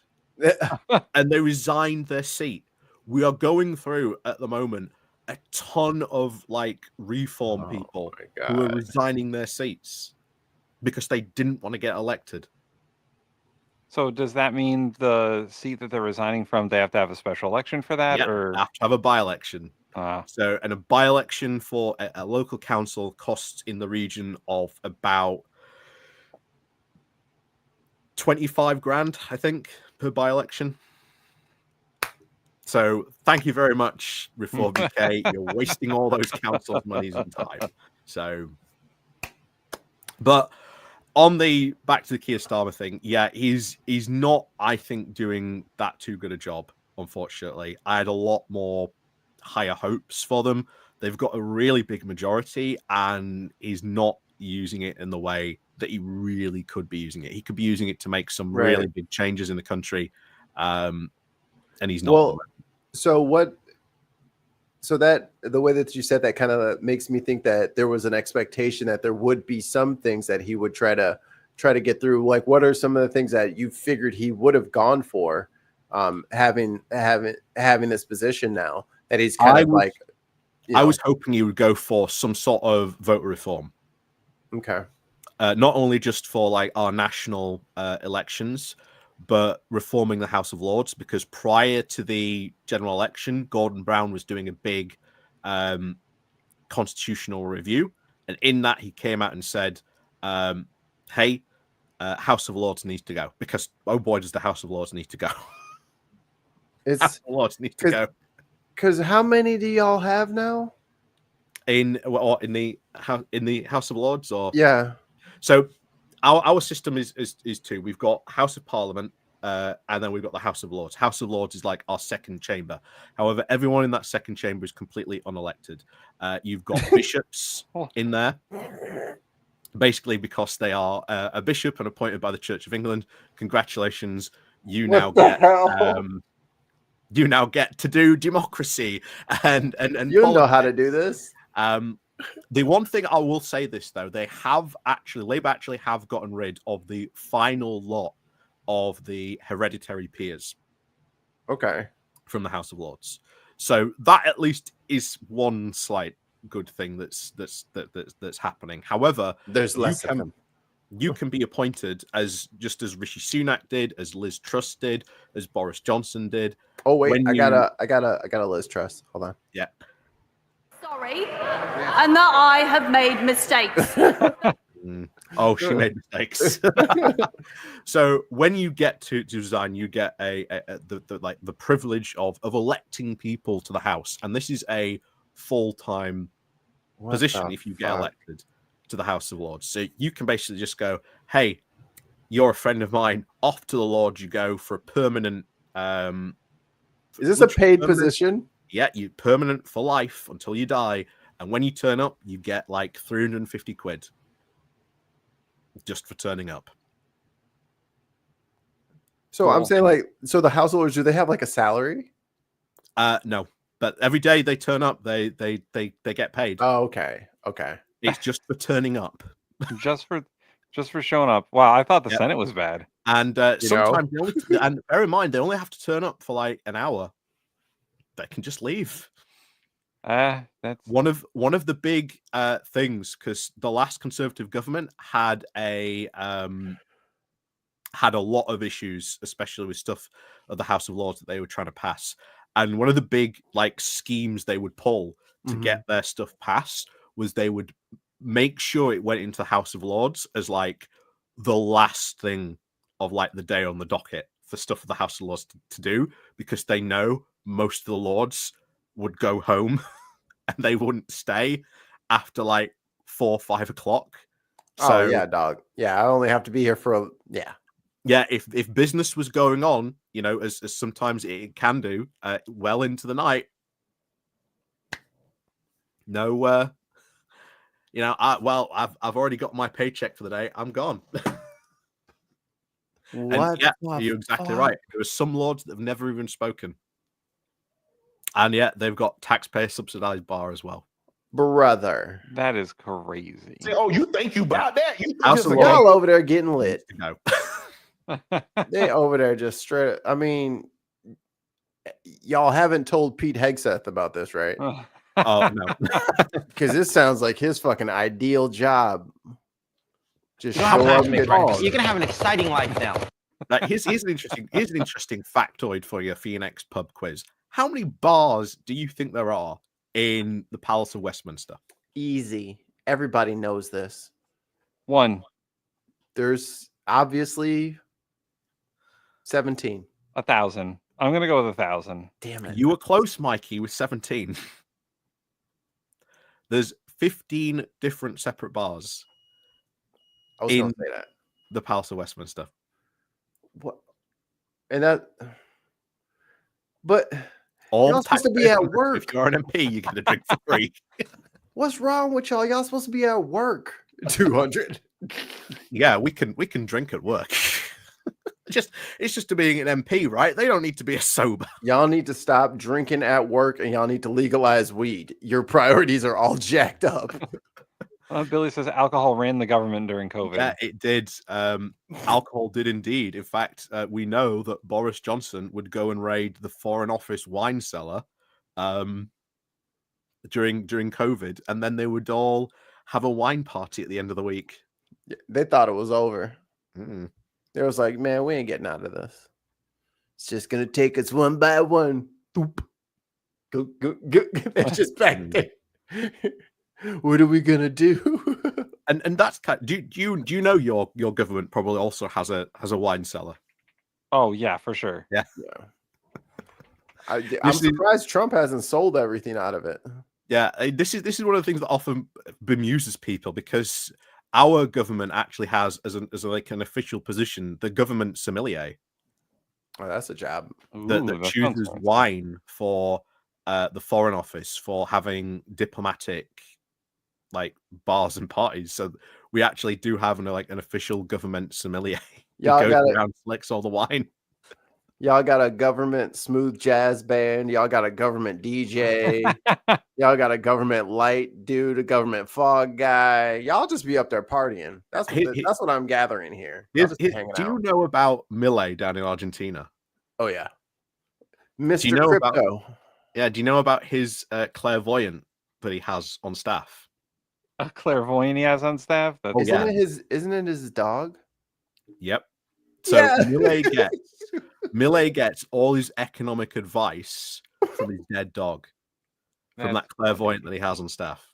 And they resigned their seat. We are going through at the moment a ton of like Reform people who are resigning their seats because they didn't want to get elected. So does that mean the seat that they're resigning from, they have to have a special election for that? Yeah, or they have to have a by-election. So, and a by-election for a local council costs in the region of about 25 grand, I think, per by-election. So thank you very much, Reform UK. You're wasting all those councils' monies and time. So, but on the back to the Keir Starmer thing, yeah, he's not, I think, doing that too good a job, unfortunately. I had a lot more higher hopes for them. They've got a really big majority, and he's not using it in the way that he really could be using it. He could be using it to make some really big changes in the country, and he's not. Well, so that the way that you said that kind of makes me think that there was an expectation that there would be some things that he would try to get through. Like, what are some of the things that you figured he would have gone for, having this position now that he's kind of like? I was hoping he would go for some sort of voter reform. Okay. Not only just for like our national elections, but reforming the House of Lords, because prior to the general election, Gordon Brown was doing a big constitutional review. And in that, he came out and said, hey, House of Lords needs to go, because, oh boy, does the House of Lords need to go. House of Lords needs to go. Because how many do y'all have now? In the House of Lords, or so our system is two. We've got House of Parliament, and then we've got the House of Lords. House of Lords is like our second chamber. However, everyone in that second chamber is completely unelected. You've got bishops in there, basically because they are a bishop and appointed by the Church of England. Congratulations, you now get to do democracy and you know how to do this. The one thing I will say this though, Labour actually have gotten rid of the final lot of the hereditary peers. Okay. From the House of Lords. So that at least is one slight good thing that's happening. However, there's less of them. You can be appointed as Rishi Sunak did, as Liz Truss did, as Boris Johnson did. Oh wait, I got a Liz Truss. Hold on. Yeah. Sorry, and that I have made mistakes. Oh, she made mistakes. So when you get to resign, you get the privilege of electing people to the House, and this is a full-time position if you get elected to the House of Lords. So you can basically just go, hey, you're a friend of mine. Off to the Lords you go for a permanent. Is this a paid position? Yeah, you permanent for life until you die. And when you turn up, you get like 350 quid just for turning up. So I'm saying, like, so the House of Lords, do they have like a salary? No, but every day they turn up, they get paid. Oh, okay. It's just for turning up. just for showing up. Wow, I thought the Senate was bad. And sometimes they only, and bear in mind, they only have to turn up for like an hour. They can just leave. That's one of the big things, because the last Conservative government had a lot of issues, especially with stuff of the House of Lords that they were trying to pass. And one of the big like schemes they would pull to get their stuff passed was they would make sure it went into the House of Lords as like the last thing of like the day on the docket for stuff for the House of Lords to do, because they know most of the Lords would go home and they wouldn't stay after like 4 or 5 o'clock. So oh yeah, dog. Yeah, I only have to be here for yeah, if business was going on, you know, as sometimes it can do, well into the night. No, you know, I've already got my paycheck for the day. I'm gone. What? Yeah, you're exactly right. There are some Lords that have never even spoken, and yet they've got taxpayer subsidized bar as well. Brother, that is crazy. Say, oh, you think you about that? You House of Lords all over there getting lit. No. They over there just straight. I mean, y'all haven't told Pete Hegseth about this, right? Oh no, because this sounds like his fucking ideal job. Just You show don't have up, to get make breakfast. on. You're gonna have an exciting life now. Like, here's an interesting factoid for you for your next pub quiz. How many bars do you think there are in the Palace of Westminster? Easy. Everybody knows this. 1. There's obviously 17. 1,000. I'm gonna go with 1,000. Damn it. You were close, Mikey, with 17. There's 15 different separate bars. I was going to say that. The Palace of Westminster. What? And that. But all y'all supposed to be at work. If you're an MP, you get a drink for free. What's wrong with y'all? Y'all supposed to be at work. 200. Yeah, we can drink at work. It's just to being an MP, right? They don't need to be a sober. Y'all need to stop drinking at work, and y'all need to legalize weed. Your priorities are all jacked up. Billy says alcohol ran the government during COVID. Yeah, it did. Alcohol did indeed. In fact, we know that Boris Johnson would go and raid the Foreign Office wine cellar during COVID, and then they would all have a wine party at the end of the week. Yeah, they thought it was over. Mm-mm. They was like, man, we ain't getting out of this. It's just gonna take us one by one. Boop. Go. They're just back there. What are we gonna do? and that's kind of, do you know your government probably also has a wine cellar? Oh yeah, for sure. Yeah. I'm surprised Trump hasn't sold everything out of it. Yeah, this is one of the things that often bemuses people, because our government actually has as like an official position the government sommelier. Oh, that's a job. That chooses wine for the Foreign Office for having diplomatic like bars and parties. So we actually do have an official government sommelier. Y'all goes got around, selects all the wine. Y'all got a government smooth jazz band. Y'all got a government DJ. Y'all got a government light dude, a government fog guy. Y'all just be up there partying. That's what I'm gathering here. Do you know about Milei down in Argentina? Oh yeah, Mr. Do you know Crypto. Do you know about his clairvoyant that he has on staff? A clairvoyant he has on staff? Isn't it his dog? Yep. So Yeah. Milei gets all his economic advice from his dead dog, from that clairvoyant that he has on staff.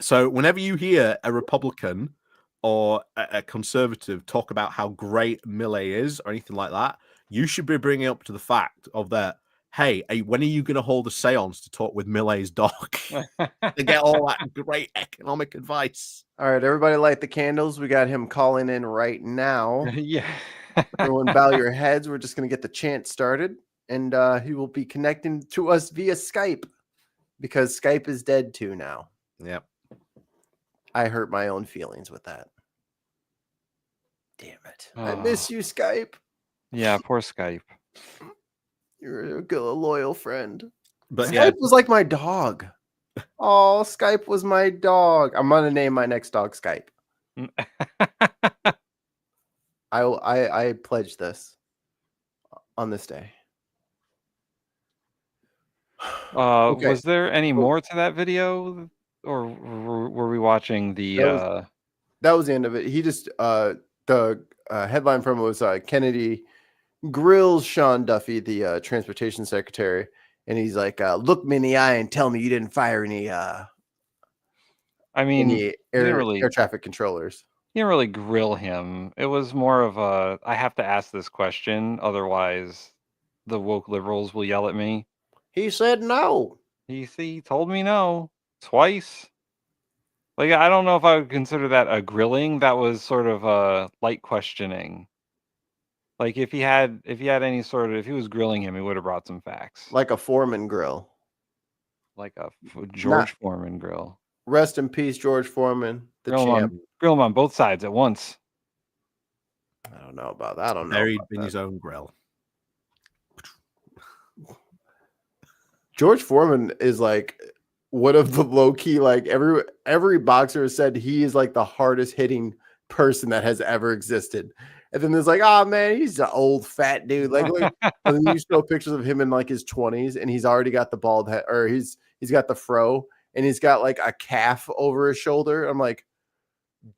So whenever you hear a Republican or a conservative talk about how great Milei is or anything like that, you should be bringing up to the fact of that hey, when are you going to hold a seance to talk with Millet's dog to get all that great economic advice? All right, everybody light the candles. We got him calling in right now. Yeah. Everyone bow your heads. We're just going to get the chant started. And he will be connecting to us via Skype because Skype is dead too now. Yep. I hurt my own feelings with that. Damn it. I miss you, Skype. Yeah, poor Skype. You're a good, loyal friend. But Skype was like my dog. Oh, Skype was my dog. I'm going to name my next dog Skype. I pledge this on this day. Okay. Was there any more to that video, or were we watching the? That was the end of it. He just the headline from it was Kennedy grills Sean Duffy, the transportation secretary, and he's like, "Look me in the eye and tell me you didn't fire any." Any air traffic controllers. You didn't really grill him. It was more of a, I have to ask this question, otherwise the woke liberals will yell at me. He said no. He told me no twice. Like, I don't know if I would consider that a grilling. That was sort of a light questioning. Like, if he was grilling him, he would have brought some facts. Like a Foreman grill. Like a George Foreman grill. Rest in peace, George Foreman, the champ. Grill him on both sides at once. I don't know about that. I don't know. Buried in his own grill. George Foreman is like one of the low key, like every boxer has said he is like the hardest hitting person that has ever existed. And then there's like, oh man, he's an old fat dude. Like and then you show pictures of him in like his 20s, and he's already got the bald head, or he's got the fro, and he's got like a calf over his shoulder. I'm like,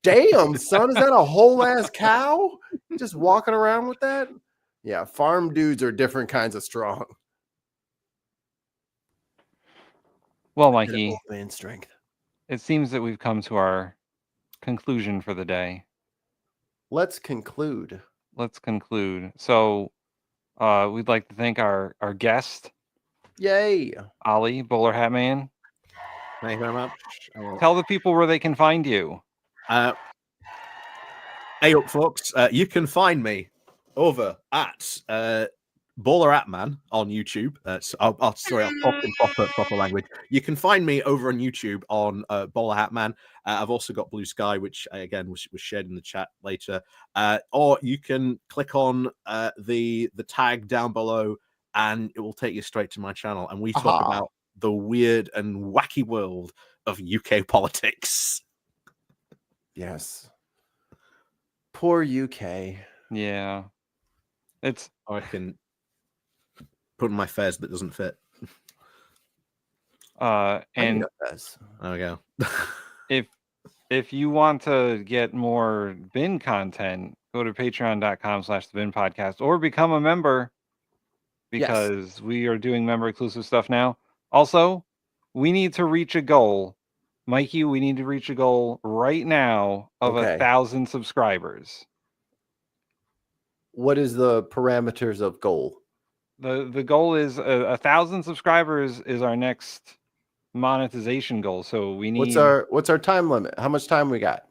damn, son, is that a whole ass cow? Just walking around with that? Yeah, farm dudes are different kinds of strong. Well, Mikey, man strength. It seems that we've come to our conclusion for the day. Let's conclude. So, we'd like to thank our guest. Yay. Ali, Bowler Hat Man. Thank you very much. Tell the people where they can find you. Hey up, folks. You can find me over at Bowler Hat Man on YouTube. I'll talk in proper language. You can find me over on YouTube on Bowler Hat Man. I've also got Blue Sky, which again was shared in the chat later. Or you can click on the tag down below, and it will take you straight to my channel. And we talk about the weird and wacky world of UK politics. Yes. Poor UK. Yeah. I can put in my fez that doesn't fit. And there we go. if you want to get more bin content, go to patreon.com/thebinpodcast or become a member, because we are doing member exclusive stuff now. Also, we need to reach a goal. Mikey, we need to reach a goal right now of 1,000 subscribers. What is the parameters of goal? The goal is 1,000 subscribers is our next monetization goal. So we need. What's our time limit? How much time we got?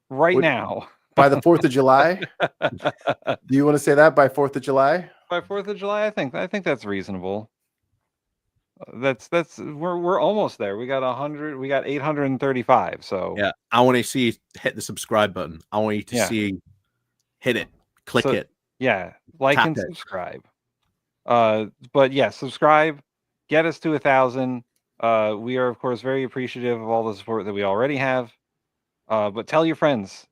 Now. By the 4th of July? Do you want to say that by 4th of July? By 4th of July, I think that's reasonable. We're almost there. We got 100. We got 835. So yeah, I want to see you hit the subscribe button. I want you to see hit it, click it. Yeah, like and subscribe. But yeah, subscribe. Get us to 1,000. We are of course very appreciative of all the support that we already have. But tell your friends,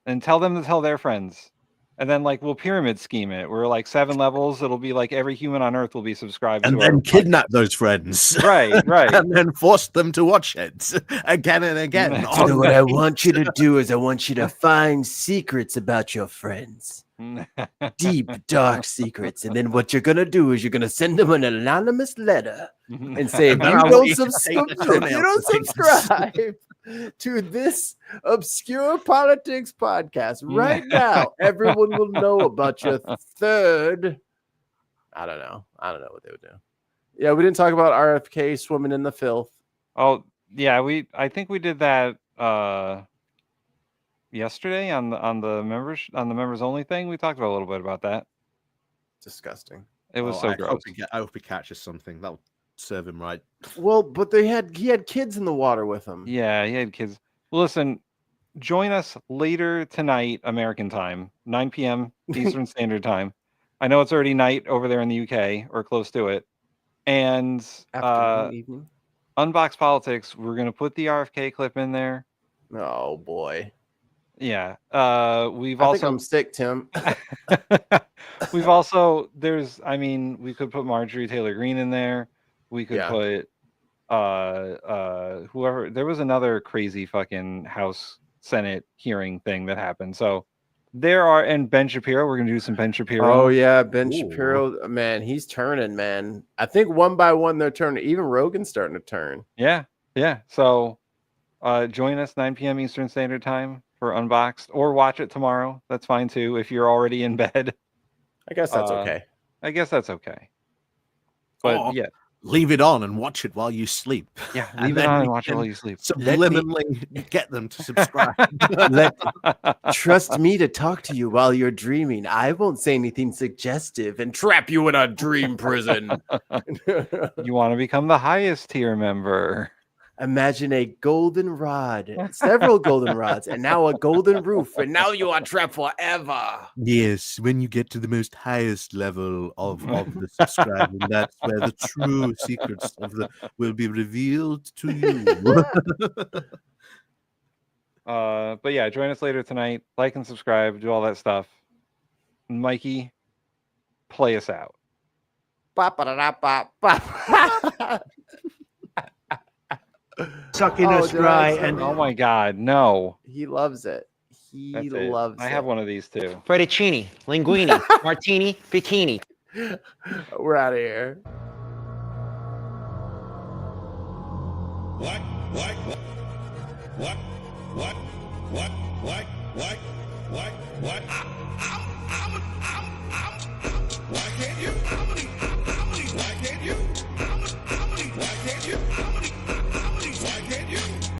and tell them to tell their friends. And then, we'll pyramid scheme it. We're 7 levels. It'll be like every human on Earth will be subscribed and to then our kidnap those friends. Right. And then force them to watch it again and again. So what I want you to do is I want you to find secrets about your friends. Deep, dark secrets. And then what you're going to do is you're going to send them an anonymous letter and say, if you don't subscribe to this obscure politics podcast right now, everyone will know about your third. I don't know what they would do. Yeah, we didn't talk about RFK swimming in the filth. Oh yeah, I think we did that yesterday on the members only thing. We talked about a little bit about that. Disgusting. It was so I gross. hope he catches something. That'll serve him right. Well, but he had kids in the water with him. Yeah, he had kids. Listen, join us later tonight, American time, 9 p.m. Eastern Standard Time. I know it's already night over there in the UK or close to it. And Evening. Unbox Politics, we're gonna put the RFK clip in there. Oh boy. Yeah. I think I'm sick, Tim. We've also we could put Marjorie Taylor Greene in there. We could put whoever. There was another crazy fucking House Senate hearing thing that happened. So there are, and Ben Shapiro, we're gonna do some Ben Shapiro. Oh yeah, Ben Shapiro, man, he's turning, man. I think one by one they're turning. Even Rogan's starting to turn. Yeah. So join us 9 p.m. Eastern Standard Time for Unboxed, or watch it tomorrow. That's fine too if you're already in bed. I guess that's okay. I guess that's okay. But yeah, leave it on and watch it while you sleep. Yeah, leave it on and watch it while you sleep. Subliminally get them to subscribe. Trust me to talk to you while you're dreaming. I won't say anything suggestive and trap you in a dream prison. You want to become the highest tier member. Imagine a golden rod, several golden rods, and now a golden roof, and now you are trapped forever. Yes, when you get to the most highest level of the subscribing, that's where the true secrets will be revealed to you. But yeah, join us later tonight. Like and subscribe, do all that stuff. Mikey, play us out. Sucking us dry and oh my god, no. He loves it. He loves it. I have one of these too. fettuccine, linguine, martini, bikini. We're out of here. What? Why can't you?